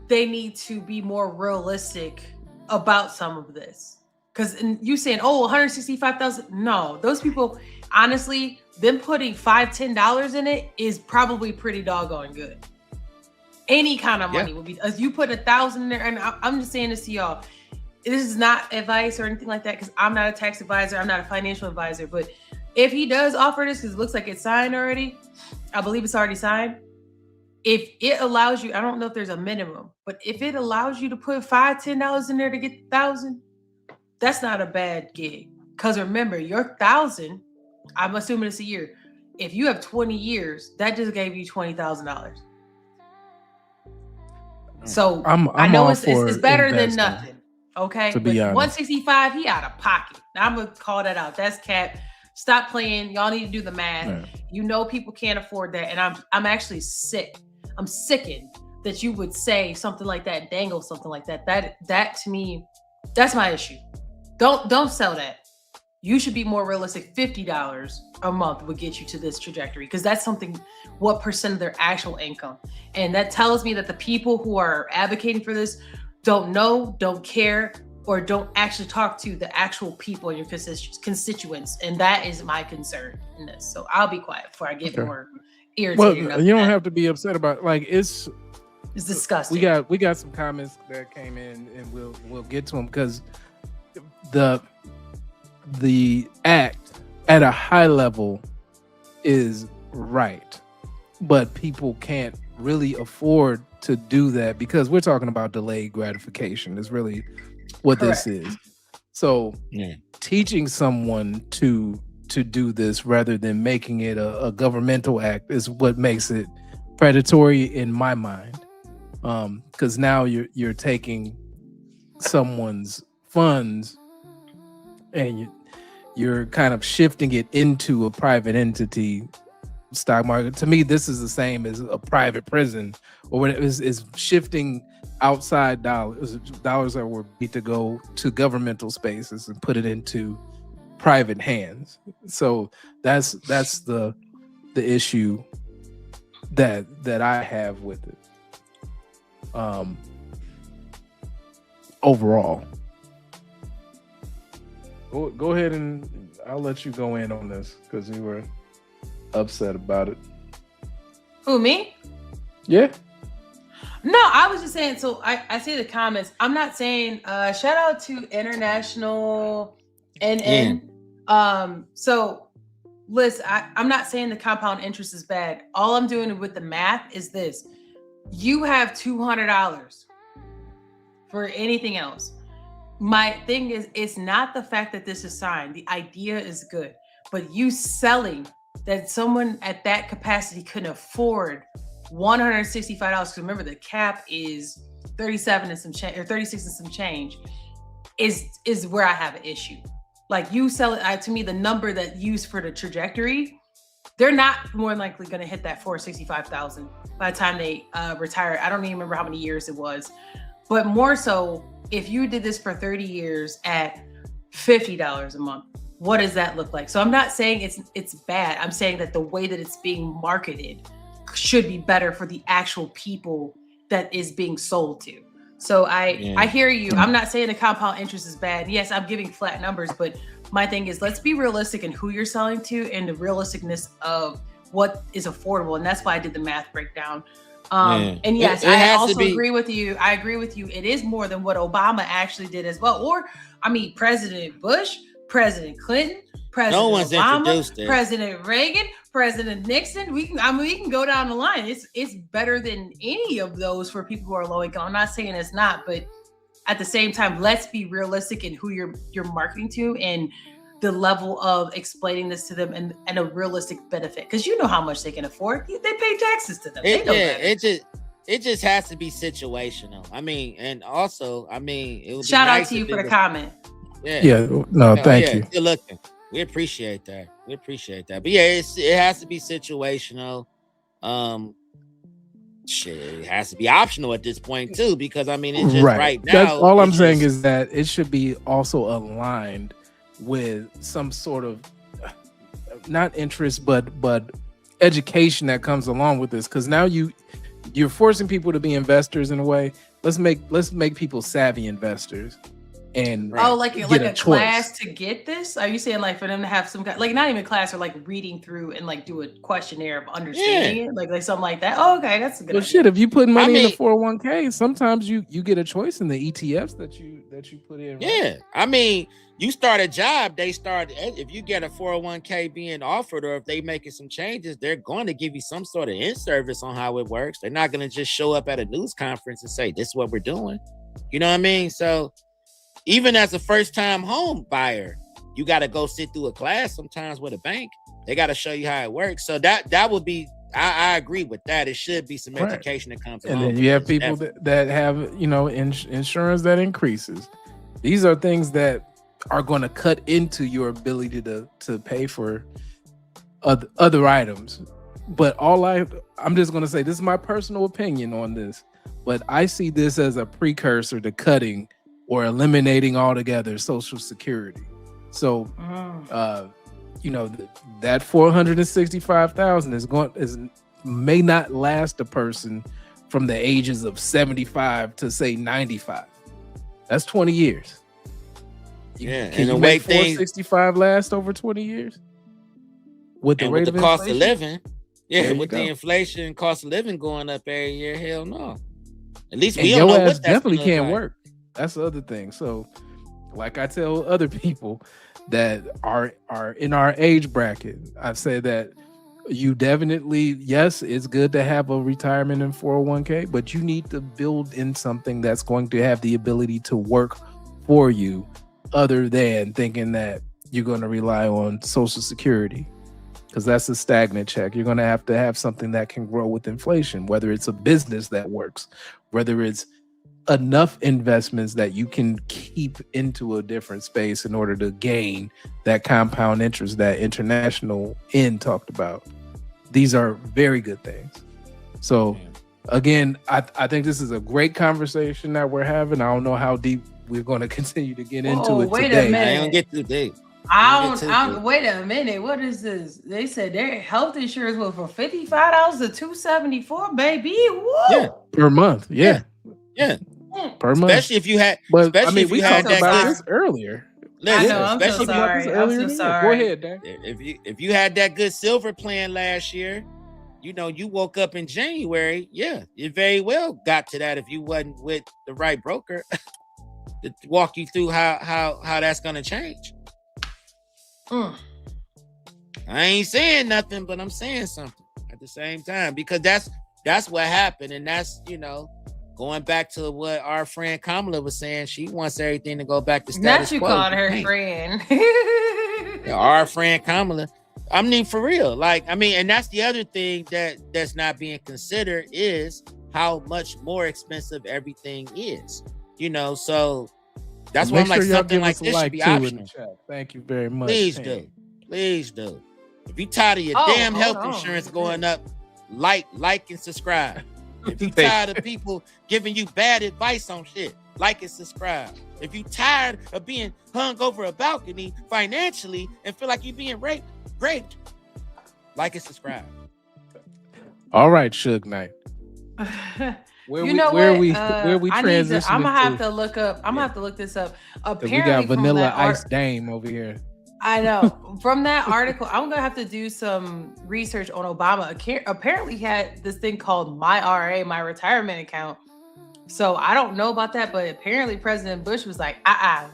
they need to be more realistic about some of this. Because you saying, oh, 165,000. No, those people, honestly, them putting $5-10 in it is probably pretty doggone good. Any kind of money would be. If you put 1,000 in there, and I'm just saying this to y'all, this is not advice or anything like that, because I'm not a tax advisor, I'm not a financial advisor. But if he does offer this, because it looks like it's signed already, I believe it's already signed. If it allows you, I don't know if there's a minimum, but if it allows you to put $5-10 in there to get 1,000, that's not a bad gig. Because remember, your 1,000, I'm assuming it's a year. If you have 20 years, that just gave you $20,000. So I know it's better than nothing. Okay, to be but honest. 165, he out of pocket. Now, I'm gonna call that out. That's cap. Stop playing. Y'all need to do the math. Yeah. You know people can't afford that, and I'm actually sick. I'm sickened that you would say something like that, dangle something like that. That to me, that's my issue. Don't sell that. You should be more realistic. $50 a month would get you to this trajectory, because that's something, what percent of their actual income. And that tells me that the people who are advocating for this don't know, don't care, or don't actually talk to the actual people in your constituents. And that is my concern in this. So I'll be quiet before I get more irritated. Well, you don't have to be upset about it. Like it's disgusting. We got some comments that came in, and we'll get to them, because the act at a high level is right, but people can't really afford to do that, because we're talking about delayed gratification is really what this is. So teaching someone to do this rather than making it a governmental act is what makes it predatory in my mind, because now you're taking someone's funds and you're kind of shifting it into a private entity stock market. To me, this is the same as a private prison, or what is shifting outside dollars that were meant to go to governmental spaces and put it into private hands. So that's the issue that I have with it. Overall. Go ahead, and I'll let you go in on this, because you were upset about it. Who, me? Yeah. No, I was just saying. So I see the comments. I'm not saying. Shout out to International NN. So listen, I'm not saying the compound interest is bad. All I'm doing with the math is this: you have $200 for anything else. My thing is, it's not the fact that this is signed. The idea is good, but you selling that someone at that capacity couldn't afford $165. Remember, the cap is 37 and some change, or 36 and some change. Is where I have an issue. Like, you sell it to me, the number that used for the trajectory, they're not more than likely going to hit that $465,000 by the time they retire. I don't even remember how many years it was, but more so, if you did this for 30 years at $50 a month, what does that look like? So I'm not saying it's bad. I'm saying that the way that it's being marketed should be better for the actual people that is being sold to. So I hear you. I'm not saying the compound interest is bad. Yes, I'm giving flat numbers, but my thing is, let's be realistic in who you're selling to and the realisticness of what is affordable. And that's why I did the math breakdown. And yes, I also agree with you. I agree with you. It is more than what Obama actually did as well. Or, I mean, President Bush, President Clinton, President Obama, President Reagan, President Nixon. We can go down the line. It's better than any of those for people who are low income. I'm not saying it's not, but at the same time, let's be realistic in who you're marketing to and the level of explaining this to them and a realistic benefit, because you know how much they can afford. They pay taxes to them. It just has to be situational. I mean, and also, I mean, it would shout be out nice to you if for it the was, comment. Thank you. Good looking. We appreciate that. But yeah, it has to be situational. It has to be optional at this point too, because I mean, it's just right now. That's all I'm saying is that it should be also aligned with some sort of not interest, but education that comes along with this. Because now you're forcing people to be investors in a way. Let's make people savvy investors. And like a class to get this? Are you saying like for them to have some kind, like not even class, or like reading through and like do a questionnaire of understanding it, like something like that? Oh, okay, that's a good idea. Shit, if you put money in the 401k, sometimes you get a choice in the ETFs that you put in. Right? Yeah, I mean, you start a job, if you get a 401k being offered, or if they making some changes, they're going to give you some sort of in-service on how it works. They're not going to just show up at a news conference and say, this is what we're doing. You know what I mean? So even as a first-time home buyer, you got to go sit through a class sometimes with a bank. They got to show you how it works. So that would be, I agree with that. It should be some education that comes along. And then you have people that have, insurance that increases. These are things that are going to cut into your ability to pay for other items. But I'm just going to say, this is my personal opinion on this, but I see this as a precursor to cutting or eliminating altogether Social Security. So, that $465,000 may not last a person from the ages of 75 to say 95. That's 20 years. Can you make 465 last over 20 years? With the rate of cost of living, with the inflation, cost of living going up every year, hell no. At least we don't know what that's definitely can't work. That's the other thing. So, like I tell other people that are in our age bracket, I've said that you definitely, yes, it's good to have a retirement in 401k, but you need to build in something that's going to have the ability to work for you, other than thinking that you're going to rely on Social Security, because that's a stagnant check. You're going to have something that can grow with inflation, whether it's a business that works, whether it's enough investments that you can keep into a different space in order to gain that compound interest that International N talked about. These are very good things. So again, I think this is a great conversation that we're having. I don't know how deep we're going to continue to get into it wait today. A minute. I don't get too deep. Wait a minute. What is this? They said their health insurance was for $55 to $274, baby. Woo! Yeah, per month. Yeah. Per month. Especially if you had, but especially I mean, if we you had talked that about good, this earlier. I know, I'm so sorry. I'm so sorry. Go ahead, Dan. If you had that good silver plan last year, you know, you woke up in January. Yeah, it very well got to that if you wasn't with the right broker to walk you through how that's gonna change. I ain't saying nothing, but I'm saying something at the same time, because that's what happened, and that's, you know, going back to what our friend Kamala was saying. She wants everything to go back to status Not you quo. calling her friend. Yeah, our friend Kamala. I mean, for real. Like, I mean, and that's the other thing that's not being considered is how much more expensive everything is. You know, so that's why I'm like, something like this should be optional. Thank you very much. Please do. Please do. If you tired of your damn health insurance going up, like and subscribe. If you tired of people giving you bad advice on shit, like and subscribe. If you tired of being hung over a balcony financially and feel like you're being raped, like and subscribe. All right, Suge Knight. Where we transition? I'm gonna have to look up. I'm gonna have to look this up. Apparently, we got Vanilla Ice Dame over here. I know. From that article, I'm gonna have to do some research on Obama. Apparently, he had this thing called My RA, My Retirement Account. So I don't know about that, but apparently President Bush was like,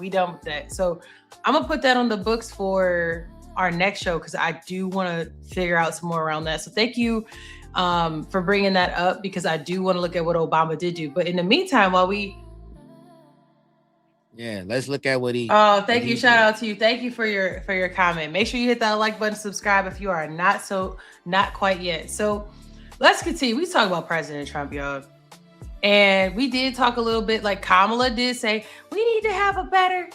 we done with that. So I'm gonna put that on the books for our next show, because I do want to figure out some more around that. So thank you for bringing that up, because I do want to look at what Obama did do. But in the meantime, while let's look at what he. Oh, thank you. Shout out to you. Thank you for your comment. Make sure you hit that like button, subscribe if you are not quite yet. So let's continue. We talk about President Trump, y'all. And we did talk a little bit, like Kamala did say, we need to have a better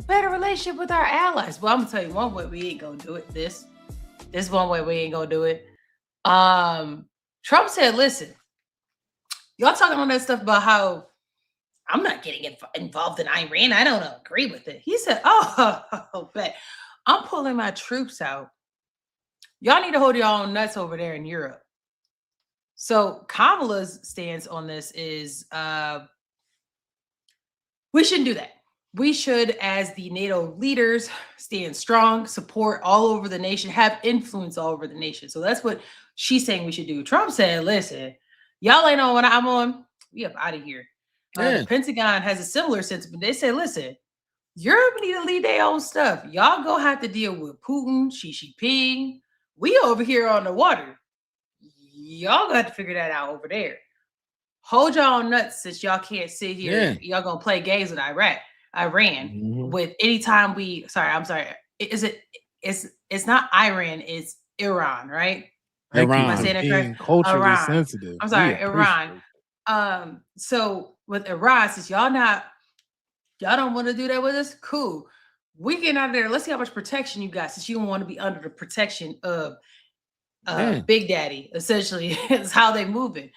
relationship with our allies. Well, I'm gonna tell you one way we ain't gonna do it. This one way we ain't gonna do it. Trump said, listen, y'all talking all that stuff about how I'm not getting involved in Iran. I don't agree with it. He said, bet I'm pulling my troops out. Y'all need to hold your own nuts over there in Europe. So Kamala's stance on this is we shouldn't do that. We should, as the NATO leaders, stand strong, support all over the nation, have influence all over the nation. So that's what she's saying we should do. Trump said, listen, y'all ain't on what I'm on. We up out of here. The Pentagon has a similar sentiment. They said, listen, Europe need to lead their own stuff. Y'all gonna have to deal with Putin, Xi Jinping. We over here on the water. Y'all got to figure that out over there. Hold y'all nuts, since y'all can't sit here. Y'all gonna play games with Iran. With anytime it's not Iran, it's Iran, right? Iran. Am I saying that correct? Culturally sensitive. I'm sorry, Iran. So with Iran, since y'all don't want to do that with us, cool. We get out of there. Let's see how much protection you got, since you don't want to be under the protection of Big Daddy. Essentially, is how they move it.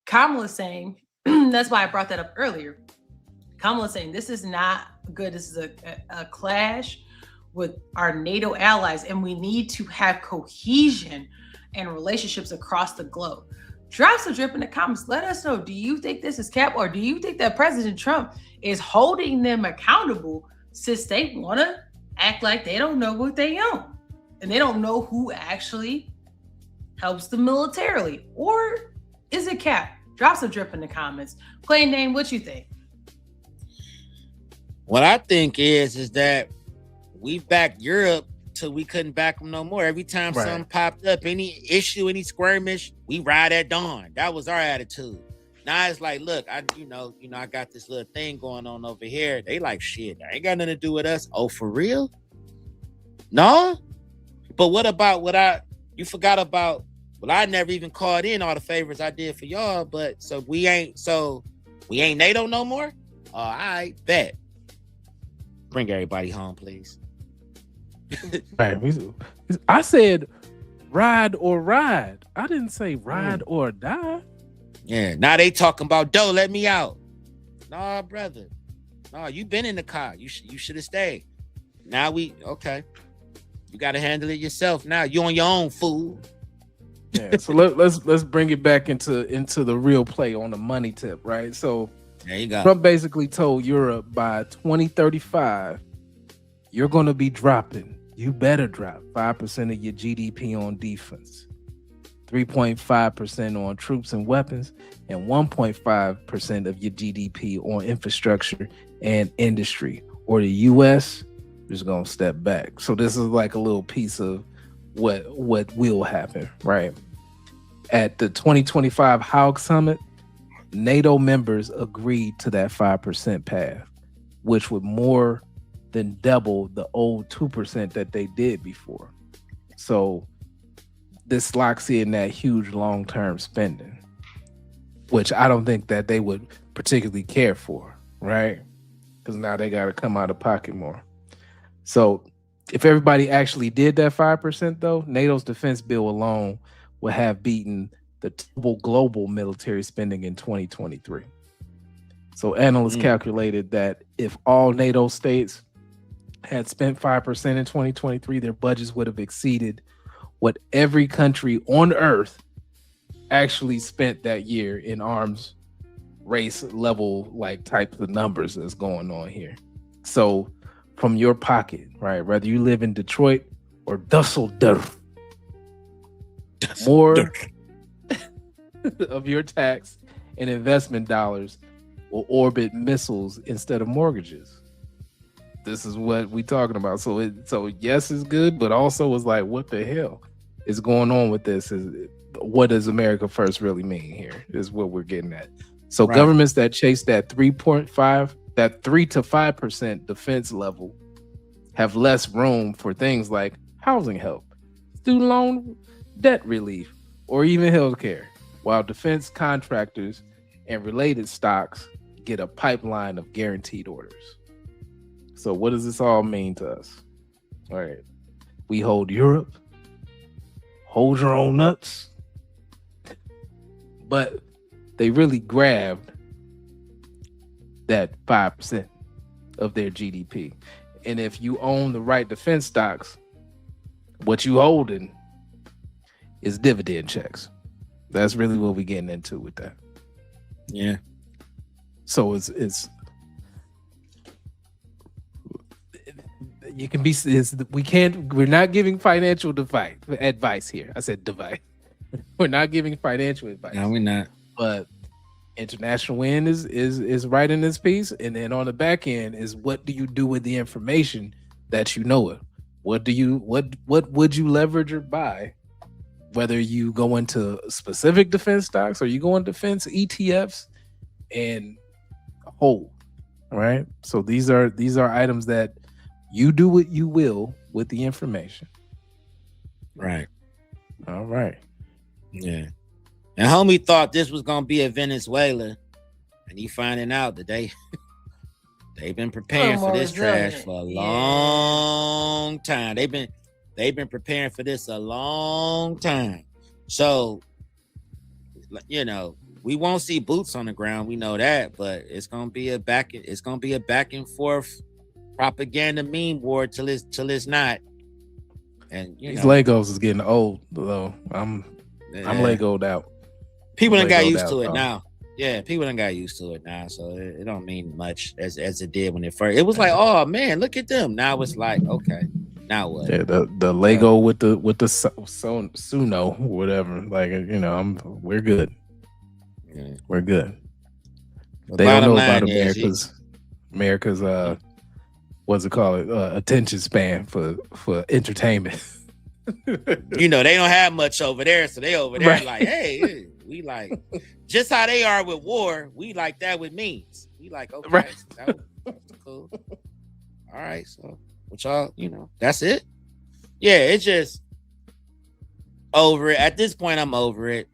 Kamala's saying, that's why I brought that up earlier. Kamala's saying this is not good. This is a clash with our NATO allies, and we need to have cohesion and relationships across the globe. Drop some drip in the comments. Let us know, do you think this is cap, or do you think that President Trump is holding them accountable, since they want to act like they don't know what they own and they don't know who actually helps them militarily? Or is it cap? Drop some drip in the comments. Plain name, what you think? What I think is that we backed Europe till we couldn't back them no more. Every time something popped up, any issue, any skirmish, we ride at dawn. That was our attitude. Now it's like, look, I got this little thing going on over here. They like, shit, that ain't got nothing to do with us. Oh, for real? No? But what about you forgot about, well, I never even called in all the favors I did for y'all, but we ain't NATO no more? All right, bet. Bring everybody home, please. I said ride or ride. I didn't say ride or die. Yeah, now they talking about dough. Let me out. Nah, brother. Nah, you been in the car. You should have stayed. Now okay. You got to handle it yourself. Now you on your own, fool. Yeah. So let's bring it back into the real play on the money tip, right? So there you go. Trump basically told Europe by 2035, you're going to be dropping. You better drop 5% of your GDP on defense. 3.5% on troops and weapons, and 1.5% of your GDP on infrastructure and industry. Or the US is going to step back. So this is like a little piece of what will happen, right? At the 2025 Hague Summit, NATO members agreed to that 5% path, which would more than double the old 2% that they did before. So this locks in that huge long-term spending, which I don't think that they would particularly care for, right? Because now they got to come out of pocket more. So if everybody actually did that 5%, though, NATO's defense bill alone would have beaten the total global military spending in 2023. So analysts calculated that if all NATO states had spent 5% in 2023, their budgets would have exceeded what every country on earth actually spent that year in arms race level, like types of numbers that's going on here. So from your pocket, right, whether you live in Detroit or Dusseldorf, more of your tax and investment dollars will orbit missiles instead of mortgages. This is what we talking about. So yes, it's good, but also it's like, what the hell is going on with this? Is what does America first really mean here? Is what we're getting at. So governments that chase that 3 to 5% defense level have less room for things like housing help, student loan debt relief, or even healthcare, while defense contractors and related stocks get a pipeline of guaranteed orders. So what does this all mean to us? All right. We hold Europe, hold your own nuts, but they really grabbed that 5% of their GDP. And if you own the right defense stocks, what you holding is dividend checks. That's really what we're getting into with that. Yeah. So it's you can be, we're not giving financial advice here. I said device. We're not giving financial advice. No, we're not. But International Wind is writing this piece, and then on the back end is, what do you do with the information that you know it? What would you leverage or buy? Whether you go into specific defense stocks or you go in defense ETFs and hold, right? So these are items that you do what you will with the information. Right. All right. Yeah. And homie thought this was gonna be a Venezuela, and he finding out that they've been preparing for this trash for a long time. They've been preparing for this a long time. So, you know, we won't see boots on the ground. We know that, but it's gonna be a back and forth propaganda meme war till it's not. And these Legos is getting old though. I'm Legoed out. People done got used to it now. Yeah, people done got used to it now, so it don't mean much as it did when it first. It was like, oh man, look at them. Now it's like, okay, now what? Yeah, the Lego with the Suno, whatever. Like, you know, we're good. Yeah. We're good. The They don't know about is, America's what's it called? Attention span for entertainment. You know, they don't have much over there, so they over there Right. like, hey, we like just how they are with war. We like that with memes. We like, okay, Right. that was cool. All right, so what y'all, you know, that's it. Yeah, it's just over it. At this point, I'm over it.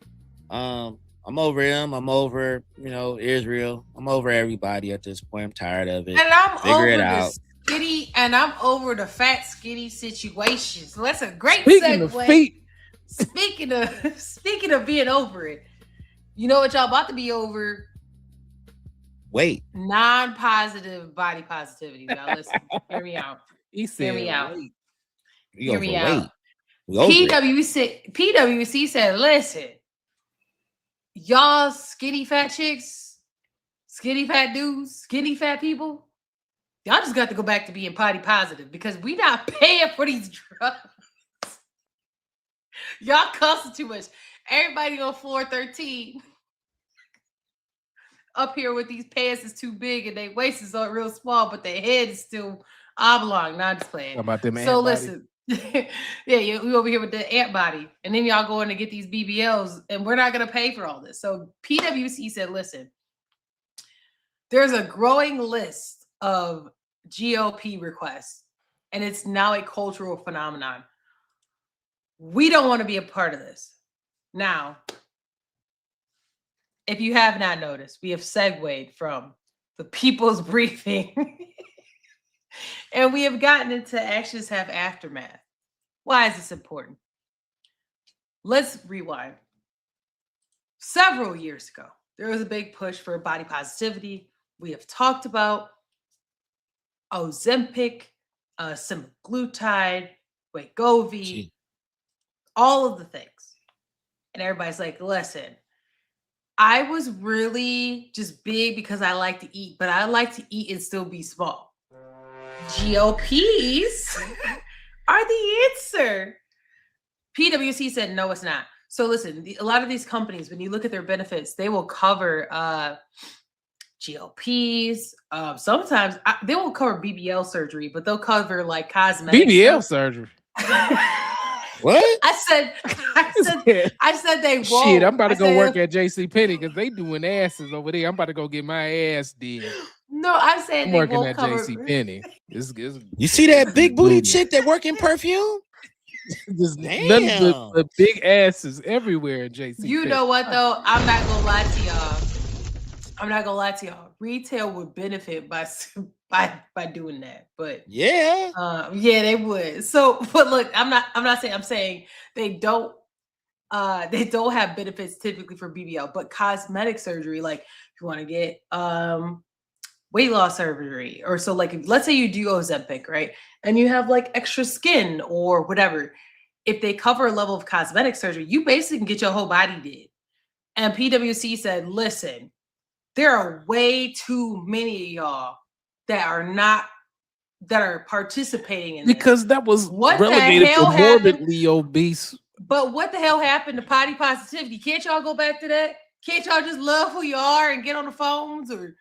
I'm over him. I'm over, you know, Israel. I'm over everybody at this point. I'm tired of it. And I'm Figure over it the out. skinny, and I'm over the fat skinny situations. So that's a great Speaking of segue. feet, Speaking of being over it, you know what y'all about to be over? Wait. Non-positive body positivity. Now listen, hear me out. he said, Hear me out. wait. We Hear me overweight. out. We over it. PwC said, listen, y'all skinny fat chicks, skinny fat dudes, skinny fat people, y'all just got to go back to being body positive because we not paying for these drugs. Y'all costing too much. Everybody on floor 13 up here with these pants is too big and their waist is all real small, but their head is still oblong. Not just playing. How about them So ant listen, yeah, we over here with the ant body, and then y'all going to get these BBLs, and we're not gonna pay for all this. So PwC said, listen, there's a growing list of GOP requests, and it's now a cultural phenomenon. We don't want to be a part of this. Now, if you have not noticed, we have segued from the people's briefing and we have gotten into actions have aftermath. Why is this important? Let's rewind. Several years ago, there was a big push for body positivity. We have talked about Ozempic, semaglutide, Wegovy, all of the things. And everybody's like, listen, I was really just big because I like to eat, but I like to eat and still be small. GOPs are the answer. PwC said, no, it's not. So listen, a lot of these companies, when you look at their benefits, they will cover GLPs. Sometimes they won't cover BBL surgery, but they'll cover like cosmetic BBL stuff. surgery. What? I said they won't. Shit, I'm about to go work at JCPenney because they doing asses over there. I'm about to go get my ass did. No, I'm saying I'm they working won't at cover. JCPenney. You see that big booty chick that work in perfume? Just Damn. nothing but big asses everywhere at JCPenney. You know what though? I'm not gonna lie to y'all. Retail would benefit by doing that, but yeah, they would. So, but look, I'm saying they don't have benefits typically for BBL, but cosmetic surgery, like if you want to get weight loss surgery, or so like let's say you do Ozempic, right, and you have like extra skin or whatever. If they cover a level of cosmetic surgery, you basically can get your whole body did. And PwC said, listen, there are way too many of y'all that are participating in because that was what relegated for morbidly obese. But what the hell happened to body positivity? Can't y'all go back to that? Can't y'all just love who you are and get on the phones, or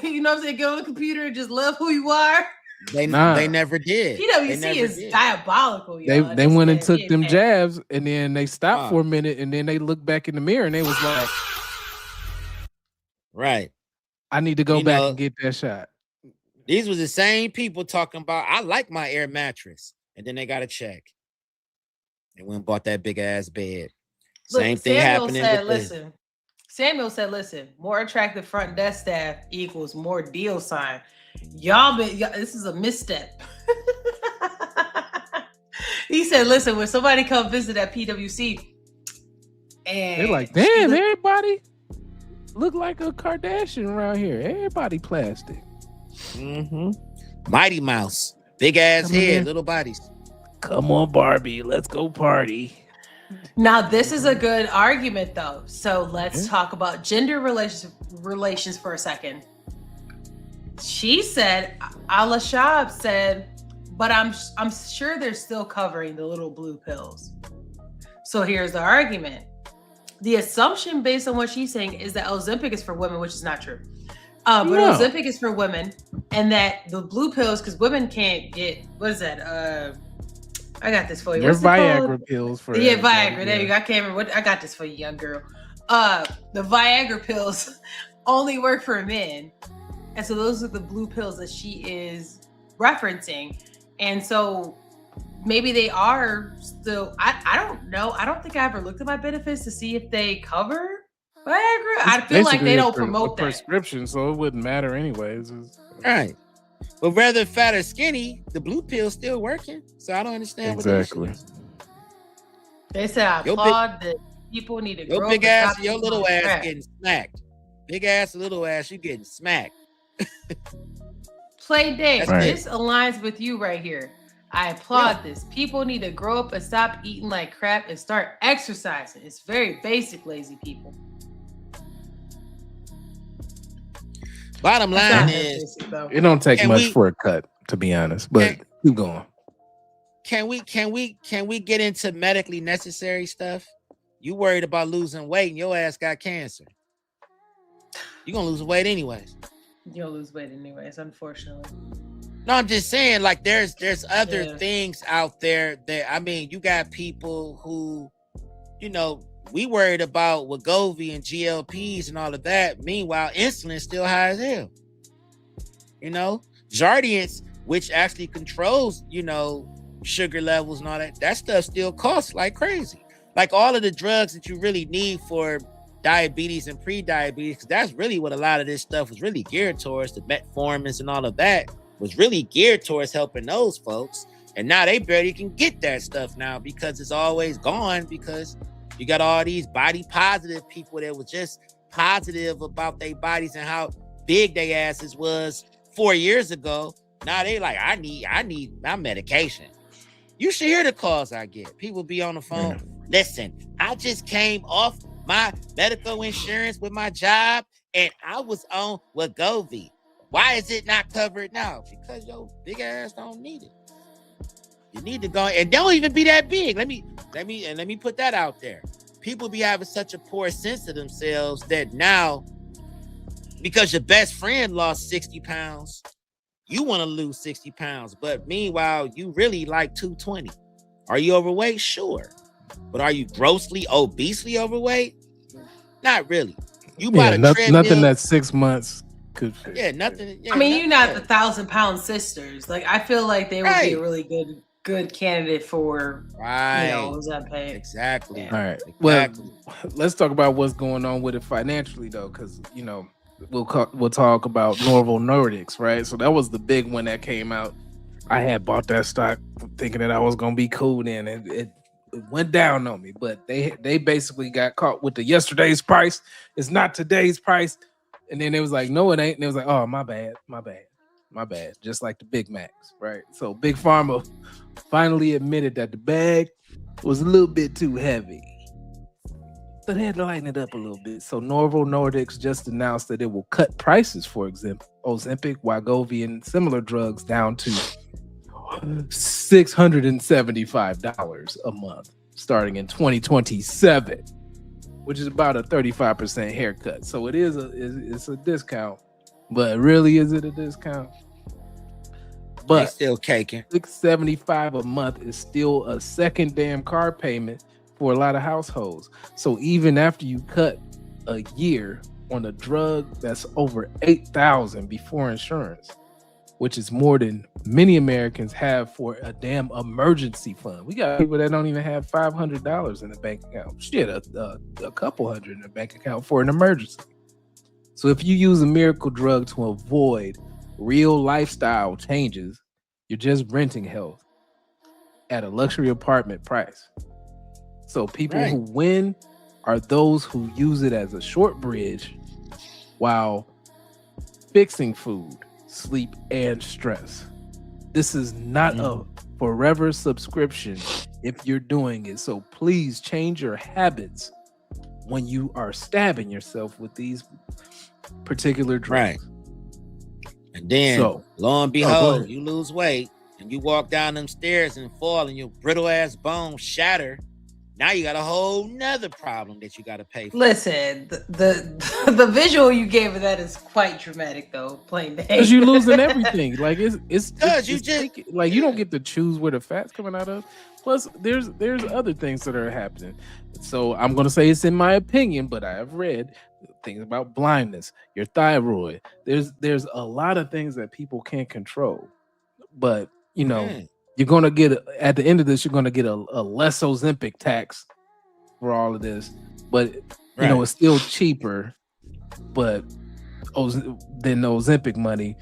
you know what I'm saying, get on the computer and just love who you are? They never did. PwC is diabolical, y'all. They went and took them jabs, and then they stopped for a minute, and then they looked back in the mirror, and they was like, right, I need to go back and get that shot. These was the same people talking about, I like my air mattress, and then they got a check. They went and bought that big ass bed. Look, Same thing happening with this. Samuel said, listen, more attractive front desk staff equals more deal sign. Y'all, this is a misstep. He said, listen, when somebody come visit at PwC, and they're like, damn, everybody look like a Kardashian around here. Everybody plastic. Mm-hmm. Mighty Mouse, big ass head, little bodies. Come on, Barbie, let's go party. Now, this is a good argument, though. So let's talk about gender relations for a second. She said, Ala Shab said, but I'm sure they're still covering the little blue pills. So here's the argument. The assumption based on what she's saying is that Ozempic is for women, which is not true. But Ozempic is for women, and that the blue pills, because women can't get, what is that? I got this for you. They're Viagra pills for Viagra. There you go. I can't remember what I got this for you, young girl. The Viagra pills only work for men. And so those are the blue pills that she is referencing. And so maybe they are still, I don't know. I don't think I ever looked at my benefits to see if they cover Viagra. I feel like they don't promote that. Prescription, so it wouldn't matter anyways. Right. But whether fat or skinny, the blue pill's still working. So I don't understand exactly. What the issue is. They said I applaud that people need to grow your big ass, your little ass getting smacked. Big ass, little ass, you getting smacked. Play Dave, this aligns with you right here. I applaud this. People need to grow up and stop eating like crap and start exercising. It's very basic, lazy people. Bottom line is, it don't take much for a cut, to be honest. But keep going. Can we get into medically necessary stuff? You worried about losing weight and your ass got cancer. You're gonna lose weight anyways. You'll lose weight anyways, unfortunately. No, I'm just saying, like, there's other things out there that, I mean, you got people who, you know, we worried about Wegovy and GLPs and all of that. Meanwhile, insulin's still high as hell. You know, Jardiance, which actually controls, you know, sugar levels and all that stuff still costs like crazy. Like all of the drugs that you really need for diabetes and pre-diabetes, because that's really what a lot of this stuff was really geared towards. The metformins and all of that was really geared towards helping those folks. And now they barely can get that stuff now because it's always gone, because you got all these body positive people that was just positive about their bodies and how big their asses was 4 years ago. Now they like, I need my medication. You should hear the calls I get. People be on the phone. Yeah. Listen, I just came off my medical insurance with my job and I was on Wegovy. Why is it not covered now? Because your big ass don't need it. You need to go, and don't even be that big. Let me put that out there. People be having such a poor sense of themselves that now, because your best friend lost 60 pounds, you want to lose 60 pounds. But meanwhile, you really like 220. Are you overweight? Sure. But are you grossly, obesely overweight? Not really. You bought a treadmill. Nothing that's 6 months. Yeah, nothing. Yeah, I mean, you're not the 1,000-pound sisters. Like, I feel like they would be a really good candidate for, you know, Ozempic. Exactly. All right. Well, let's talk about what's going on with it financially, though, because, you know, we'll talk about Novo Nordisk, right? So that was the big one that came out. I had bought that stock thinking that I was gonna be cool then, and it went down on me. But they basically got caught with the yesterday's price. It's not today's price. And then it was like, no, it ain't. And it was like, oh, my bad. Just like the Big Macs, right? So Big Pharma finally admitted that the bag was a little bit too heavy. So they had to lighten it up a little bit. So Novo Nordisk just announced that it will cut prices for Ozempic, Wegovy, and similar drugs down to $675 a month starting in 2027. Which is about a 35% haircut. So it's a discount, but really, is it a discount? But it's still caking. $675 a month is still a second damn car payment for a lot of households. So even after you cut a year on a drug that's over $8,000 before insurance, which is more than many Americans have for a damn emergency fund. We got people that don't even have $500 in the bank account. Shit, a couple hundred in the bank account for an emergency. So if you use a miracle drug to avoid real lifestyle changes, you're just renting health at a luxury apartment price. So people who win are those who use it as a short bridge while fixing food, sleep, and stress. This is not a forever subscription if you're doing it. So please change your habits when you are stabbing yourself with these particular drugs. Right. And then, lo and behold, you lose weight and you walk down them stairs and fall and your brittle ass bones shatter. Now you got a whole nother problem that you got to pay for. Listen, the visual you gave of that is quite dramatic, though. Plain name. Because you're losing everything. Like it's like you don't get to choose where the fat's coming out of. Plus, there's other things that are happening. So I'm gonna say it's in my opinion, but I have read things about blindness, your thyroid. There's a lot of things that people can't control, but you know. You're gonna get at the end of this. You're gonna get a less Ozempic tax for all of this, but you know it's still cheaper, than Ozempic money.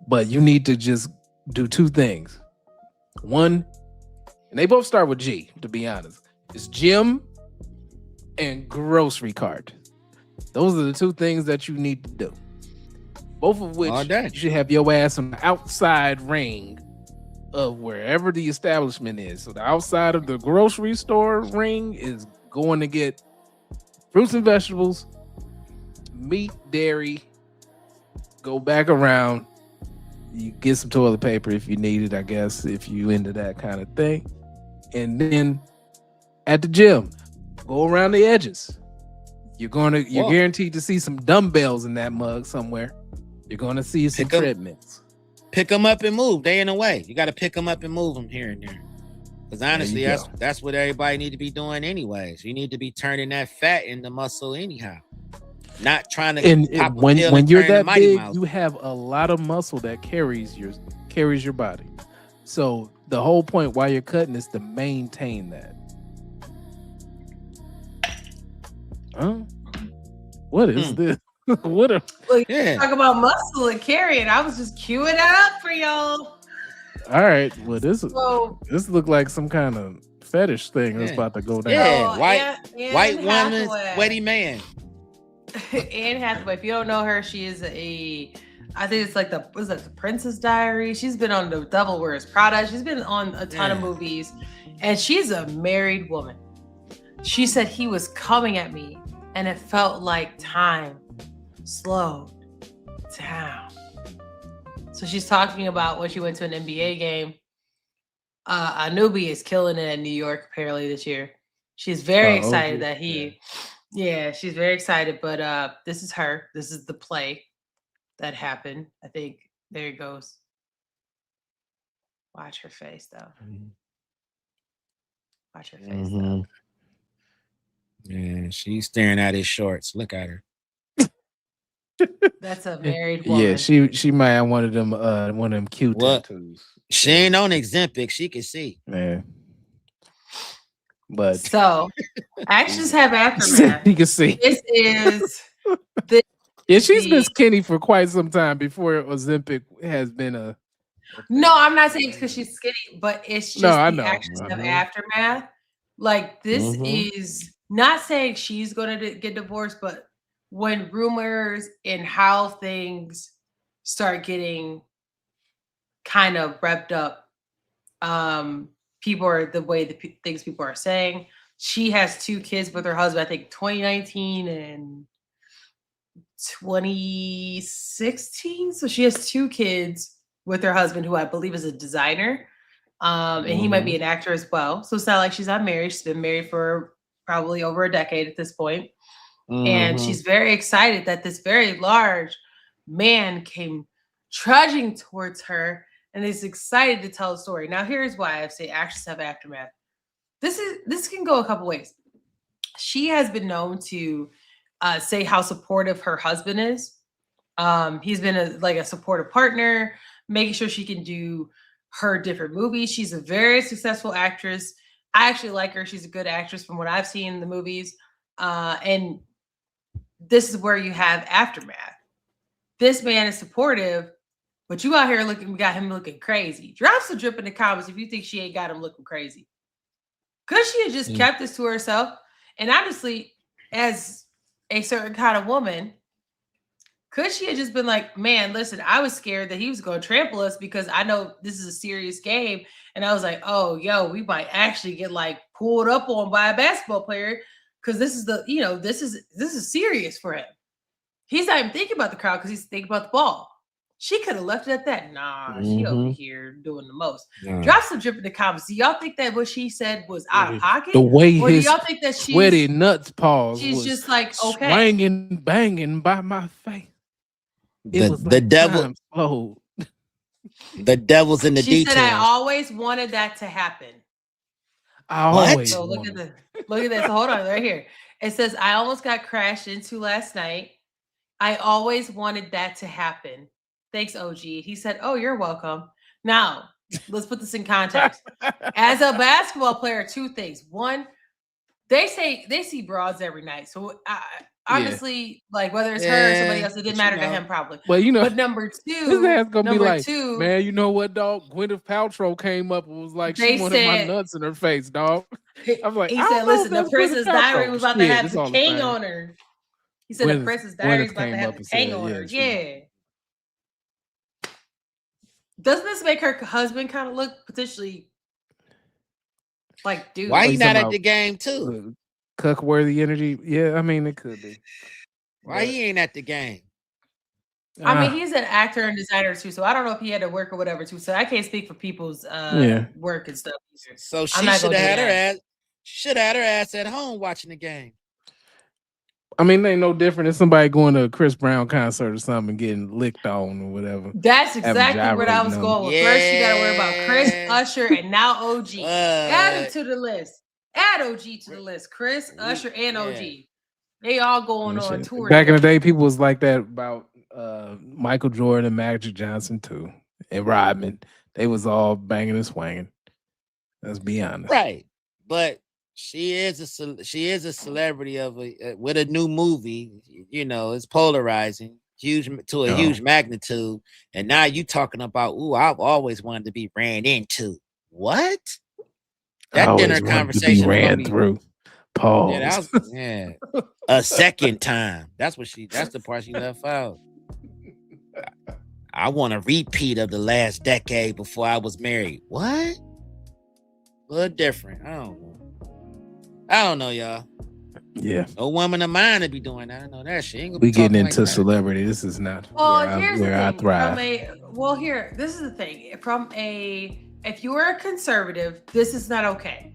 But you need to just do two things. One, and they both start with G. To be honest, it's gym and grocery cart. Those are the two things that you need to do. Both of which you should have your ass on the outside ring of wherever the establishment is. So the outside of the grocery store ring is going to get fruits and vegetables, meat, dairy, go back around. You get some toilet paper if you need it, I guess, if you into that kind of thing. And then at the gym, Go around the edges. You're Whoa. guaranteed to see some dumbbells in that mug somewhere. You're gonna see some Pick 'em. treadmills. Pick them up and move. They in the way. You got to pick them up and move them here and there. Because honestly, you that's what everybody need to be doing anyways. You need to be turning that fat into muscle anyhow. Not trying to And pop a when pill and you're turn the that Mighty big, Mouse. you have a lot of muscle that carries your body. So the whole point why you're cutting is to maintain that. Huh? What is this? What a Look, Yeah. talk about muscle and carrying. I was just queuing that up for y'all. all right. Well, this So, looked like some kind of fetish thing that's Yeah. about to go down. Yeah, so white Anne woman, Hathaway. sweaty man. Anne Hathaway. If you don't know her, she is I think it's like the Princess Diary. She's been on The Devil Wears Prada. She's been on a ton of movies, and she's a married woman. She said he was coming at me, and it felt like time slowed down. So she's talking about when she went to an NBA game. Anubi is killing it in New York apparently this year. She's very excited that she's very excited. But this is her. This is the play that happened. I think there it goes. Watch her face though. Watch her face though. Yeah, she's staring at his shorts. Look at her. That's a married woman. Yeah, she might have one of them cute What? tattoos. She ain't on Ozempic. She can see. Yeah. But So actions have aftermath. you can see. This is Yeah, she's been skinny for quite some time before Ozempic has been a. No, I'm not saying it's because she's skinny, but it's just I the know. actions of aftermath. Like this is not saying she's going to get divorced, but when rumors and how things start getting kind of revved up, people are the way things people are saying. She has 2 kids with her husband. I think 2019 and 2016. So she has 2 kids with her husband, who I believe is a designer. And he might be an actor as well. So it's not like she's not married. She's been married for probably over a decade at this point. And she's very excited that this very large man came trudging towards her and is excited to tell the story. Now, here's why I say actions have aftermath. This can go a couple ways. She has been known to say how supportive her husband is. He's been a supportive partner, making sure she can do her different movies. She's a very successful actress. I actually like her. She's a good actress from what I've seen in the movies. And this is where you have aftermath. This man is supportive, but you out here got him looking crazy. Drop some drip in the comments if you think she ain't got him looking crazy. Could she have just kept this to herself? And honestly, as a certain kind of woman, could she have just been like, man, listen, I was scared that he was going to trample us because I know this is a serious game. And I was like, oh, yo, we might actually get pulled up on by a basketball player because this is this is serious for him. He's not even thinking about the crowd because he's thinking about the ball. She could have left it at that. Nah, she over here doing the most. Drop some drip in the comments. Do y'all think that what she said was out of pocket? The way or his do y'all think that sweaty nuts paws she's was just like, okay. swinging, banging by my face. The devil. Oh, the devil's in the She details. said, I always wanted that to happen. So look at this. So hold on, right here. It says, I almost got crashed into last night. I always wanted that to happen. Thanks, OG. He said, oh, you're welcome. Now, let's put this in context. As a basketball player, 2 things. One, they see broads every night. So honestly, whether it's her or somebody else, it didn't matter to him probably. Well, but number 2, his ass gonna be like, 2, man, you know what, dog? Gwyneth Paltrow came up and was like, she wanted my nuts in her face, dog. I'm like, he said, listen, the Princess Diary was about to have the king on her. He said the Princess Diary was about to have the king on her. Yeah. Doesn't this make her husband kind of look potentially like, dude? Why he not at the game too? Cuck-worthy energy. Yeah, I mean, it could be. Why he ain't at the game? I mean, he's an actor and designer too, so I don't know if he had to work or whatever too. So I can't speak for people's work and stuff. So she should have had her ass. Should have had her ass at home watching the game. I mean, it ain't no different than somebody going to a Chris Brown concert or something and getting licked on or whatever. That's Having exactly what I was gyrating on going with. First, you got to worry about Chris, Yeah. Usher, and now OG. Add him What? to the list. Add OG to the list. Chris, Usher, and OG. Yeah. They all going and on shit. tour. Back in the together. day, people was like that about Michael Jordan and Magic Johnson too, and Rodman. They was all banging and swinging. Let's be honest. Right. But she is a celebrity of with a new movie. You know, it's polarizing, huge to a huge magnitude. And now you talking about, ooh, I've always wanted to be ran into. What? That dinner conversation ran through. Pause. Yeah, that was, a second time. That's the part she left out. I want a repeat of the last decade before I was married. What? A little different. I don't know, y'all. Yeah. No woman of mine to be doing that. I know that she ain't gonna We be getting talking into like that. celebrity. This is not Here's where the I thing. thrive. This is the thing. If you're a conservative, this is not okay.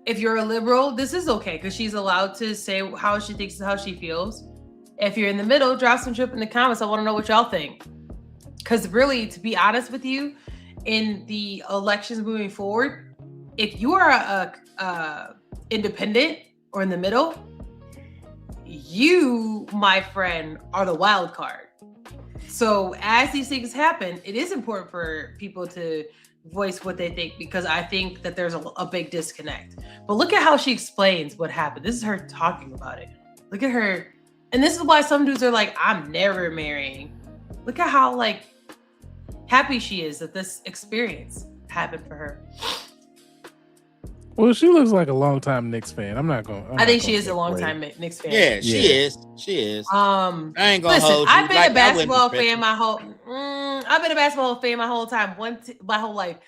If you're a liberal, this is okay because she's allowed to say how she thinks and how she feels. If you're in the middle, drop some drip in the comments. I want to know what y'all think. Because really, to be honest with you, in the elections moving forward, if you are a independent or in the middle, you, my friend, are the wild card. So as these things happen, it is important for people to voice what they think because I think that there's a big disconnect. But look at how she explains what happened. This is her talking about it. Look at her. And this is why some dudes are like, I'm never marrying. Look at how happy she is that this experience happened for her. Well, she looks like a longtime Knicks fan. I think she is a longtime Knicks fan. Yeah, she is. She is. I ain't gonna listen, hold you. I've been Like, a basketball I wouldn't be fan my whole time. My whole life.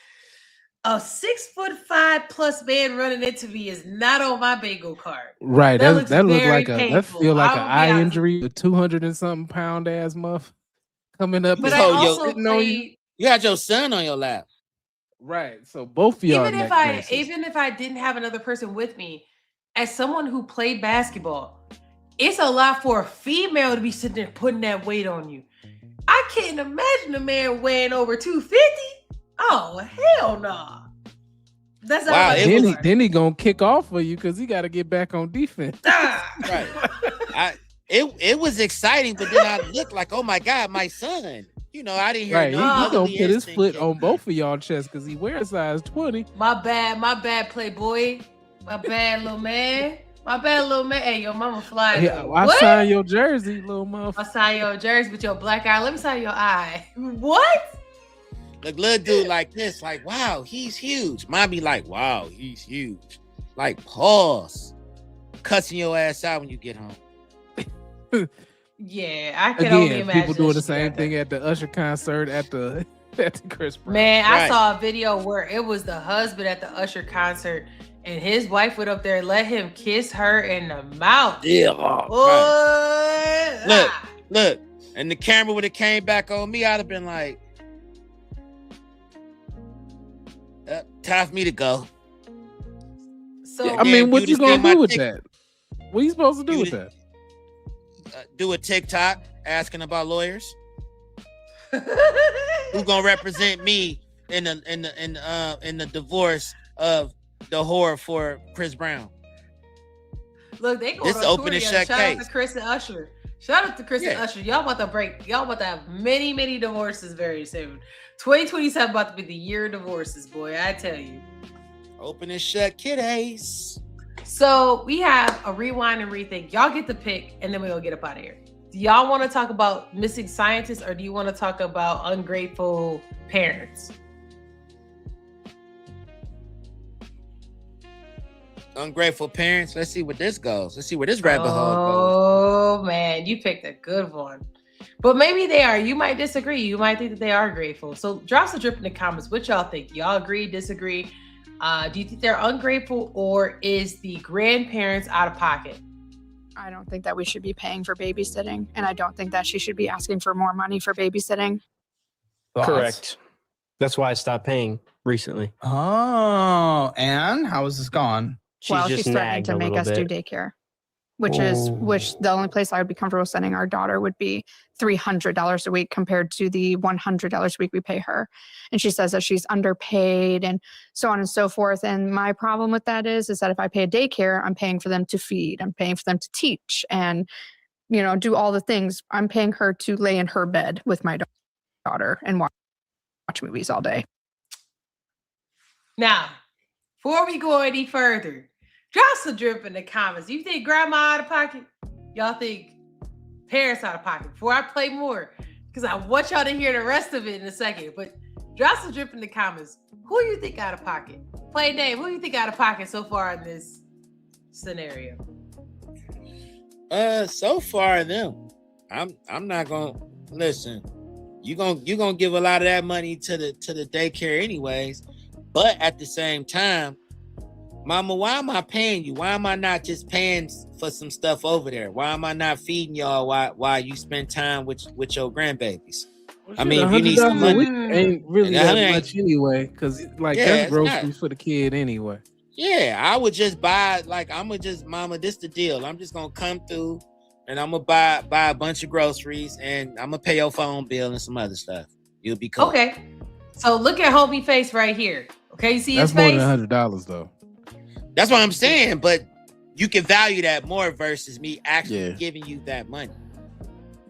A 6'5" plus man running into me is not on my bingo card. Right. That look like painful. that feel like an eye honest. injury. A 200 and something pound ass muff coming up. But I also played. You had your son on your lap. Right. So both of y'all. Even if I didn't have another person with me, as someone who played basketball, it's a lot for a female to be sitting there putting that weight on you. I can't imagine a man weighing over 250. Oh hell no! Nah. That's not then he gonna kick off for you because he got to get back on defense. Right. It was exciting, but then I looked like, oh my god, my son. You know, I didn't hear. Right, he gonna put his foot on both of y'all chests because he wears size 20. My bad, playboy. My bad, little man. Hey, your mama fly. Yeah, I signed your jersey, little motherfucker. I signed your jersey with your black eye. Let me sign your eye. What? Like little dude like this, like, wow, he's huge. Mine be like, wow, he's huge. Like, pause. Cussing your ass out when you get home. Yeah, I can only imagine. People doing the same thing at the Usher concert at the Chris Brown. Man, I saw a video where it was the husband at the Usher concert and his wife went up there and let him kiss her in the mouth. Yeah. Right. Look. And the camera would have came back on me, I'd have been like, time for me to go. So I mean, what you gonna do with that? What are you supposed to do with that? Do a TikTok asking about lawyers. Who's gonna represent me in the divorce of the whore for Chris Brown? Look, they going this on open tour and together. shut Shout case. out to Chris and Usher. Shout out to Chris and Usher. Y'all about to break. Y'all about to have many divorces very soon. 2027 about to be the year of divorces, boy. I tell you. Open and shut kiddies. So we have a rewind and rethink. Y'all get the pick, and then we'll get up out of here. Do y'all want to talk about missing scientists, or do you want to talk about ungrateful parents? Ungrateful parents. Let's see where this goes. Let's see where this rabbit hole goes. Oh man, you picked a good one. But maybe they are. You might disagree. You might think that they are grateful. So drop some drip in the comments. What y'all think? Y'all agree, disagree? Do you think they're ungrateful, or is the grandparents out of pocket? I don't think that we should be paying for babysitting, and I don't think that she should be asking for more money for babysitting. Correct. That's why I stopped paying recently. Oh, and how has this gone? she's threatening to make us do daycare, which the only place I would be comfortable sending our daughter would be $300 a week compared to the $100 a week we pay her. And she says that she's underpaid and so on and so forth. And my problem with that is that if I pay a daycare, I'm paying for them to feed, I'm paying for them to teach and, do all the things. I'm paying her to lay in her bed with my daughter and watch movies all day. Now, before we go any further, drop some drip in the comments. You think grandma out of pocket? Y'all think parents out of pocket? Before I play more, because I want y'all to hear the rest of it in a second, but drop some drip in the comments. Who you think out of pocket? Play Dave, who you think out of pocket so far in this scenario? So far them. I'm not gonna listen. You gonna give a lot of that money to the daycare anyways. But at the same time, Mama, why am I paying you? Why am I not just paying for some stuff over there? Why am I not feeding y'all while you spend time with your grandbabies? I mean, if you need some money, ain't really that much anyway, because that's groceries for the kid anyway. Yeah, I would just buy, Mama, this the deal. I'm just gonna come through and I'm gonna buy a bunch of groceries and I'm gonna pay your phone bill and some other stuff. You'll be cool. Okay. So look at homie face right here. Okay, you see his face? That's more than $100 though. That's what I'm saying, but you can value that more versus me actually giving you that money.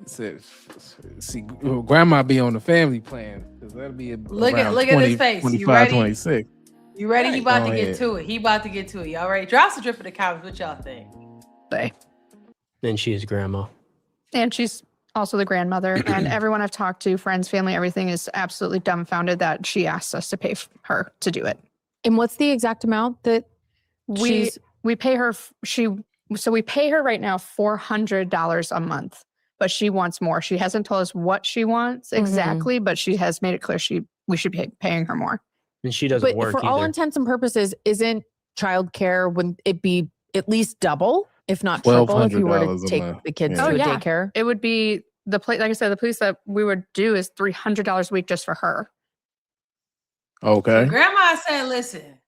See, grandma be on the family plan because that'll be look at his face. 25, you ready? 26. You ready? He about to get to it. He about to get to it. Y'all ready? Drop some drip in the comments. What y'all think? Then she is grandma. And she's also the grandmother. And everyone I've talked to, friends, family, everything is absolutely dumbfounded that she asked us to pay her to do it. And what's the exact amount that we pay her? We pay her right now $400 a month, but she wants more. She hasn't told us what she wants exactly, but she has made it clear we should be paying her more. And she doesn't work for all intents and purposes, isn't childcare, would it be at least double, if not triple, if you were to take the kids to a daycare? It would be the place. Like I said, the place that we would do is $300 a week just for her. Okay. So grandma said, "Listen,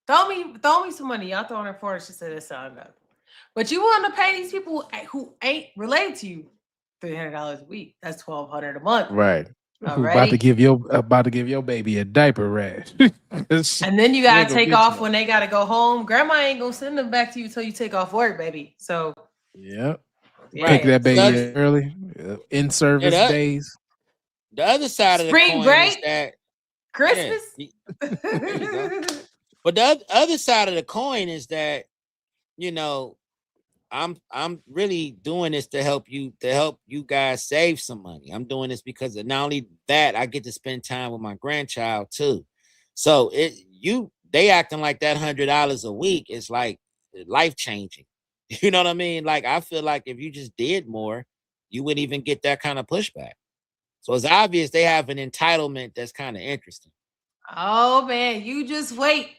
throw me some money." Y'all throwing her for it. She said, "It's all good." But you want to pay these people who ain't related to you $300 a week? That's $1,200 a month, right? About to give your baby a diaper rash. And then you gotta take off when they gotta go home. Grandma ain't gonna send them back to you until you take off work, baby. So pick that baby early. In service days. The other side of the spring coin break, is that Christmas. But the other side of the coin is that I'm really doing this to help you guys save some money. I'm doing this because not only that, I get to spend time with my grandchild too. So they acting like that $100 a week is like life changing. You know what I mean? Like I feel like if you just did more, you wouldn't even get that kind of pushback. So it's obvious they have an entitlement that's kind of interesting. Oh man, you just wait.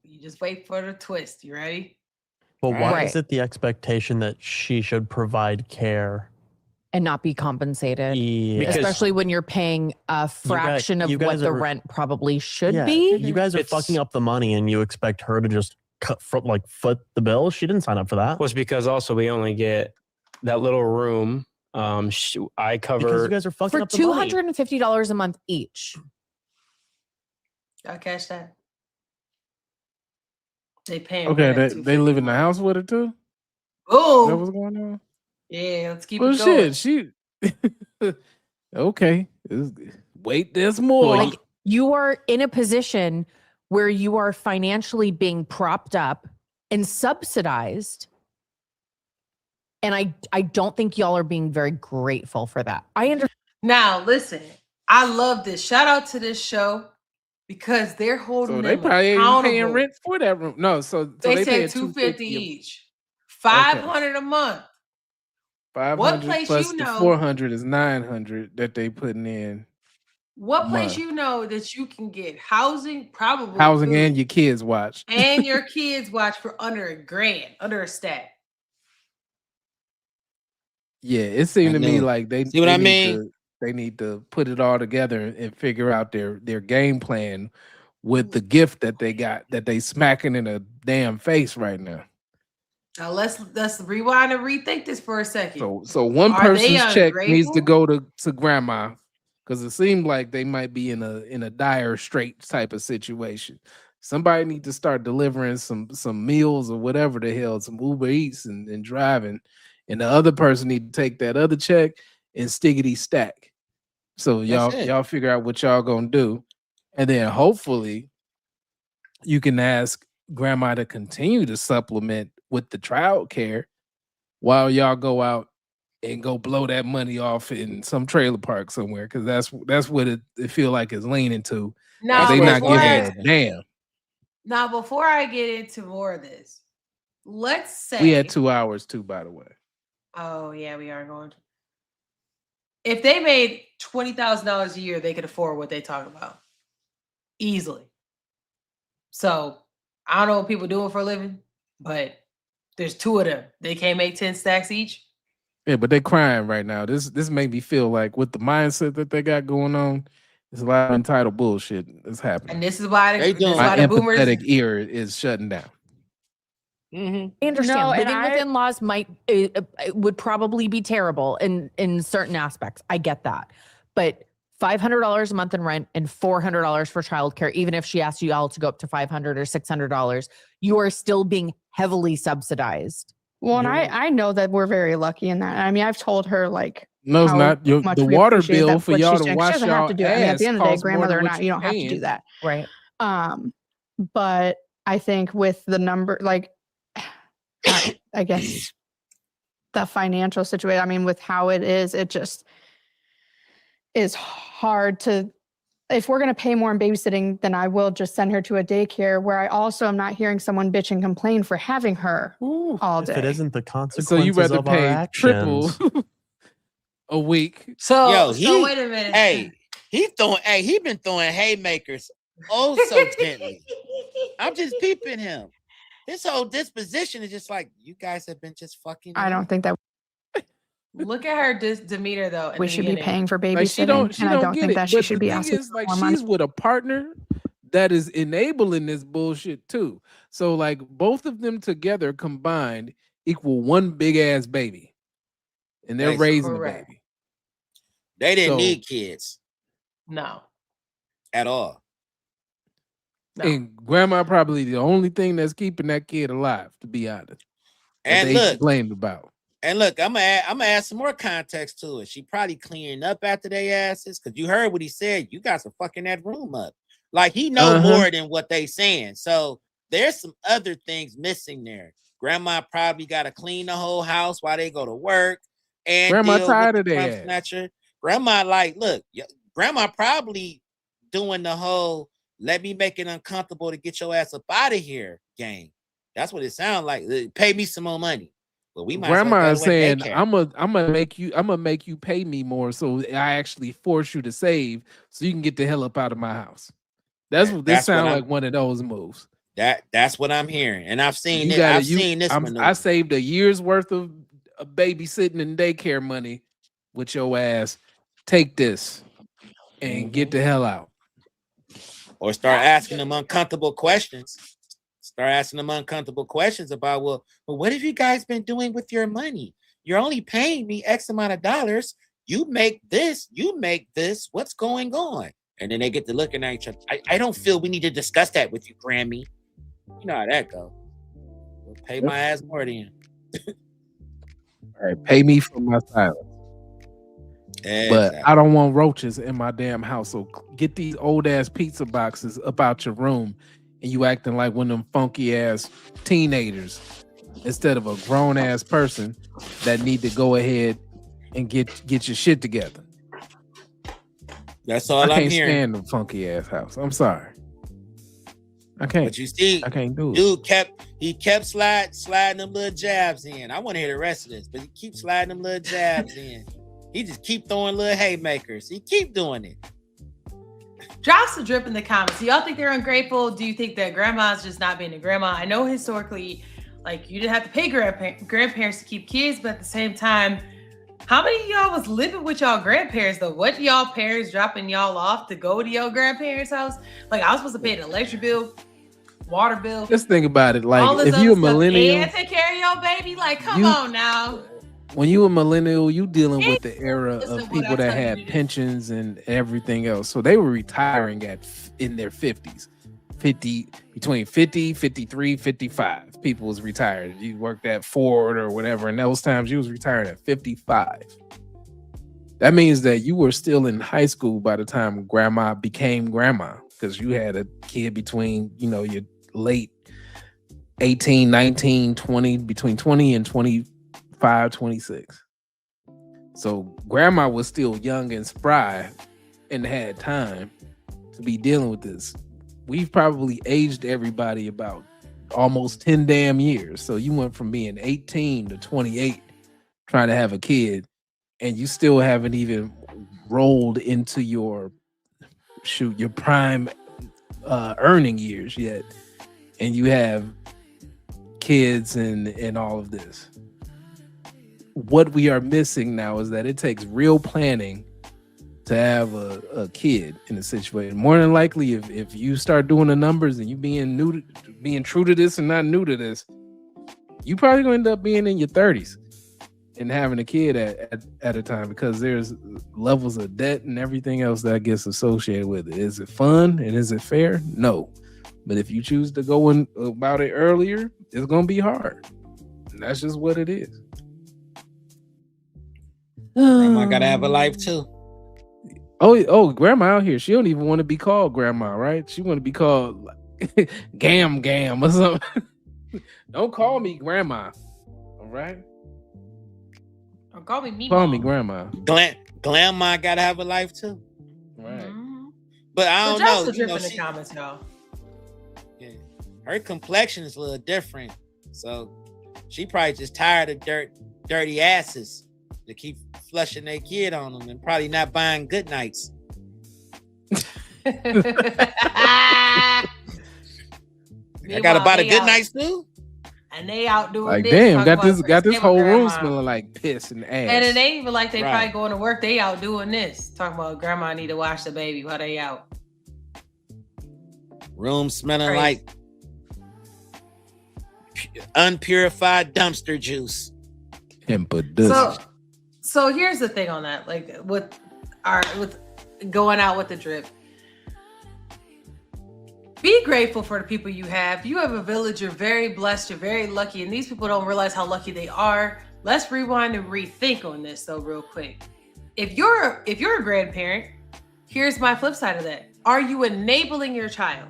You just wait for the twist. You ready? But why is it the expectation that she should provide care and not be compensated? Yeah. Especially when you're paying a fraction of what the rent probably should be. You guys are fucking up the money and you expect her to just foot the bill. She didn't sign up for that. Well, it's because also we only get that little room. I cover. Because you guys are fucking up the money. For $250 a month each. Y'all catch that? They paying. Okay, they live in the house with her too. Oh, that was going on. Yeah, let's keep it going. Shit, okay. Wait, there's more. Like you are in a position where you are financially being propped up and subsidized, and I don't think y'all are being very grateful for that. I understand. Now, listen, I love this. Shout out to this show. Because they're holding them probably accountable. Paying rent for that room. No, so they said $250 each, $500 a month. 500 what place plus you the know? 400 is 900 that they putting in. What place you know that you can get housing, probably housing food, and your kids watch, and your kids watch for under $1,000, under a stack. Yeah, it seemed to me like they see what I mean. They need to put it all together and figure out their game plan with the gift that they got that they smacking in a damn face right now. Now let's rewind and rethink this for a second. So one Are they person's check needs to ungrateful? go to grandma because it seemed like they might be in a dire straits type of situation. Somebody need to start delivering some meals or whatever the hell, some Uber Eats and driving, and the other person need to take that other check and stickity stack. So y'all figure out what y'all gonna do, and then hopefully you can ask grandma to continue to supplement with the child care while y'all go out and go blow that money off in some trailer park somewhere, because that's what it feel like it's leaning to. Now, They not before giving a damn. Now, before I get into more of this, let's say We had 2 hours too, by the way. Oh yeah, we are going. If they made $20,000 a year, they could afford what they talk about easily. So I don't know what people doing for a living, but there's two of them. They can't make 10 stacks each. Yeah, but they crying right now. This made me feel like with the mindset that they got going on, there's a lot of entitled bullshit that's happening. And this is why My the boomers. empathetic ear is shutting down. I understand. No, and Living with in-laws would probably be terrible in certain aspects. I get that. But $500 a month in rent and $400 for childcare, even if she asks you all to go up to $500 or $600, you are still being heavily subsidized. Well, and I know that we're very lucky in that. I mean, I've told her like No, it's how not. much The we water appreciate bill that for what y'all she's to doing. She wash doesn't have y'all to do it. I mean, at the end of the day, costs more grandmother or than not, what you you don't have to do paying. that. Right. But I think with the number, like, I guess the financial situation, I mean, with how it just is hard to, if we're going to pay more in babysitting, then I will just send her to a daycare where I also am not hearing someone bitch and complain for having her all day. If it isn't the consequences So you rather of our pay triple actions. a week. So wait a minute. Hey, he been throwing haymakers so gently. I'm just peeping him. His whole disposition is just like, you guys have been just fucking. I don't think that Look at her demeanor though. we should be paying for babysitting, Like she don't and I don't get think it. that she But should the be thing asking is, for like, more money. she's with a partner that is enabling this bullshit too. So like both of them together combined equal one big ass baby, and they're Basically. raising Correct. the baby. They didn't So- need kids No. at all. No. And grandma probably the only thing that's keeping that kid alive, to be honest. That And they look, complained about. I'm gonna add some more context to it. She probably cleaning up after they asses, because you heard what he said. You guys are fucking that room up. Like he know more than what they saying. So there's some other things missing there. Grandma probably got to clean the whole house while they go to work and Grandma deal tired with of the crumb their ass. snatcher. Grandma like, look, grandma probably doing the whole let me make it uncomfortable to get your ass up out of here game. That's what it sounds like. Pay me some more money. But we might Grandma as is well go to saying, daycare. I'm gonna make you pay me more, so I actually force you to save, so you can get the hell up out of my house. That's what this That's what sounds I'm- like. One of those moves. That's what I'm hearing, and I've seen You it. gotta, I've seen this I maneuver. saved a year's worth of babysitting and daycare money with your ass. Take this and get the hell out. Or start asking them uncomfortable questions. Start asking them uncomfortable questions about, well, what have you guys been doing with your money? You're only paying me X amount of dollars. You make this. What's going on? And then they get to looking at each other. I don't feel we need to discuss that with you, Grammy. You know how that go. Well, pay my ass more then. All right, pay me for my silence. But I don't want roaches in my damn house. So get these old ass pizza boxes up out your room, and you acting like one of them funky ass teenagers instead of a grown ass person that need to go ahead and get your shit together. That's all I I'm can't hearing. stand the funky ass house. I'm sorry. I can't. But you see, I can't do it. Dude kept sliding them little jabs in. I want to hear the rest of this, but he keeps sliding them little jabs in. He just keep throwing little haymakers. He keep doing it. Drop some drip in the comments. Do y'all think they're ungrateful? Do you think that grandma's just not being a grandma? I know historically, like, you didn't have to pay grandparents to keep kids, but at the same time, How many of y'all was living with y'all grandparents though? What y'all parents dropping y'all off to go to your grandparents' house? Like I was supposed to pay the electric bill, water bill. Just think about it. Like all this if other you're a stuff, millennial, and take care of your baby. Like, come on now. when you a millennial, you dealing with the era Listen of to what people I that tell you had to do. pensions and everything else. So they were retiring in their 50s. 50 between 50, 53, 55. People was retired. You worked at Ford or whatever. In those times, you was retired at 55. That means that you were still in high school by the time grandma became grandma, because you had a kid between, your late 18, 19, 20, between 20 and 25, 26. So grandma was still young and spry and had time to be dealing with this. We've probably aged everybody about almost 10 damn years. So you went from being 18 to 28 trying to have a kid, and you still haven't even rolled into your prime earning years yet. And you have kids and all of this. What we are missing now is that it takes real planning to have a kid in a situation. More than likely, if you start doing the numbers and you being true to this and not new to this, you probably gonna end up being in your 30s and having a kid at a time, because there's levels of debt and everything else that gets associated with it. Is it fun and is it fair? No. But if you choose to go in about it earlier, it's gonna be hard. And that's just what it is. Grandma gotta have a life too. Oh, grandma out here. She don't even want to be called grandma, right? She want to be called Gam or something. Don't call me grandma. All right. Or call me Meemaw. Call me grandma. Grandma gotta have a life too. Right. Mm-hmm. But I don't Drop know. the drip in the comments, y'all. Yeah, her complexion is a little different, so she probably just tired of dirty asses to keep flushing their kid on them and probably not buying good nights. I gotta buy the good nights too. And they out doing Like, this. damn, talking got this about whole room grandma. smelling like piss and ass. And it ain't even like they Right. probably going to work. They out doing this. Talking about grandma need to wash the baby while they out. Room smelling Crazy. like unpurified dumpster juice. And So here's the thing on that. Like with going out with the drip. Be grateful for the people you have. You have a village. You're very blessed. You're very lucky. And these people don't realize how lucky they are. Let's rewind and rethink on this though, real quick. If you're a grandparent, here's my flip side of that. Are you enabling your child?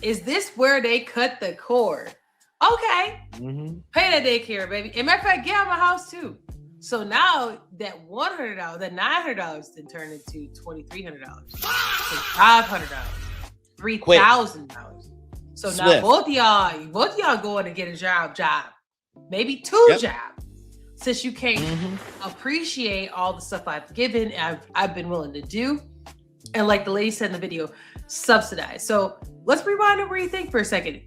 Is this where they cut the cord? Okay. Mm-hmm. Pay that daycare, baby. And matter of fact, get out of my house too. So now that $100, that $900 then turned into $2,300, $500, $3,000. So now Swift. both of y'all going to get a job, maybe two jobs, since you can't appreciate all the stuff I've given, I've been willing to do, and like the lady said in the video, subsidize. So let's rewind and rethink for a second.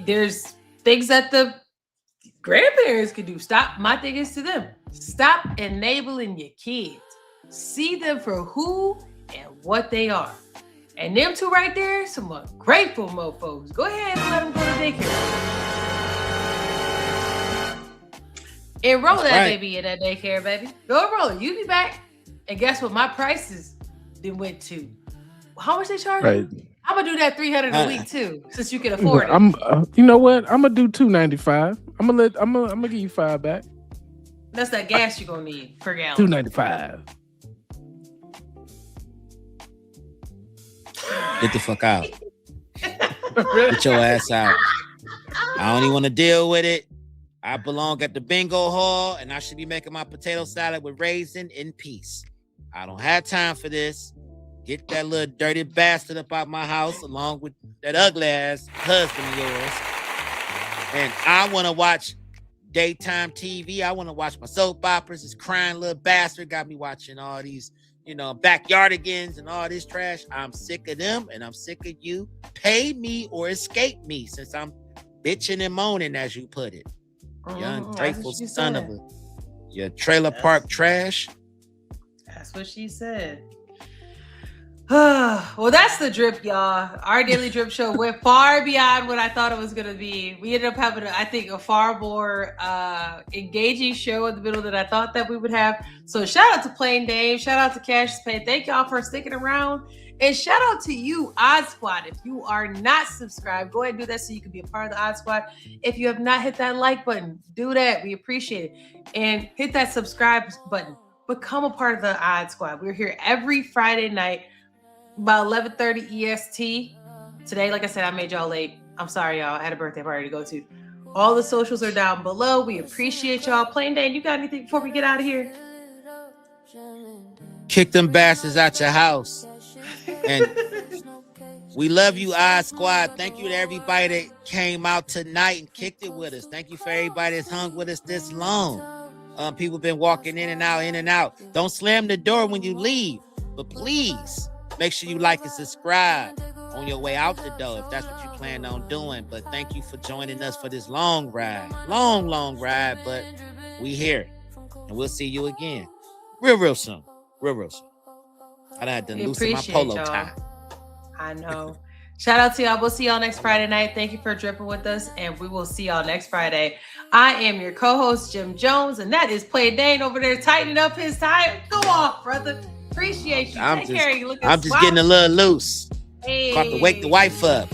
There's things that the grandparents could do. My thing is to them. Stop enabling your kids. See them for who and what they are. And them two right there, some grateful mofos. Go ahead and let them go to daycare. Enroll that baby in that daycare, baby. Go enroll it. You be back. And guess what? My prices then went to. How much they charge? Right. I'm gonna do that $300 a week too, since you can afford it. You know what? I'm gonna do $295. I'm gonna give you $5 back. That's that gas you're gonna need per gallon. $295. Get the fuck out. Get your ass out. I don't even want to deal with it. I belong at the bingo hall, and I should be making my potato salad with raisin in peace. I don't have time for this. Get that little dirty bastard up out my house, along with that ugly ass husband of yours. And I want to watch daytime TV. I want to watch my soap operas. This crying little bastard got me watching all these, backyardigans and all this trash. I'm sick of them, and I'm sick of you. Pay me or escape me, since I'm bitching and moaning, as you put it. You ungrateful son of a Your trailer park trash. That's what she said. Well, that's the drip, y'all. Our daily drip show went far beyond what I thought it was going to be. We ended up having, I think, a far more engaging show in the middle than I thought that we would have. So shout out to Plain Dave. Shout out to Cash Pay. Thank y'all for sticking around. And shout out to you, Odd Squad. If you are not subscribed, go ahead and do that so you can be a part of the Odd Squad. If you have not hit that like button, do that. We appreciate it. And hit that subscribe button. Become a part of the Odd Squad. We're here every Friday night, about 11:30 EST. Today, like I said, I made y'all late. I'm sorry, y'all. I had a birthday party to go to. All the socials are down below. We appreciate y'all. Plain Dane, you got anything before we get out of here? Kick them bastards out your house. And we love you, Odd Squad. Thank you to everybody that came out tonight and kicked it with us. Thank you for everybody that's hung with us this long. People been walking in and out. Don't slam the door when you leave, but please make sure you like and subscribe on your way out the door if that's what you plan on doing. But thank you for joining us for this long ride, but we here, and we'll see you again real soon. I had to loosen my polo tie. I know. Shout out to y'all. We'll see y'all next Friday night. Thank you for dripping with us, and we will see y'all next Friday. I am your co-host, Jim Jones, and that is Plain Dane over there tightening up his tie. Go off, brother. Appreciate you. I'm just getting a little loose. Hey. Got to wake the wife up.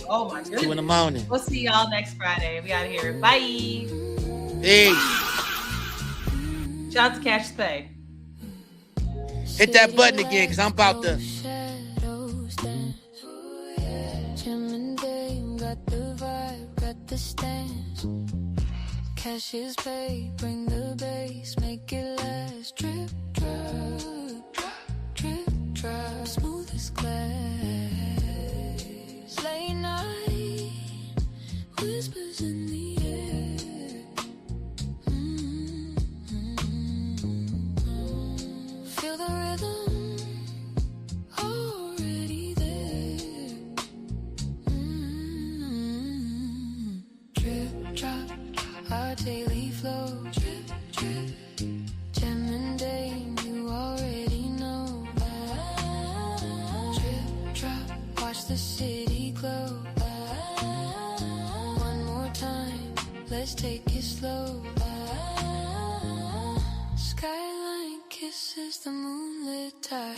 Oh my goodness. 2 in the morning. We'll see y'all next Friday. We out of here. Bye. Peace. Shout out to Cash Pay. Hit that button again, because I'm about to. Jim and Dame got the vibe, got the stance. Cash is paid, bring the bass, make it last. Drip, drop, drip, drop, smooth as glass. Late night, whispers in the air. Feel the rhythm already there. Drip, drop, our daily flow. Drip, drip, Jim and Dame, you already know. Drip, drop, watch the city glow. One more time, let's take it slow. Skyline kisses the moonlit tide.